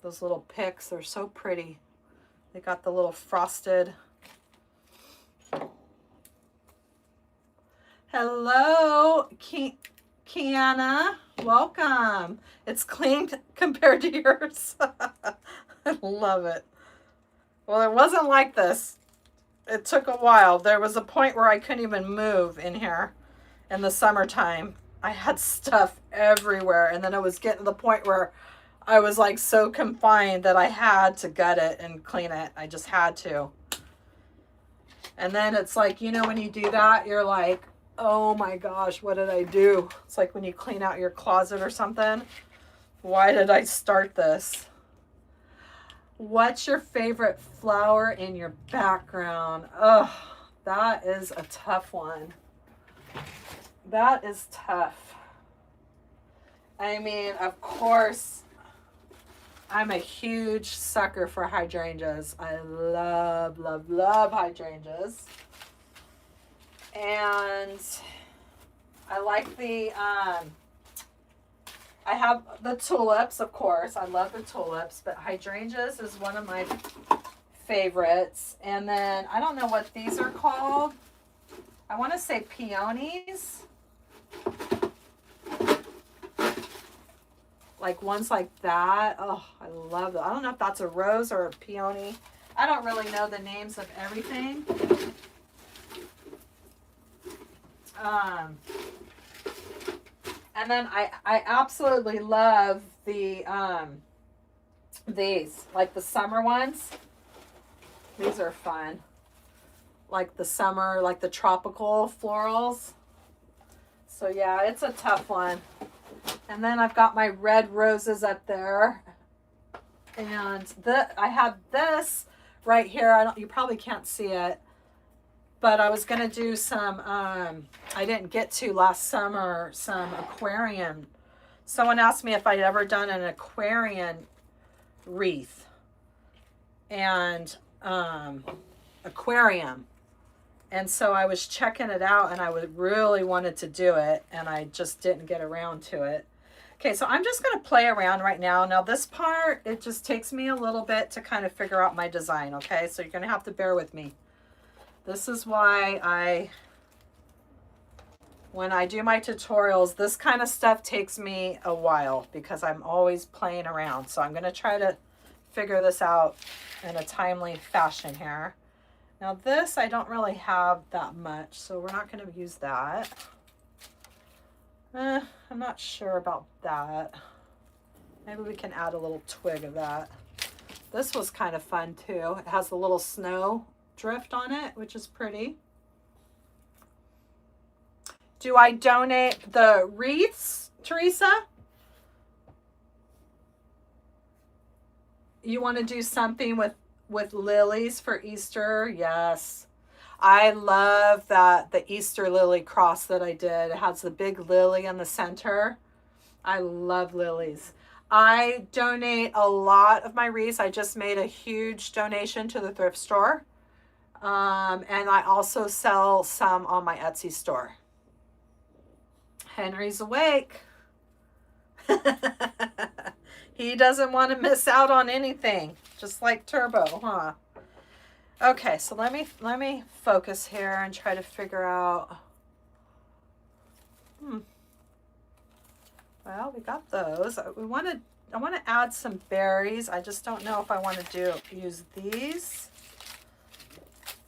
Those little picks, they're so pretty. They got the little frosted. Hello, Kiana. Welcome. It's clean compared to yours. I love it. Well, it wasn't like this. It took a while. There was a point where I couldn't even move in here in the summertime. I had stuff everywhere, and then it was getting to the point where I was like so confined that I had to gut it and clean it. I just had to. And then it's like, you know, when you do that, you're like, oh my gosh, what did I do? It's like when you clean out your closet or something. Why did I start this? What's your favorite flower in your background? Oh, that is a tough one. That is tough. I mean, of course, I'm a huge sucker for hydrangeas. I love, love, love hydrangeas. And I like the, I have the tulips, of course. I love the tulips, but hydrangeas is one of my favorites. And then, I don't know what these are called. I want to say peonies. Like ones like that. Oh, I love that. I don't know if that's a rose or a peony. I don't really know the names of everything. And then I absolutely love the these, like the summer ones. These are fun. Like the summer, like the tropical florals. So yeah, it's a tough one. And then I've got my red roses up there. And I have this right here. You probably can't see it. But I was going to do some, I didn't get to last summer, some aquarium. Someone asked me if I'd ever done an aquarium wreath. And aquarium. And so I was checking it out, and I really wanted to do it, and I just didn't get around to it. Okay, so I'm just going to play around right now. Now this part, it just takes me a little bit to kind of figure out my design, okay? So you're going to have to bear with me. This is why when I do my tutorials, this kind of stuff takes me a while because I'm always playing around. So I'm going to try to figure this out in a timely fashion here. Now this, I don't really have that much, so we're not going to use that. I'm not sure about that. Maybe we can add a little twig of that. This was kind of fun too. It has a little snow drift on it, which is pretty. Do I donate the wreaths, Teresa? You want to do something with lilies for Easter? Yes. I love that the Easter lily cross that I did. It has the big lily in the center. I love lilies. I donate a lot of my wreaths. I just made a huge donation to the thrift store. And I also sell some on my Etsy store. Henry's awake. He doesn't want to miss out on anything, just like Turbo, huh? Okay, so let me focus here and try to figure out. Well, we got those. I want to add some berries. I just don't know if I want to use these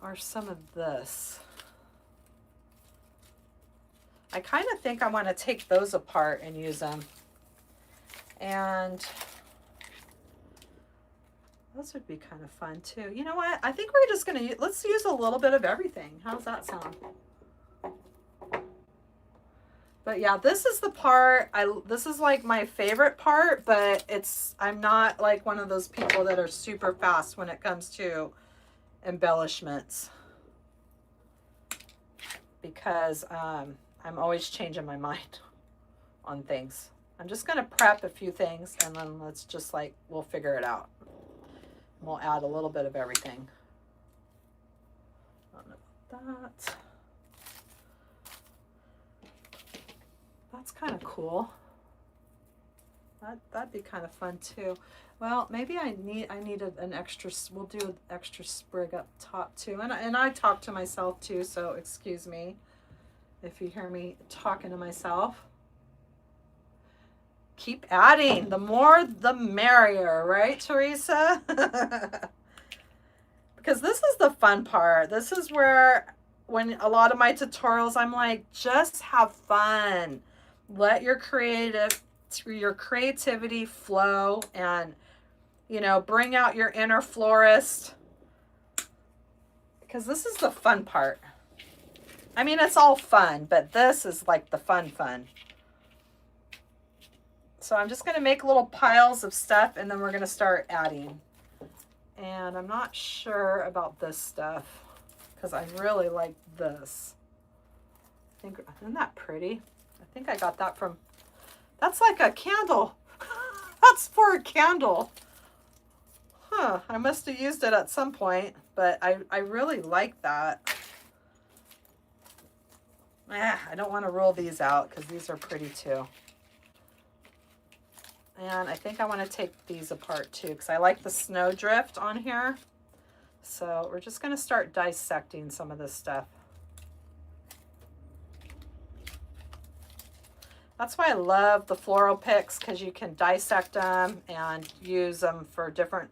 or some of this. I kind of think I want to take those apart and use them. And those would be kind of fun too. You know what? I think we're just going to, let's use a little bit of everything. How's that sound? But yeah, this is the part, this is like my favorite part, but I'm not like one of those people that are super fast when it comes to embellishments. Because I'm always changing my mind on things. I'm just going to prep a few things and then let's just we'll figure it out. We'll add a little bit of everything. I don't know about that. That's kind of cool. That'd be kind of fun too. Well, maybe I needed an extra, we'll do an extra sprig up top too. And I talk to myself too, so excuse me if you hear me talking to myself. Keep adding. The more, the merrier, right, Teresa? Because this is the fun part. This is where, when a lot of my tutorials, I'm like, just have fun. Let your creativity flow and, you know, bring out your inner florist. Because this is the fun part. I mean, it's all fun, but this is like the fun. So I'm just going to make little piles of stuff and then we're going to start adding. And I'm not sure about this stuff because I really like this. Isn't that pretty? I think I got that from, that's like a candle. That's for a candle. Huh, I must have used it at some point, but I really like that. I don't want to roll these out because these are pretty too. And I think I want to take these apart too because I like the snowdrift on here. So we're just going to start dissecting some of this stuff. That's why I love the floral picks, because you can dissect them and use them for different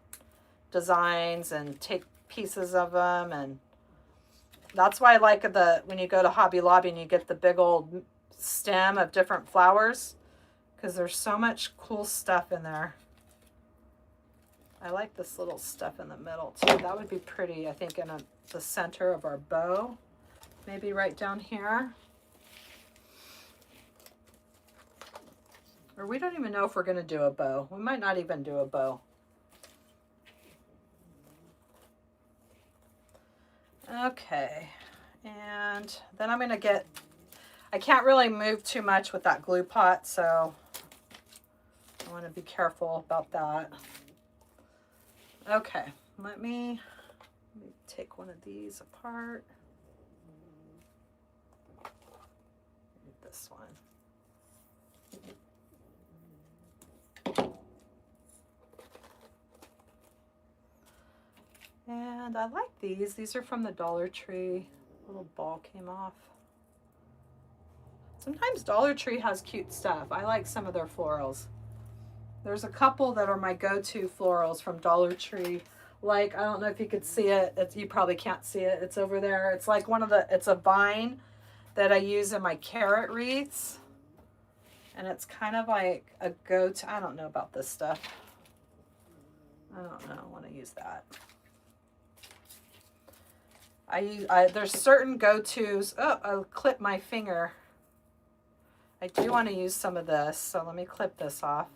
designs and take pieces of them. And that's why I like when you go to Hobby Lobby and you get the big old stem of different flowers, because there's so much cool stuff in there. I like this little stuff in the middle too. That would be pretty, I think, in the center of our bow. Maybe right down here. Or we don't even know if we're going to do a bow. We might not even do a bow. Okay. And then I'm going to get, I can't really move too much with that glue pot, so I want to be careful about that. Okay, let me take one of these apart. This one. And I like these. These are from the Dollar Tree. A little ball came off. Sometimes Dollar Tree has cute stuff. I like some of their florals. There's a couple that are my go-to florals from Dollar Tree. Like, I don't know if you could see it. You probably can't see it. It's over there. It's like it's a vine that I use in my carrot wreaths. And it's kind of like a go-to. I don't know about this stuff. I don't know. I want to use that. There's certain go-tos. Oh, I'll clip my finger. I do want to use some of this. So let me clip this off.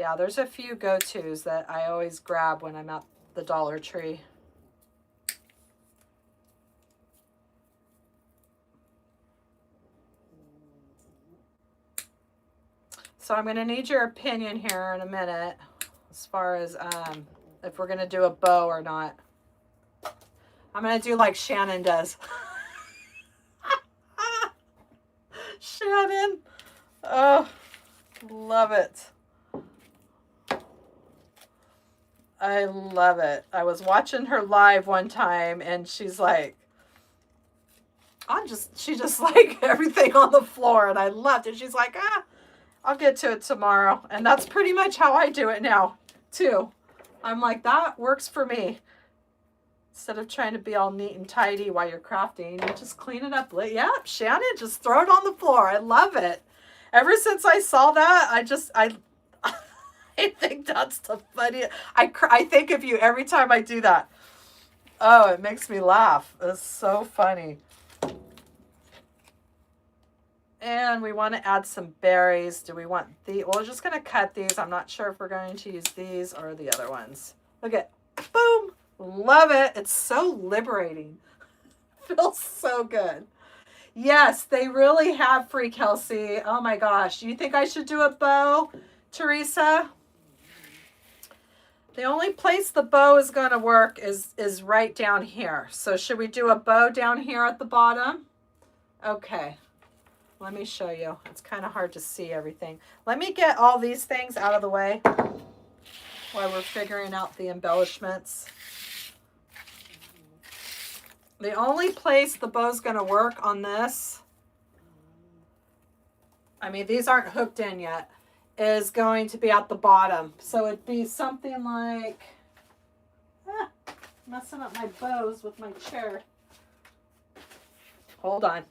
Yeah, there's a few go-tos that I always grab when I'm at the Dollar Tree. So I'm going to need your opinion here in a minute as far as if we're going to do a bow or not. I'm going to do like Shannon does. Shannon. Oh, love it. I love it. I was watching her live one time and she's like, she just like everything on the floor, and I loved it. She's like, I'll get to it tomorrow. And that's pretty much how I do it now too. I'm like, that works for me. Instead of trying to be all neat and tidy while you're crafting, you just clean it up. Yeah, Shannon, just throw it on the floor. I love it. Ever since I saw that, I think that's the funniest. I think of you every time I do that. Oh, it makes me laugh. It's so funny. And we want to add some berries. Do we want the, well, we're just going to cut these. I'm not sure if we're going to use these or the other ones. Look at, boom. Love it. It's so liberating. Feels so good. Yes, they really have, Free Kelsey. Oh my gosh. You think I should do a bow, Teresa? The only place the bow is going to work is right down here. So should we do a bow down here at the bottom? Okay. Let me show you. It's kind of hard to see everything. Let me get all these things out of the way while we're figuring out the embellishments. The only place the bow's going to work on this, I mean, these aren't hooked in yet, is going to be at the bottom. So it'd be something like, messing up my bows with my chair. Hold on.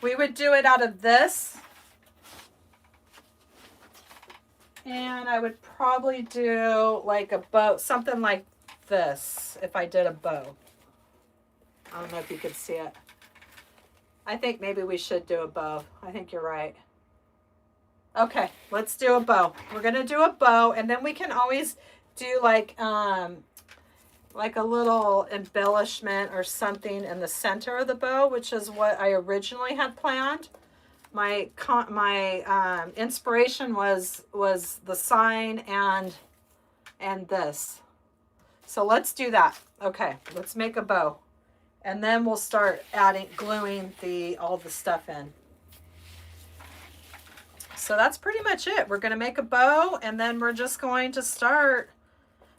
We would do it out of this. And I would probably do like a bow, something like this if I did a bow. I don't know if you could see it. I think maybe we should do a bow. I think you're right. Okay, let's do a bow. We're going to do a bow, and then we can always do like a little embellishment or something in the center of the bow, which is what I originally had planned. My inspiration was the sign and this. So let's do that. Okay, let's make a bow. And then we'll start gluing all the stuff in. So that's pretty much it. We're going to make a bow, and then we're just going to start.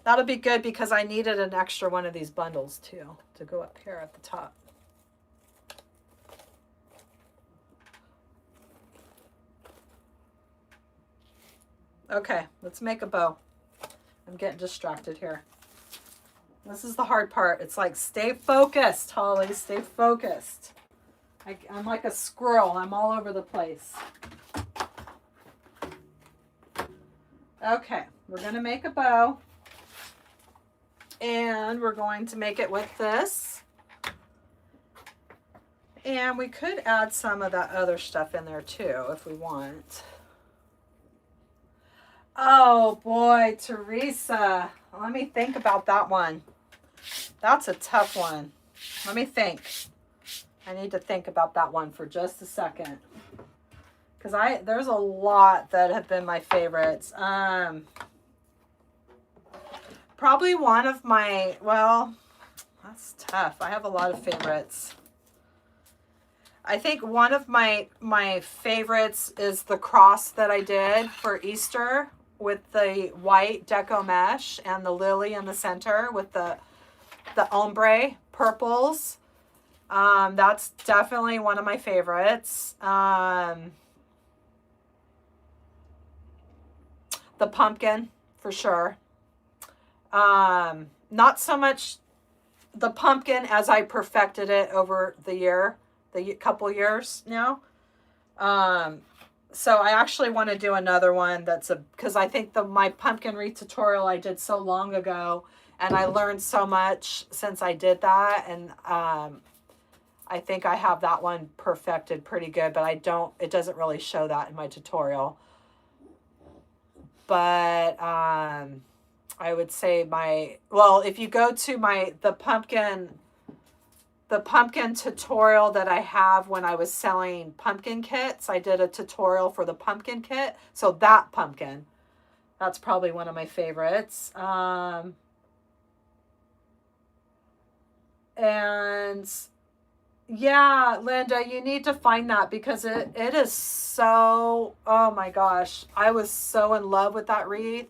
That'll be good because I needed an extra one of these bundles too to go up here at the top. Okay, let's make a bow. I'm getting distracted here. This is the hard part. It's like, stay focused, Holly, stay focused. I'm like a squirrel. I'm all over the place. Okay, we're going to make a bow. And we're going to make it with this. And we could add some of that other stuff in there too if we want. Oh boy, Teresa. Let me think about that one. That's a tough one. Let me think. I need to think about that one for just a second. Because there's a lot that have been my favorites. Probably one of my, well, that's tough. I have a lot of favorites. I think one of my favorites is the cross that I did for Easter with the white Deco mesh and the lily in the center with the ombre purples. That's definitely one of my favorites. The pumpkin, for sure. Not so much the pumpkin as I perfected it over the couple years now. So I actually want to do another one because I think my pumpkin wreath tutorial I did so long ago, and I learned so much since I did that, and I think I have that one perfected pretty good, but it doesn't really show that in my tutorial. but I would say well, if you go to the pumpkin tutorial that I have when I was selling pumpkin kits, I did a tutorial for the pumpkin kit. So that pumpkin, that's probably one of my favorites. And yeah, Linda, you need to find that because it is so, oh my gosh. I was so in love with that wreath.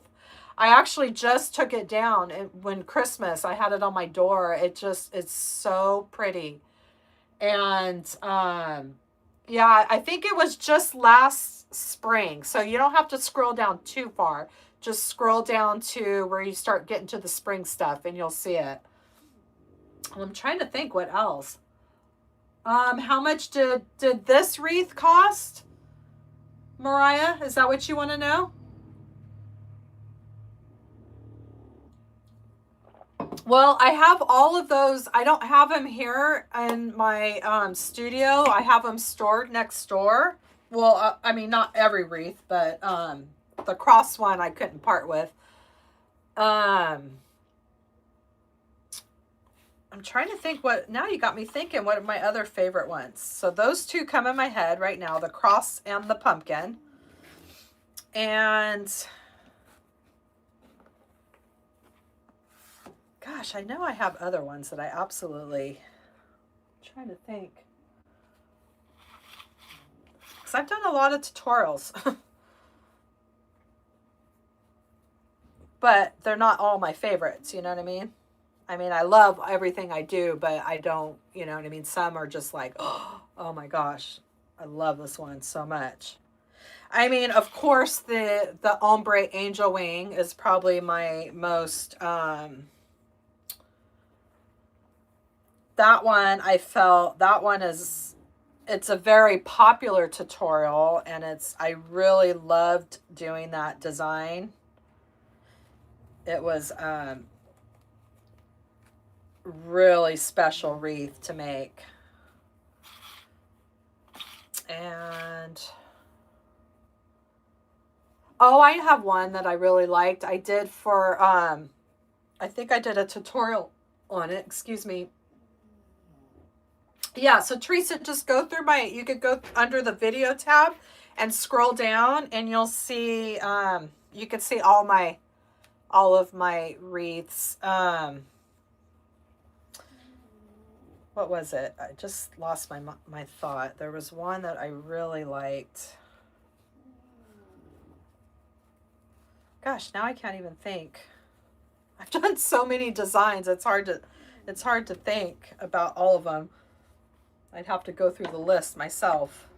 I actually just took it down when Christmas, I had it on my door. It's so pretty. And yeah, I think it was just last spring. So you don't have to scroll down too far. Just scroll down to where you start getting to the spring stuff and you'll see it. I'm trying to think what else. How much did this wreath cost? Mariah, is that what you want to know? Well, I have all of those. I don't have them here in my studio. I have them stored next door. Well, I mean, not every wreath, but the cross one I couldn't part with. I'm trying to think now you got me thinking, what are my other favorite ones? So those two come in my head right now, the cross and the pumpkin. And gosh, I know I have other ones that I absolutely, I'm trying to think. Because I've done a lot of tutorials. But they're not all my favorites, you know what I mean? I mean, I love everything I do, but I don't, you know what I mean? Some are just like, oh my gosh, I love this one so much. I mean, of course, the ombre angel wing is probably my most, that one it's a very popular tutorial, and I really loved doing that design. It was, really special wreath to make. And oh, I have one that I really liked. I did for I think I did a tutorial on it, excuse me. Yeah, so Teresa, just go through you could go under the video tab and scroll down and you'll see you can see all of my wreaths. What was it? I just lost my thought. There was one that I really liked. Gosh, now I can't even think. I've done so many designs. It's hard to think about all of them. I'd have to go through the list myself.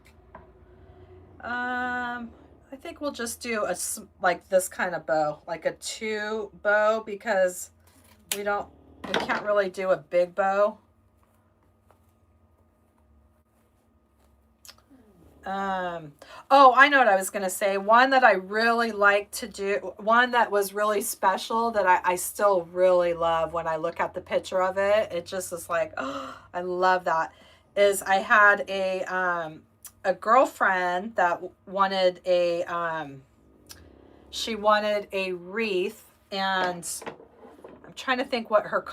I think we'll just do like this kind of bow, like a 2 bow, because we can't really do a big bow. Oh, I know what I was going to say. One that I really like to do, one that was really special that I still really love when I look at the picture of it. It just is like, oh, I love that. Is I had a girlfriend that wanted she wanted a wreath, and I'm trying to think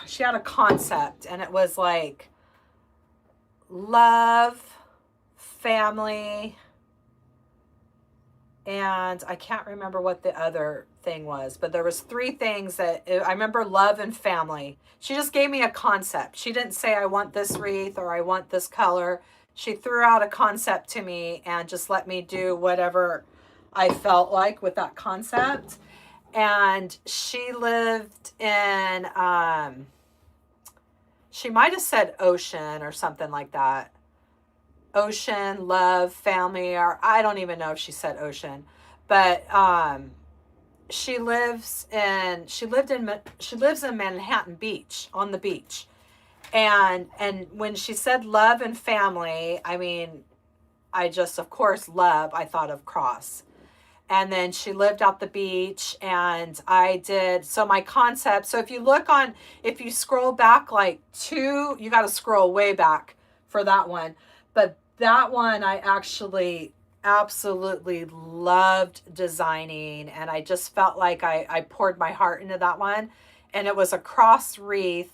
she had a concept, and it was like love, family, and I can't remember what the other thing was, but there was 3 things that I remember: love and family. She just gave me a concept. She didn't say I want this wreath or I want this color. She threw out a concept to me and just let me do whatever I felt like with that concept. And she lived in she might have said ocean or something like that. Ocean, love, family, or I don't even know if she said ocean, but she lives in Manhattan Beach, on the beach. And when she said love and family, I mean, I just, of course, love, I thought of cross. And then she lived out the beach, and so my concept, so if you scroll back like 2, you got to scroll way back for that one. But that one I actually absolutely loved designing, and I just felt like I poured my heart into that one. And it was a cross wreath,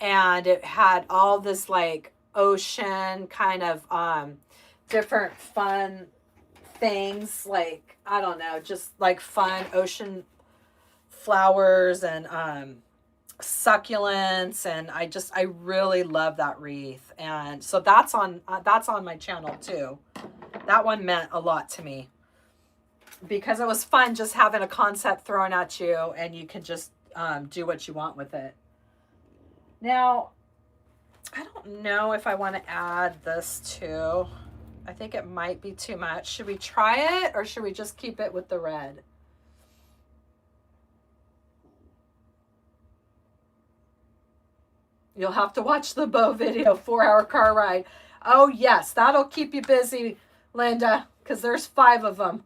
and it had all this like ocean kind of different fun things, like I don't know, just like fun ocean flowers and succulents, and I really love that wreath. And so that's on my channel too. That one meant a lot to me because it was fun just having a concept thrown at you and you can just do what you want with it. Now, I don't know if I want to add this too. I think it might be too much. Should we try it or should we just keep it with the red? You'll have to watch the bow video, 4-hour car ride. Oh yes, that'll keep you busy, Linda, because there's 5 of them.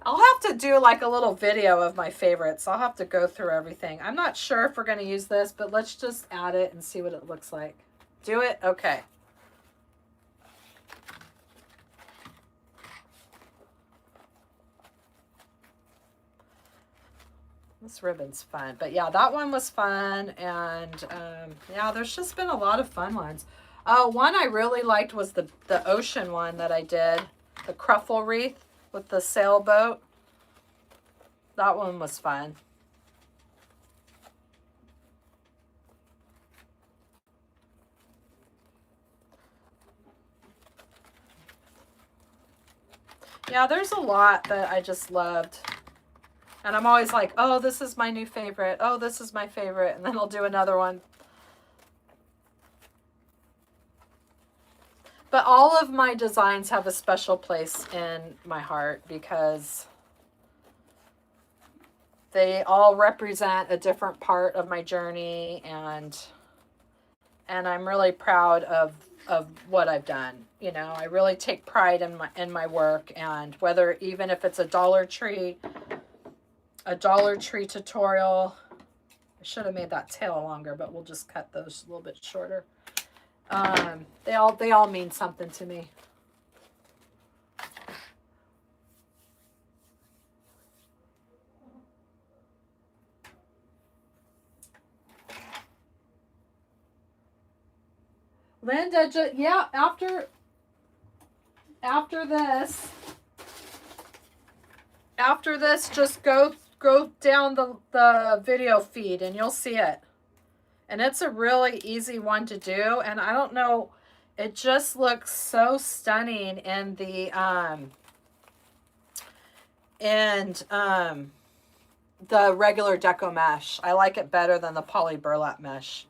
I'll have to do like a little video of my favorites. I'll have to go through everything. I'm not sure if we're going to use this, but let's just add it and see what it looks like. Do it? Okay. This ribbon's fun. But yeah, that one was fun. And yeah, there's just been a lot of fun ones. One I really liked was the ocean one that I did. The Cruffle wreath with the sailboat. That one was fun. Yeah, there's a lot that I just loved. And I'm always like, oh, this is my new favorite. Oh, this is my favorite. And then I'll do another one. But all of my designs have a special place in my heart because they all represent a different part of my journey, and I'm really proud of what I've done. You know, I really take pride in my work, and whether even if it's a Dollar Tree tutorial. I should have made that tail longer, but we'll just cut those a little bit shorter. They all mean something to me. Linda, yeah, after this, just go down the video feed and you'll see it. And it's a really easy one to do. And I don't know, it just looks so stunning in the regular Deco mesh. I like it better than the poly burlap mesh.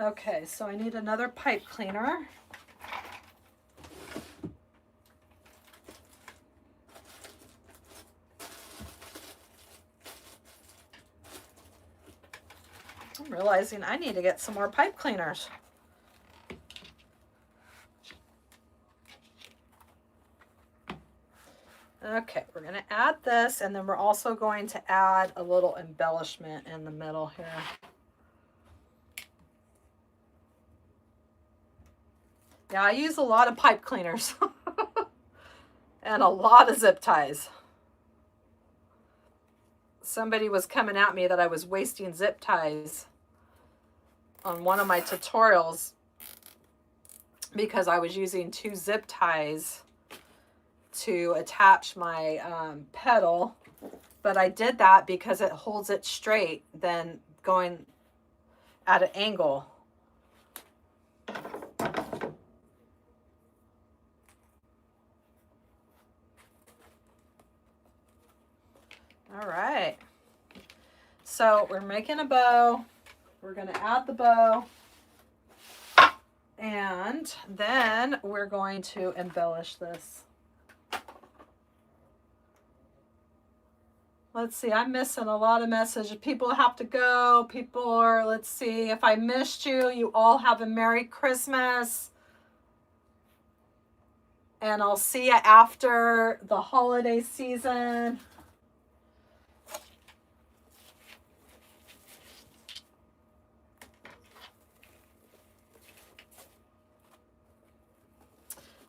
Okay, so I need another pipe cleaner. I'm realizing I need to get some more pipe cleaners. Okay, we're going to add this, and then we're also going to add a little embellishment in the middle here. Yeah, I use a lot of pipe cleaners and a lot of zip ties. Somebody was coming at me that I was wasting zip ties on one of my tutorials because I was using 2 zip ties to attach my pedal, but I did that because it holds it straight than going at an angle. All right, so we're making a bow. We're going to add the bow, and then we're going to embellish this. Let's see, I'm missing a lot of messages. People have to go. People are, let's see, if I missed you, you all have a Merry Christmas. And I'll see you after the holiday season.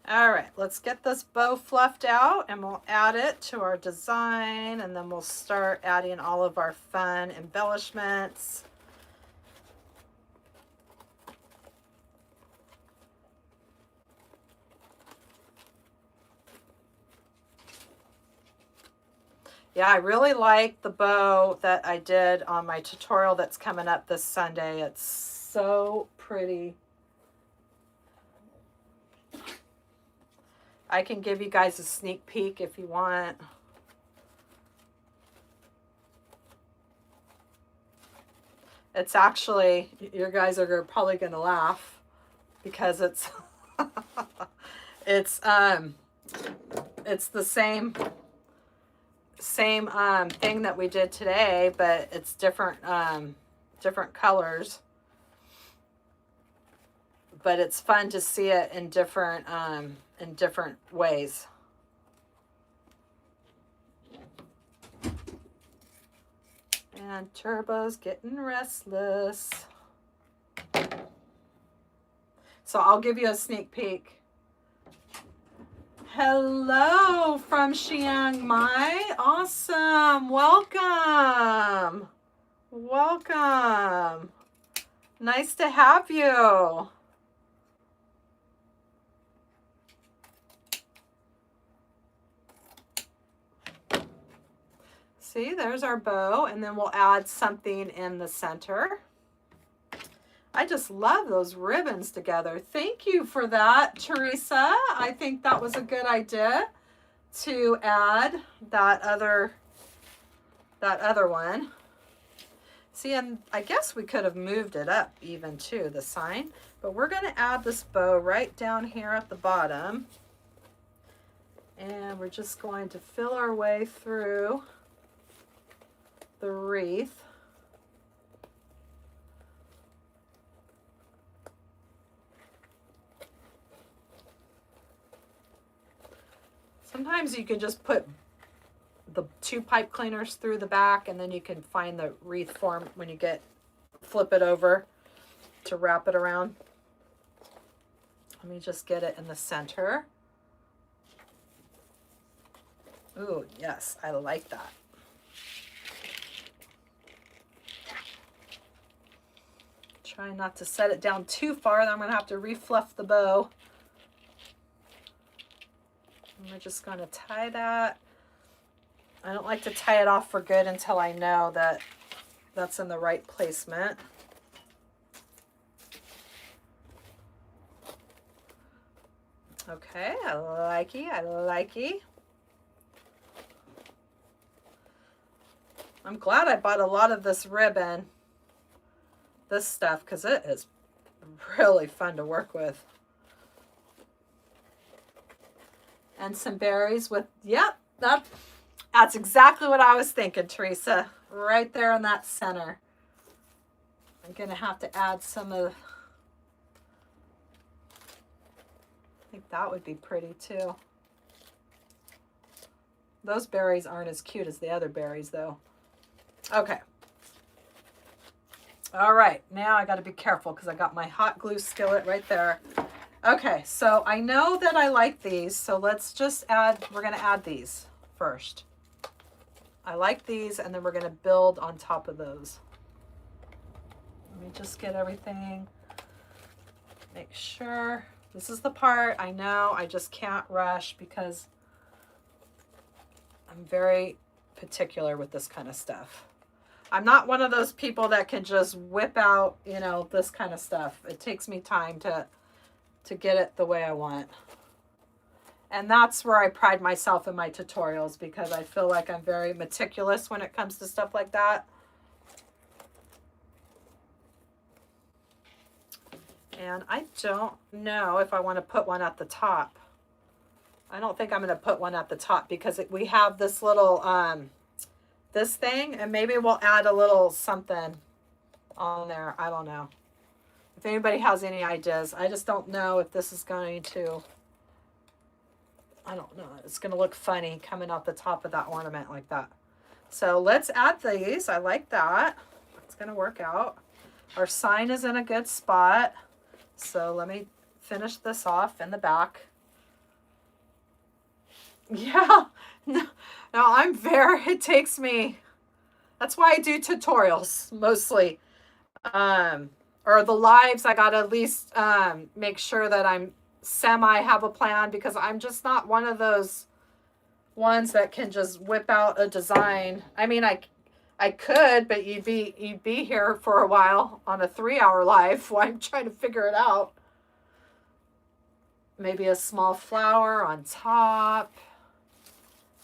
All right, let's get this bow fluffed out and we'll add it to our design, and then we'll start adding all of our fun embellishments. Yeah, I really like the bow that I did on my tutorial that's coming up this Sunday. It's so pretty. I can give you guys a sneak peek if you want. It's actually, you guys are probably going to laugh because it's it's the same thing that we did today, but it's different different colors. But it's fun to see it in different ways. And Turbo's getting restless. So I'll give you a sneak peek. Hello from Chiang Mai. Awesome. Welcome. Welcome. Nice to have you. See, there's our bow, and then we'll add something in the center. I just love those ribbons together. Thank you for that, Teresa. I think that was a good idea to add that other one. See, and I guess we could have moved it up even too, the sign, but we're going to add this bow right down here at the bottom. And we're just going to fill our way through the wreath. Sometimes you can just put the 2 pipe cleaners through the back, and then you can find the wreath form when you flip it over to wrap it around. Let me just get it in the center. Ooh, yes, I like that. Try not to set it down too far, then I'm going to have to refluff the bow. And we're just going to tie that. I don't like to tie it off for good until I know that that's in the right placement. Okay, I like it, I like it. I'm glad I bought a lot of this ribbon, this stuff, because it is really fun to work with. And some berries with, yep, that's exactly what I was thinking, Teresa. Right there in that center. I'm going to have to add some of, I think that would be pretty too. Those berries aren't as cute as the other berries though. Okay. All right, now I got to be careful because I got my hot glue skillet right there. Okay, so I know that I like these, so let's just add, we're going to add these first. I like these, and then we're going to build on top of those. Let me just get everything, make sure. This is the part I know I just can't rush because I'm very particular with this kind of stuff. I'm not one of those people that can just whip out, you know, this kind of stuff. It takes me time to get it the way I want. And that's where I pride myself in my tutorials, because I feel like I'm very meticulous when it comes to stuff like that. And I don't know if I want to put one at the top. I don't think I'm going to put one at the top because we have this little, this thing, and maybe we'll add a little something on there. I don't know. If anybody has any ideas, I just don't know if this is going to, I don't know. It's going to look funny coming out the top of that ornament like that. So let's add these. I like that. It's going to work out. Our sign is in a good spot. So let me finish this off in the back. Yeah. No, no, I'm very, it takes me, that's why I do tutorials mostly. Um, or the lives, I gotta at least make sure that I'm semi have a plan, because I'm just not one of those ones that can just whip out a design. I mean, I could, but you'd be here for a while on a 3-hour live while I'm trying to figure it out. Maybe a small flower on top.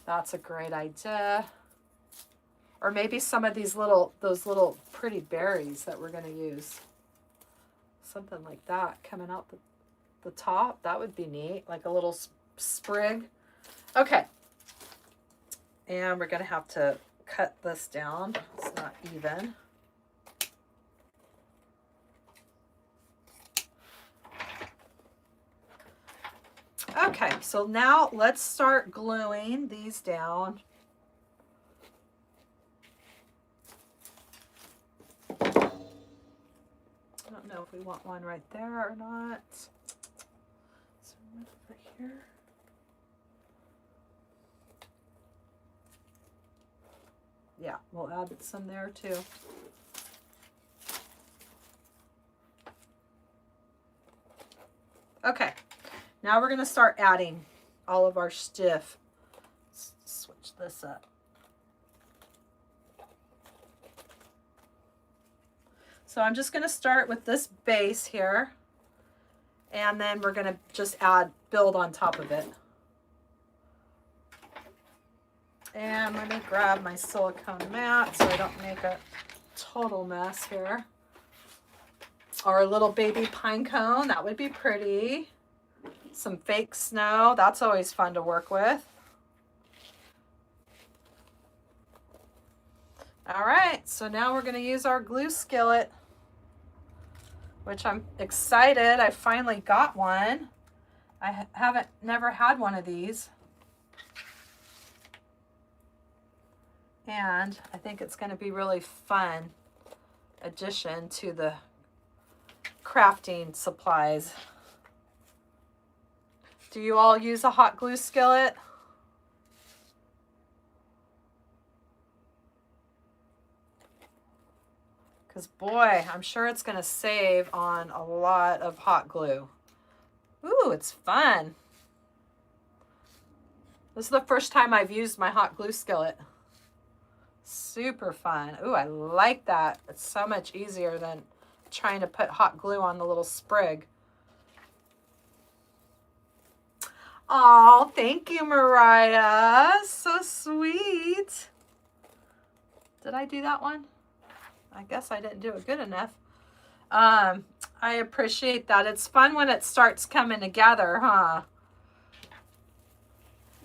That's a great idea. Or maybe some of these those little pretty berries that we're going to use. Something like that coming out the top. That would be neat, like a little sprig. Okay. And we're going to have to cut this down. It's not even. Okay, so now let's start gluing these down. I don't know if we want one right there or not. So over here. Yeah, we'll add some there too. Okay, now we're going to start adding all of our stuff. Let's switch this up. So I'm just going to start with this base here, and then we're going to just build on top of it. And let me grab my silicone mat so I don't make a total mess here. Or a little baby pine cone, that would be pretty. Some fake snow, that's always fun to work with. All right, so now we're going to use our glue skillet, which I'm excited. I finally got one. I never had one of these. And I think it's going to be really fun addition to the crafting supplies. Do you all use a hot glue skillet? Because boy, I'm sure it's going to save on a lot of hot glue. Ooh, it's fun. This is the first time I've used my hot glue skillet. Super fun. Ooh, I like that. It's so much easier than trying to put hot glue on the little sprig. Oh, thank you, Mariah. So sweet. Did I do that one? I guess I didn't do it good enough. I appreciate that. It's fun when it starts coming together, huh?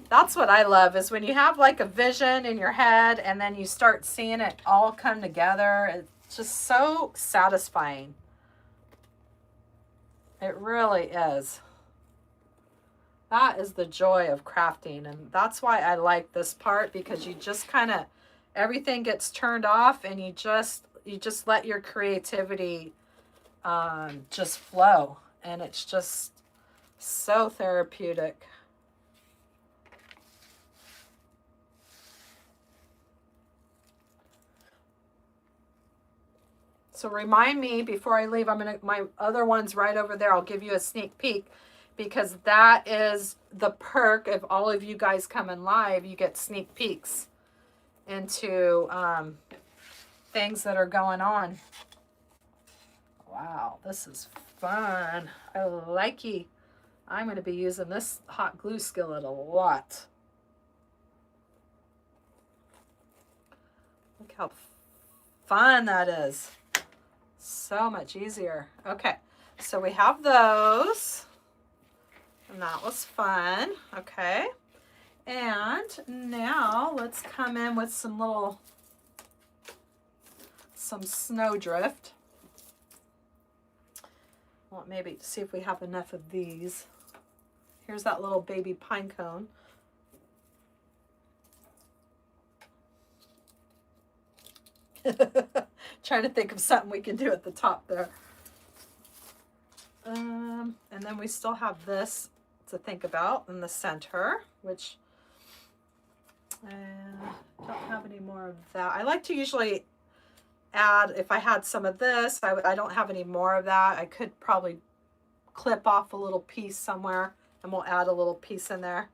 That's what I love, is when you have like a vision in your head and then you start seeing it all come together. It's just so satisfying. It really is. That is the joy of crafting, and that's why I like this part, because you just kind of, everything gets turned off and you just let your creativity just flow, and it's just so therapeutic. So remind me before I leave, my other one's right over there. I'll give you a sneak peek, because that is the perk of all of you guys coming live. You get sneak peeks into things that are going on. Wow, this is fun. I like it. I'm going to be using this hot glue skillet a lot. Look how fun that is. So much easier. Okay, so we have those. And that was fun. Okay. And now let's come in with some snowdrift. Well, maybe see if we have enough of these. Here's that little baby pine cone. Trying to think of something we can do at the top there. And then we still have this to think about in the center, which And don't have any more of that. I like to usually add, if I had some of this, I don't have any more of that. I could probably clip off a little piece somewhere and we'll add a little piece in there.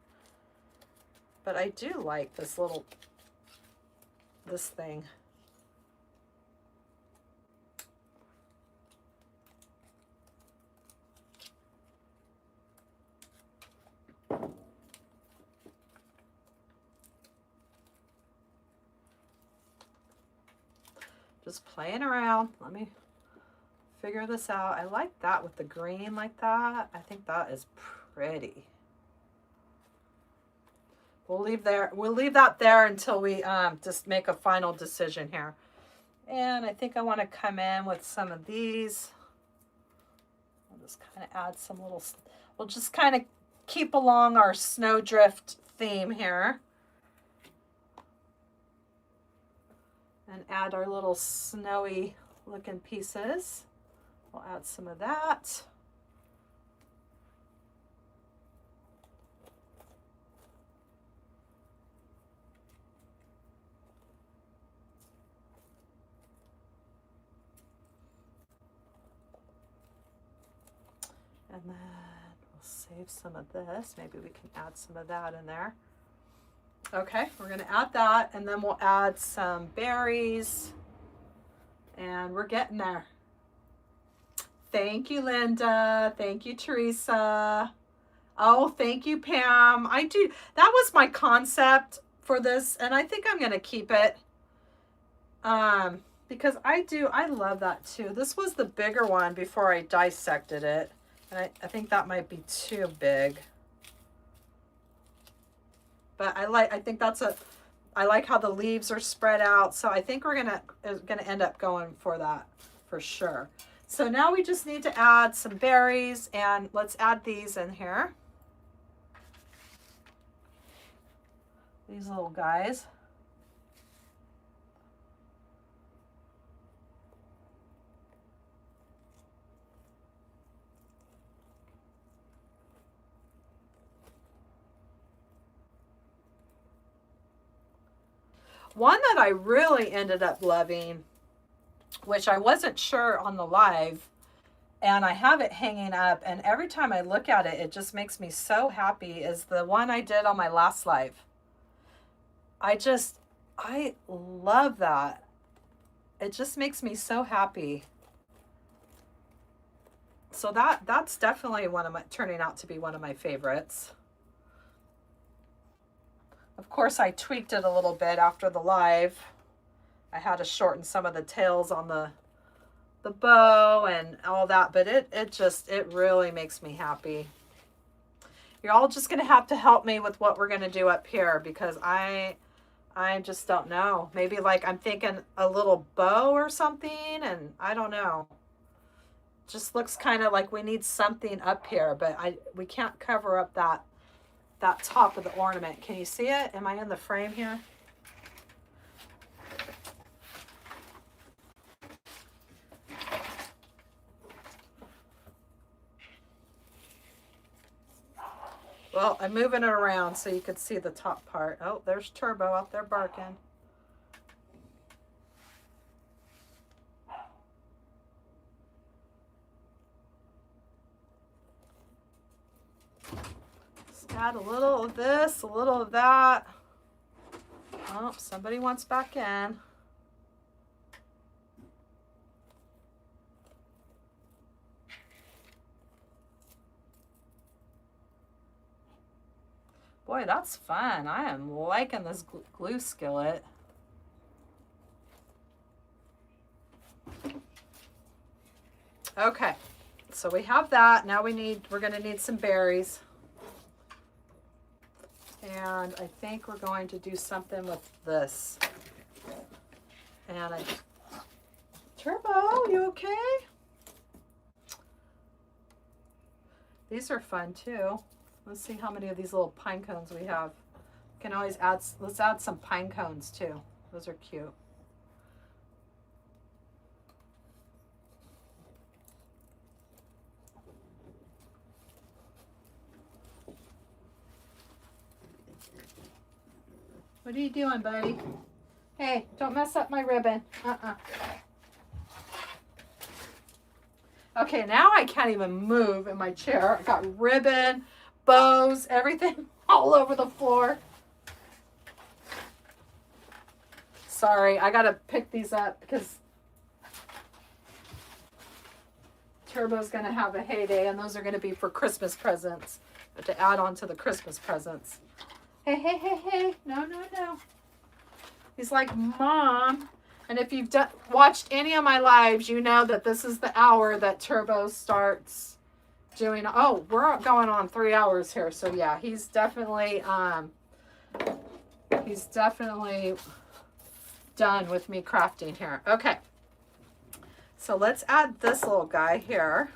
But I do like this thing. Just playing around. Let me figure this out. I like that with the green like that. I think that is pretty. We'll leave that there until we just make a final decision here. And I think I want to come in with some of these. I'll just kind of add some little, we'll just kind of keep along our snowdrift theme here. And add our little snowy looking pieces. We'll add some of that. And then we'll save some of this. Maybe we can add some of that in there. Okay, we're gonna add that, and then we'll add some berries, and we're getting there. Thank you, Linda. Thank you, Teresa. Oh, thank you, Pam. That was my concept for this, and I think I'm gonna keep it. Because I love that too. This was the bigger one before I dissected it. And I think that might be too big. But I like how the leaves are spread out. So I think we're gonna end up going for that for sure. So now we just need to add some berries, and let's add these in here. These little guys. One that I really ended up loving, which I wasn't sure on the live, and I have it hanging up, and every time I look at it, it just makes me so happy, is the one I did on my last live. I love that. It just makes me so happy. So that's definitely turning out to be one of my favorites. Of course, I tweaked it a little bit after the live. I had to shorten some of the tails on the bow and all that, but it really makes me happy. You're all just gonna have to help me with what we're gonna do up here, because I just don't know. Maybe like I'm thinking a little bow or something, and I don't know. Just looks kind of like we need something up here, but we can't cover up that top of the ornament. Can you see it? Am I in the frame here? Well, I'm moving it around so you can see the top part. Oh, there's Turbo out there barking. Add a little of this, a little of that. Oh, somebody wants back in. Boy, that's fun. I am liking this glue skillet. Okay, so we have that. Now we're gonna need some berries. And I think we're going to do something with this. And Turbo, you okay? These are fun too. Let's see how many of these little pine cones we have. Can always let's add some pine cones too. Those are cute. What are you doing, buddy? Hey, don't mess up my ribbon. Okay, now I can't even move in my chair. I got ribbon, bows, everything all over the floor. Sorry, I gotta pick these up because Turbo's gonna have a heyday, and those are gonna be for Christmas presents, but to add on to the Christmas presents. Hey, hey, hey, hey, no, no, no. He's like, Mom. And if you've watched any of my lives, you know that this is the hour that Turbo starts doing. Oh, we're going on 3 hours here. So yeah, he's definitely done with me crafting here. Okay. So let's add this little guy here.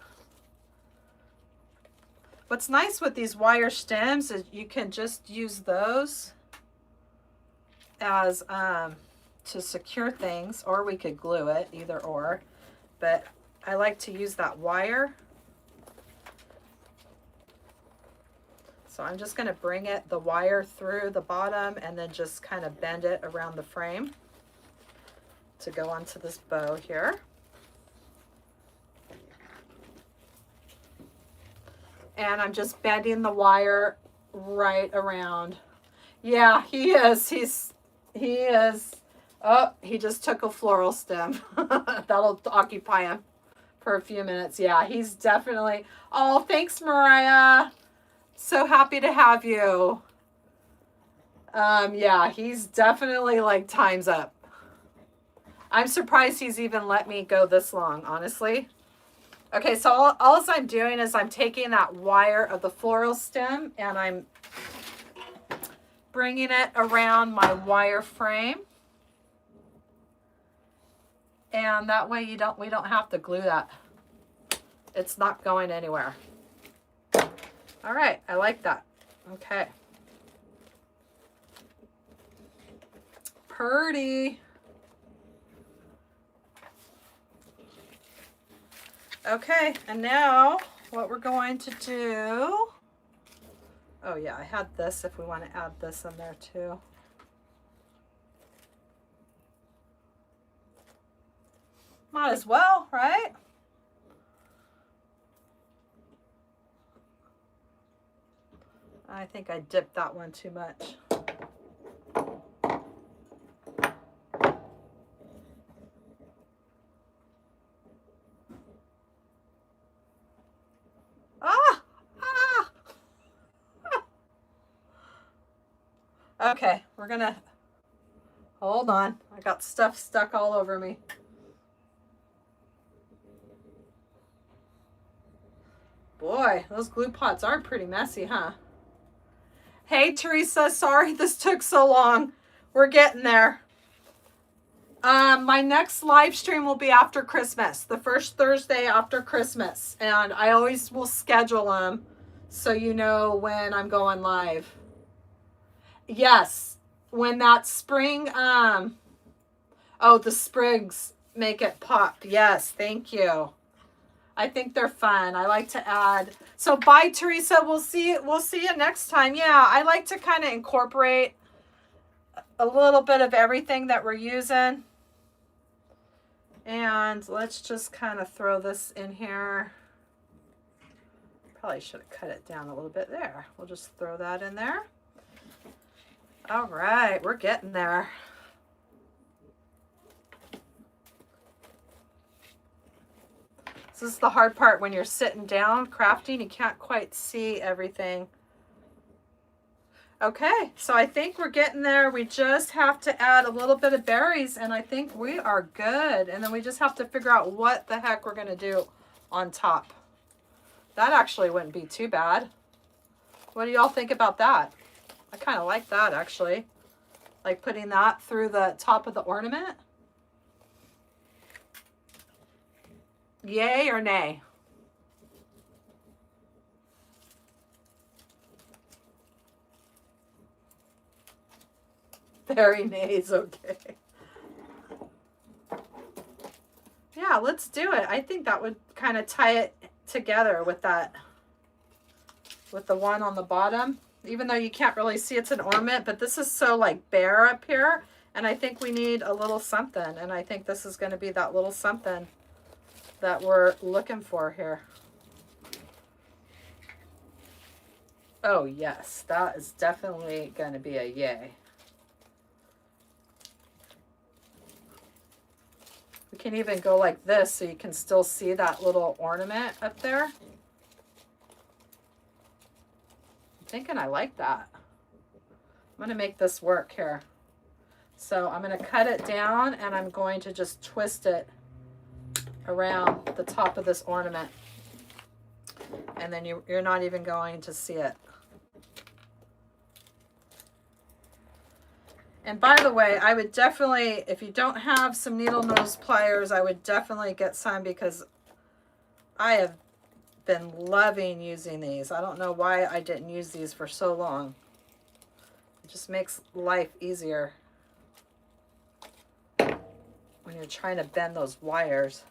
What's nice with these wire stems is you can just use those as to secure things, or we could glue it, either or, but I like to use that wire. So I'm just going to bring the wire through the bottom and then just kind of bend it around the frame to go onto this bow here. And I'm just bending the wire right around. Yeah, he is. He is. Oh, he just took a floral stem. That'll occupy him for a few minutes. Yeah, he's definitely. Oh, thanks, Mariah. So happy to have you. Yeah, he's definitely like time's up. I'm surprised he's even let me go this long, honestly. Okay, so all I'm doing is I'm taking that wire of the floral stem and I'm bringing it around my wire frame. And that way we don't have to glue that. It's not going anywhere. All right, I like that. Okay. Pretty. Okay, and now what we're going to do, oh yeah, I had this if we want to add this in there too. Might as well, right? I think I dipped that one too much. Okay, we're gonna, hold on. I got stuff stuck all over me. Boy, those glue pots are pretty messy, huh? Hey, Teresa, sorry this took so long. We're getting there. My next live stream will be after Christmas, the first Thursday after Christmas. And I always will schedule them so you know when I'm going live. Yes, when that spring, oh, the sprigs make it pop. Yes, thank you. I think they're fun. I like to add. So bye, Teresa. We'll see you next time. Yeah, I like to kind of incorporate a little bit of everything that we're using. And let's just kind of throw this in here. Probably should have cut it down a little bit there. We'll just throw that in there. All right, we're getting there. This is the hard part when you're sitting down crafting. You can't quite see everything. Okay, so I think we're getting there. We just have to add a little bit of berries and I think we are good. And then we just have to figure out what the heck we're going to do on top. That actually wouldn't be too bad. What do y'all think about that? I kind of like that actually. Like putting that through the top of the ornament. Yay or nay? Very nays, okay. Yeah, let's do it. I think that would kind of tie it together with that, with the one on the bottom. even though you can't really see it's an ornament, but this is so like bare up here. And I think we need a little something. And I think this is going to be that little something that we're looking for here. Oh yes, that is definitely going to be a yay. We can even go like this so you can still see that little ornament up there. I'm thinking I like that. I'm going to make this work here. So I'm going to cut it down and I'm going to just twist it around the top of this ornament. And then you're not even going to see it. And by the way, I would definitely, if you don't have some needle nose pliers, I would definitely get some because I have been loving using these. I don't know why I didn't use these for so long. It just makes life easier when you're trying to bend those wires.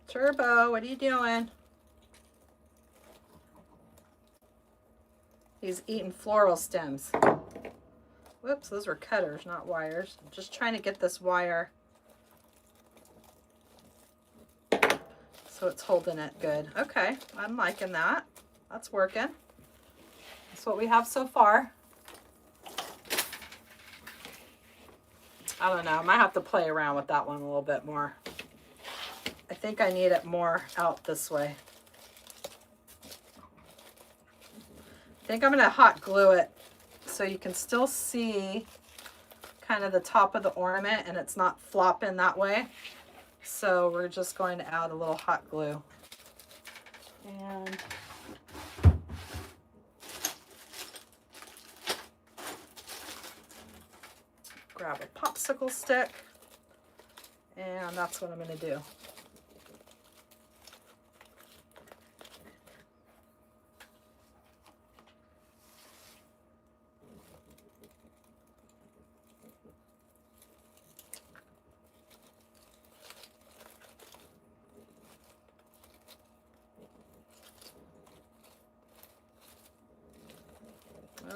Turbo, what are you doing? He's eating floral stems. Whoops, those were cutters, not wires. I'm just trying to get this wire so it's holding it good. Okay, I'm liking that. That's working. That's what we have so far. I don't know, I might have to play around with that one a little bit more. I think I need it more out this way. I think I'm going to hot glue it so you can still see kind of the top of the ornament and it's not flopping that way. So we're just going to add a little hot glue. And grab a popsicle stick. And that's what I'm going to do.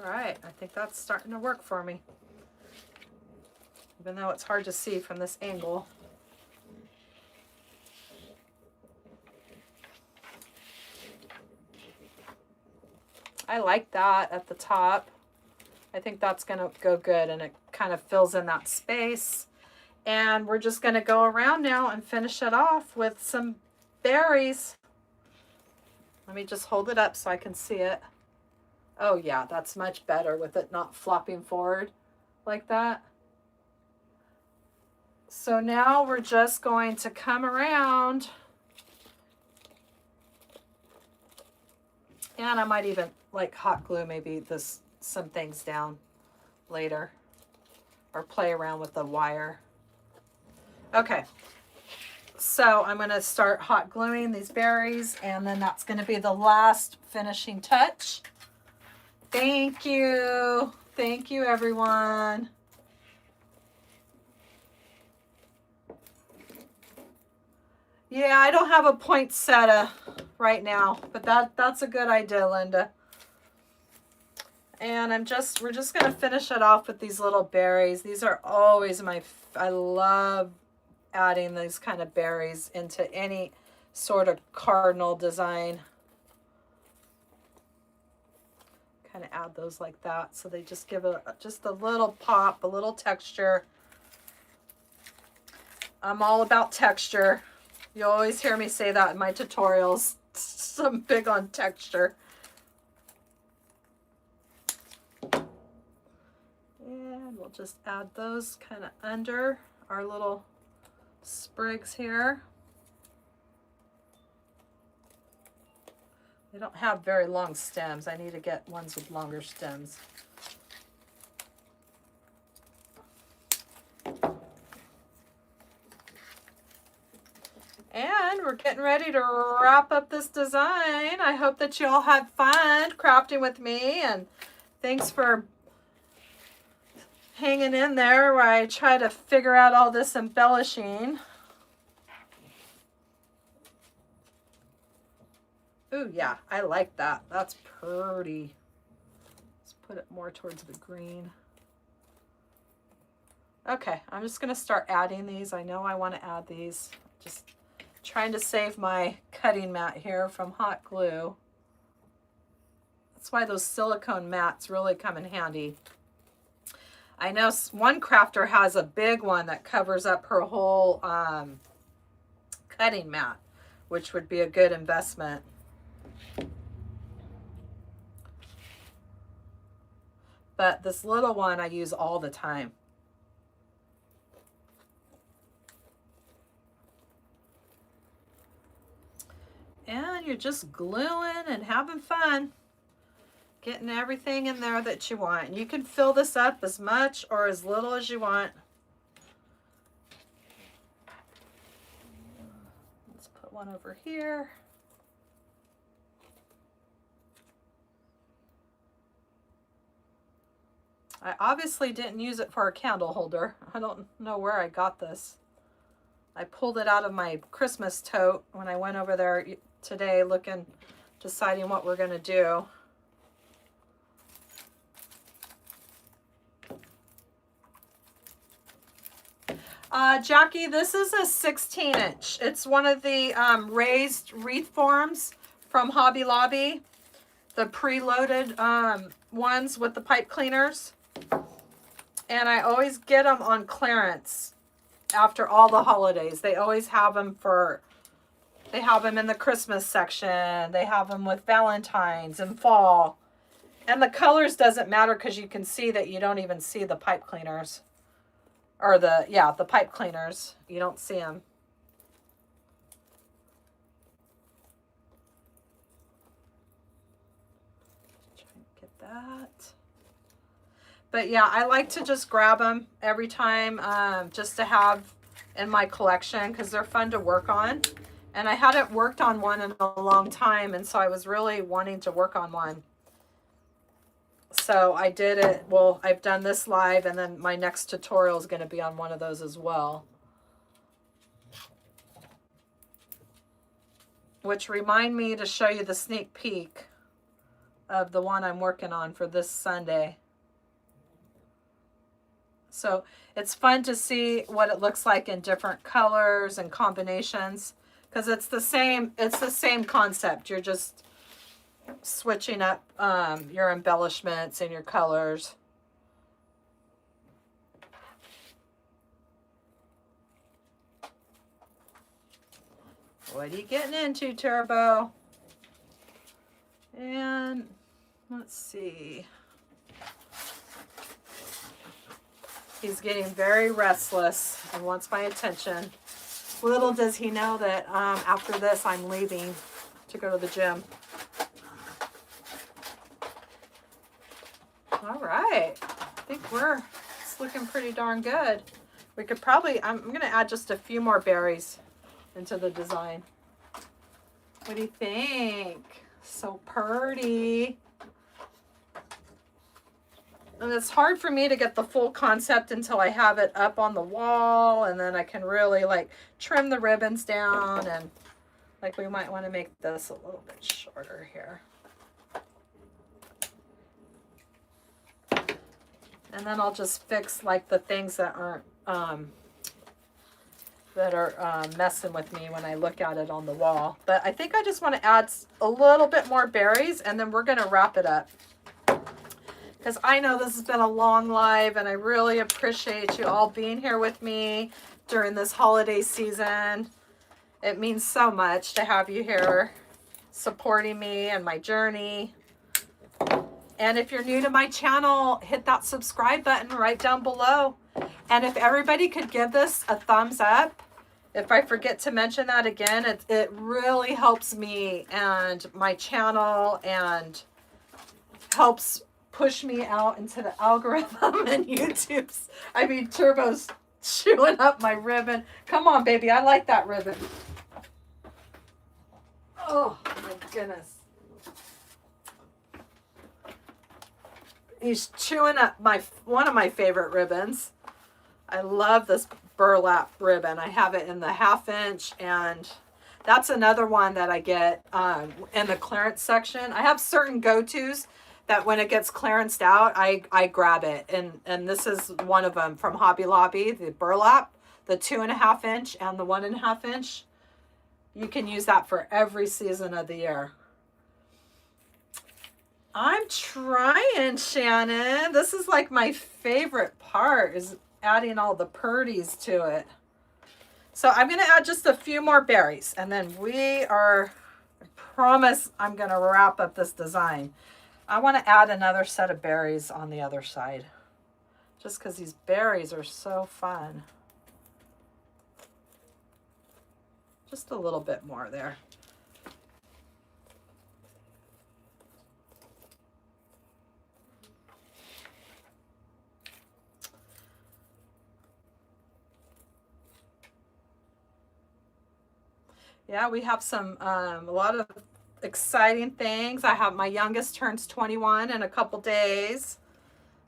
All right, I think that's starting to work for me. Even though it's hard to see from this angle. I like that at the top. I think that's going to go good and it kind of fills in that space. And we're just going to go around now and finish it off with some berries. Let me just hold it up so I can see it. Oh yeah, that's much better with it not flopping forward like that. So now we're just going to come around. And I might even like hot glue maybe some things down later or play around with the wire. Okay, so I'm going to start hot gluing these berries and then that's going to be the last finishing touch. Thank you. Thank you, everyone. Yeah, I don't have a poinsettia right now, but that's a good idea, Linda. And we're just going to finish it off with these little berries. These are always I love adding these kind of berries into any sort of cardinal design. Kind of add those like that so they just give just a little pop, a little texture. I'm all about texture. You always hear me say that in my tutorials. I'm big on texture. And we'll just add those kind of under our little sprigs here. They don't have very long stems. I need to get ones with longer stems. And we're getting ready to wrap up this design. I hope that you all had fun crafting with me and Thanks for hanging in there while I try to figure out all this embellishing. Ooh, yeah, I like that. That's pretty. Let's put it more towards the green. Okay, I'm just going to start adding these. I know I want to add these. Just trying to save my cutting mat here from hot glue. That's why those silicone mats really come in handy. I know one crafter has a big one that covers up her whole cutting mat, which would be a good investment. But this little one I use all the time. And you're just gluing and having fun, getting everything in there that you want. And you can fill this up as much or as little as you want. Let's put one over here. I obviously didn't use it for a candle holder. I don't know where I got this. I pulled it out of my Christmas tote when I went over there today looking, deciding what we're going to do. Jackie, this is a 16-inch. It's one of the raised wreath forms from Hobby Lobby. The preloaded ones with the pipe cleaners. And I always get them on clearance after all the holidays. They always have them for, they have them in the Christmas section. They have them with Valentine's and fall. And the colors doesn't matter because you can see that you don't even see the pipe cleaners. Or the pipe cleaners. You don't see them. Try and get that. But yeah, I like to just grab them every time just to have in my collection because they're fun to work on. And I hadn't worked on one in a long time, and so I was really wanting to work on one. So I did it. Well, I've done this live, and then my next tutorial is going to be on one of those as well. Which remind me to show you the sneak peek of the one I'm working on for this Sunday. So it's fun to see what it looks like in different colors and combinations because it's the same concept. You're just switching up your embellishments and your colors. What are you getting into, Turbo? And let's see. He's getting very restless and wants my attention. Little does he know that after this I'm leaving to go to the gym. All right, I think it's looking pretty darn good. We could probably, I'm going to add just a few more berries into the design. What do you think? So pretty. And it's hard for me to get the full concept until I have it up on the wall, and then I can really like trim the ribbons down, and like we might want to make this a little bit shorter here. And then I'll just fix like the things that aren't messing with me when I look at it on the wall. But I think I just want to add a little bit more berries, and then we're going to wrap it up. Because I know this has been a long live, and I really appreciate you all being here with me during this holiday season. It means so much to have you here supporting me and my journey. And if you're new to my channel, hit that subscribe button right down below. And if everybody could give this a thumbs up, if I forget to mention that again, it really helps me and my channel and helps push me out into the algorithm and YouTube's. I mean, Turbo's chewing up my ribbon. Come on, baby. I like that ribbon. Oh, my goodness. He's chewing up one of my favorite ribbons. I love this burlap ribbon. I have it in the 1/2 inch, and that's another one that I get in the clearance section. I have certain go-tos that when it gets clearanced out, I grab it. And this is one of them from Hobby Lobby, the burlap, the 2.5 inch and the 1.5 inch. You can use that for every season of the year. I'm trying, Shannon. This is like my favorite part, is adding all the purdies to it. So I'm going to add just a few more berries, and then I promise I'm going to wrap up this design. I want to add another set of berries on the other side, just because these berries are so fun. Just a little bit more there. Yeah, we have a lot of exciting things. I have my youngest turns 21 in a couple days,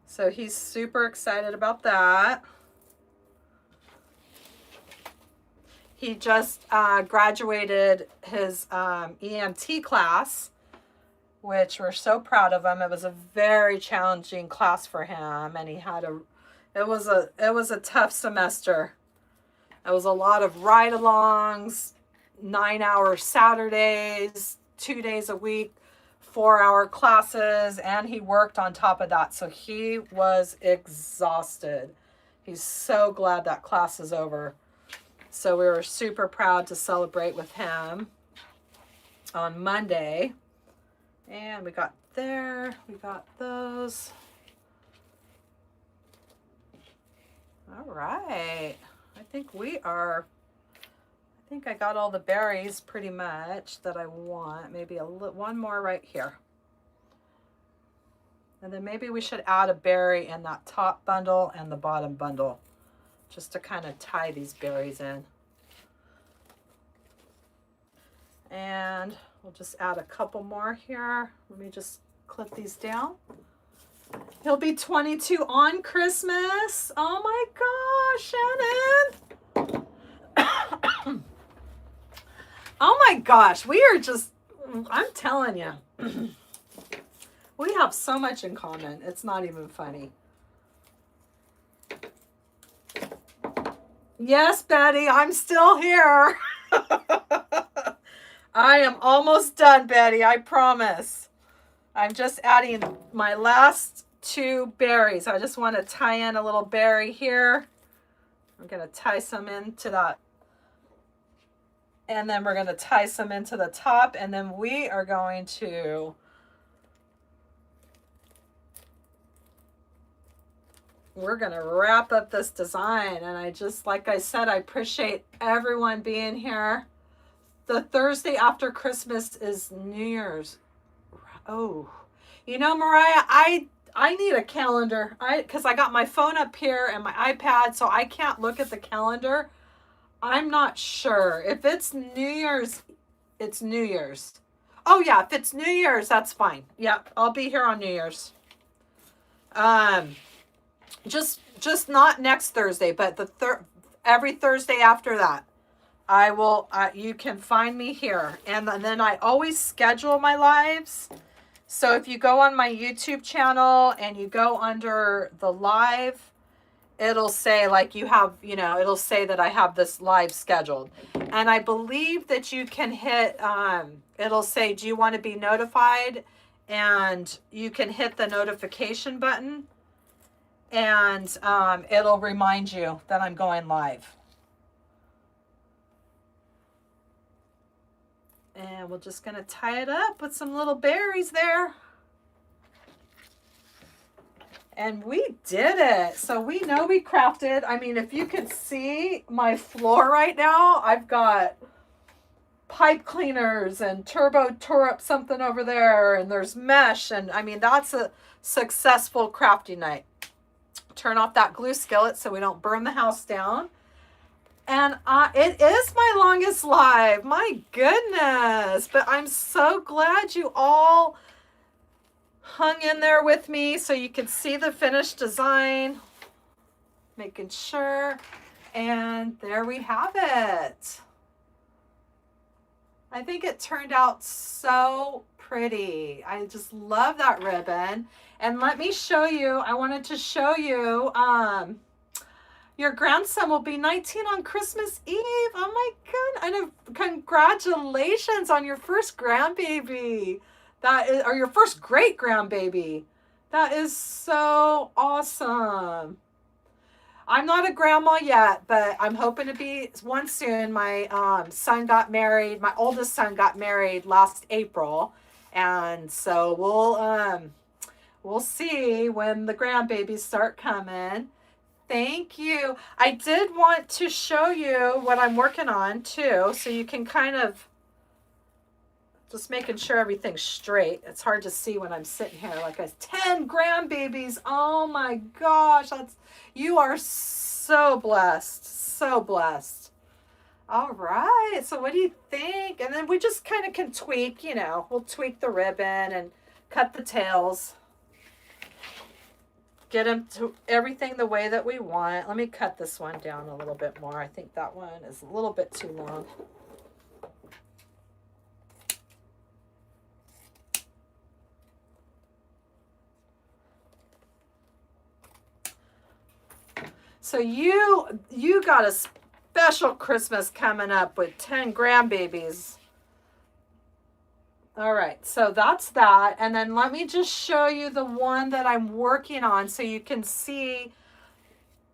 so he's super excited about that. He just graduated his EMT class, which we're so proud of him. It was a very challenging class for him, and it was a tough semester. It was a lot of ride-alongs, 9-hour Saturdays, 2 days a week, 4-hour classes, and he worked on top of that. So he was exhausted. He's so glad that class is over. So we were super proud to celebrate with him on Monday. And we got those. All right. I think I got all the berries pretty much that I want. Maybe one more right here. And then maybe we should add a berry in that top bundle and the bottom bundle, just to kind of tie these berries in. And we'll just add a couple more here. Let me just clip these down. He'll be 22 on Christmas. Oh my gosh, Shannon. Oh my gosh, I'm telling you, we have so much in common. It's not even funny. Yes, Betty, I'm still here. I am almost done, Betty, I promise. I'm just adding my last 2 berries. I just want to tie in a little berry here. I'm going to tie some into that. And then we're going to tie some into the top, and then we're going to wrap up this design. And like I said, I appreciate everyone being here. The Thursday after Christmas is New Year's. Oh, you know, Mariah, I need a calendar. Because I got my phone up here and my iPad, so I can't look at the calendar. I'm not sure. If it's New Year's, it's New Year's. Oh yeah, if it's New Year's, that's fine. Yeah, I'll be here on New Year's. Just not next Thursday, but every Thursday after that. I will, you can find me here. And then I always schedule my lives. So if you go on my YouTube channel and you go under the live, it'll say like it'll say that I have this live scheduled. And I believe that you can hit, it'll say, do you want to be notified? And you can hit the notification button, and it'll remind you that I'm going live. And we're just going to tie it up with some little berries there. And we did it. So we know we crafted. I mean, if you could see my floor right now, I've got pipe cleaners and turbo tore up something over there, and there's mesh. And I mean, that's a successful crafting night. Turn off that glue skillet so we don't burn the house down. And it is my longest live. My goodness. But I'm so glad you all hung in there with me so you can see the finished design. Making sure. And there we have it. I think it turned out so pretty. I just love that ribbon. And let me show you, I wanted to show you, your grandson will be 19 on Christmas Eve. Oh my God. And congratulations on your first grandbaby. That is, or your first great grandbaby. That is so awesome. I'm not a grandma yet, but I'm hoping to be one soon. My son got married. My oldest son got married last April. And so we'll see when the grandbabies start coming. Thank you. I did want to show you what I'm working on too, so you can kind of just making sure everything's straight. It's hard to see when I'm sitting here like 10 grandbabies. Oh my gosh, you are so blessed. So blessed. All right, so what do you think? And then we just kind of can tweak, you know, we'll tweak the ribbon and cut the tails. Get them to everything the way that we want. Let me cut this one down a little bit more. I think that one is a little bit too long. So you got a special Christmas coming up with 10 grandbabies. All right, so that's that. And then let me just show you the one that I'm working on so you can see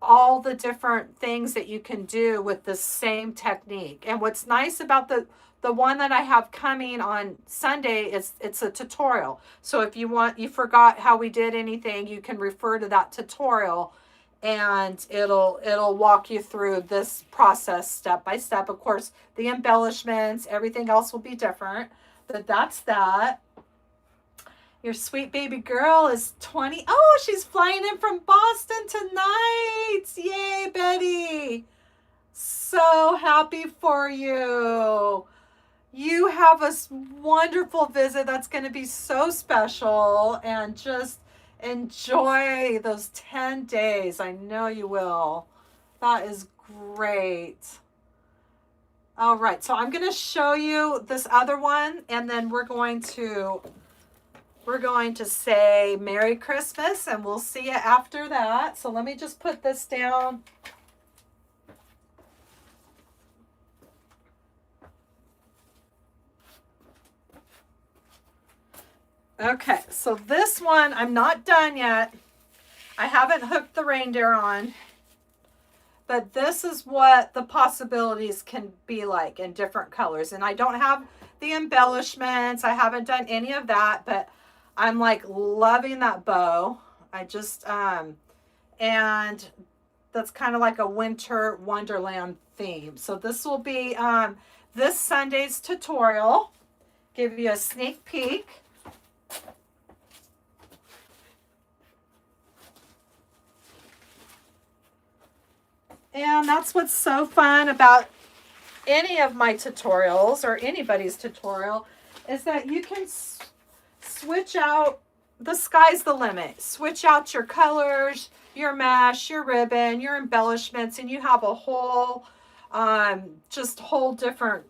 all the different things that you can do with the same technique. And what's nice about the one that I have coming on Sunday is it's a tutorial. So if you forgot how we did anything, you can refer to that tutorial and it'll walk you through this process step by step. Of course, the embellishments, everything else will be different. But that's that. Your sweet baby girl is 20. Oh, she's flying in from Boston tonight. Yay, Betty. So happy for you. You have a wonderful visit that's going to be so special. And just enjoy those 10 days. I know you will. That is great. All right, so I'm going to show you this other one, and then we're going to say Merry Christmas, and we'll see you after that. So let me just put this down. Okay, so this one, I'm not done yet. I haven't hooked the reindeer on. But this is what the possibilities can be like in different colors. And I don't have the embellishments. I haven't done any of that, but I'm like loving that bow. I just, and that's kind of like a winter wonderland theme. So this will be this Sunday's tutorial. Give you a sneak peek. And that's what's so fun about any of my tutorials or anybody's tutorial is that you can switch out, the sky's the limit. Switch out your colors, your mesh, your ribbon, your embellishments, and you have a whole, just whole different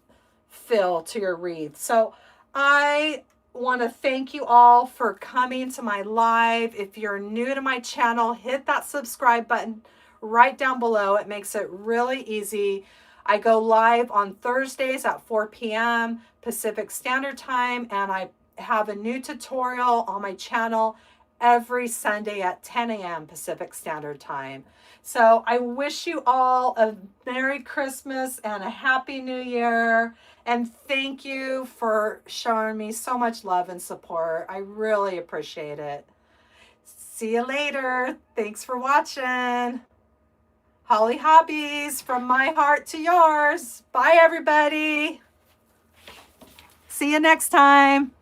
feel to your wreath. So I want to thank you all for coming to my live. If you're new to my channel, hit that subscribe button right down below. It makes it really easy. I go live on Thursdays at 4 p.m. Pacific Standard Time, and I have a new tutorial on my channel every Sunday at 10 a.m. Pacific Standard Time. So I wish you all a Merry Christmas and a Happy New Year. And thank you for showing me so much love and support. I really appreciate it. See you later. Thanks for watching. Hollie Hobbies, from my heart to yours. Bye, everybody. See you next time.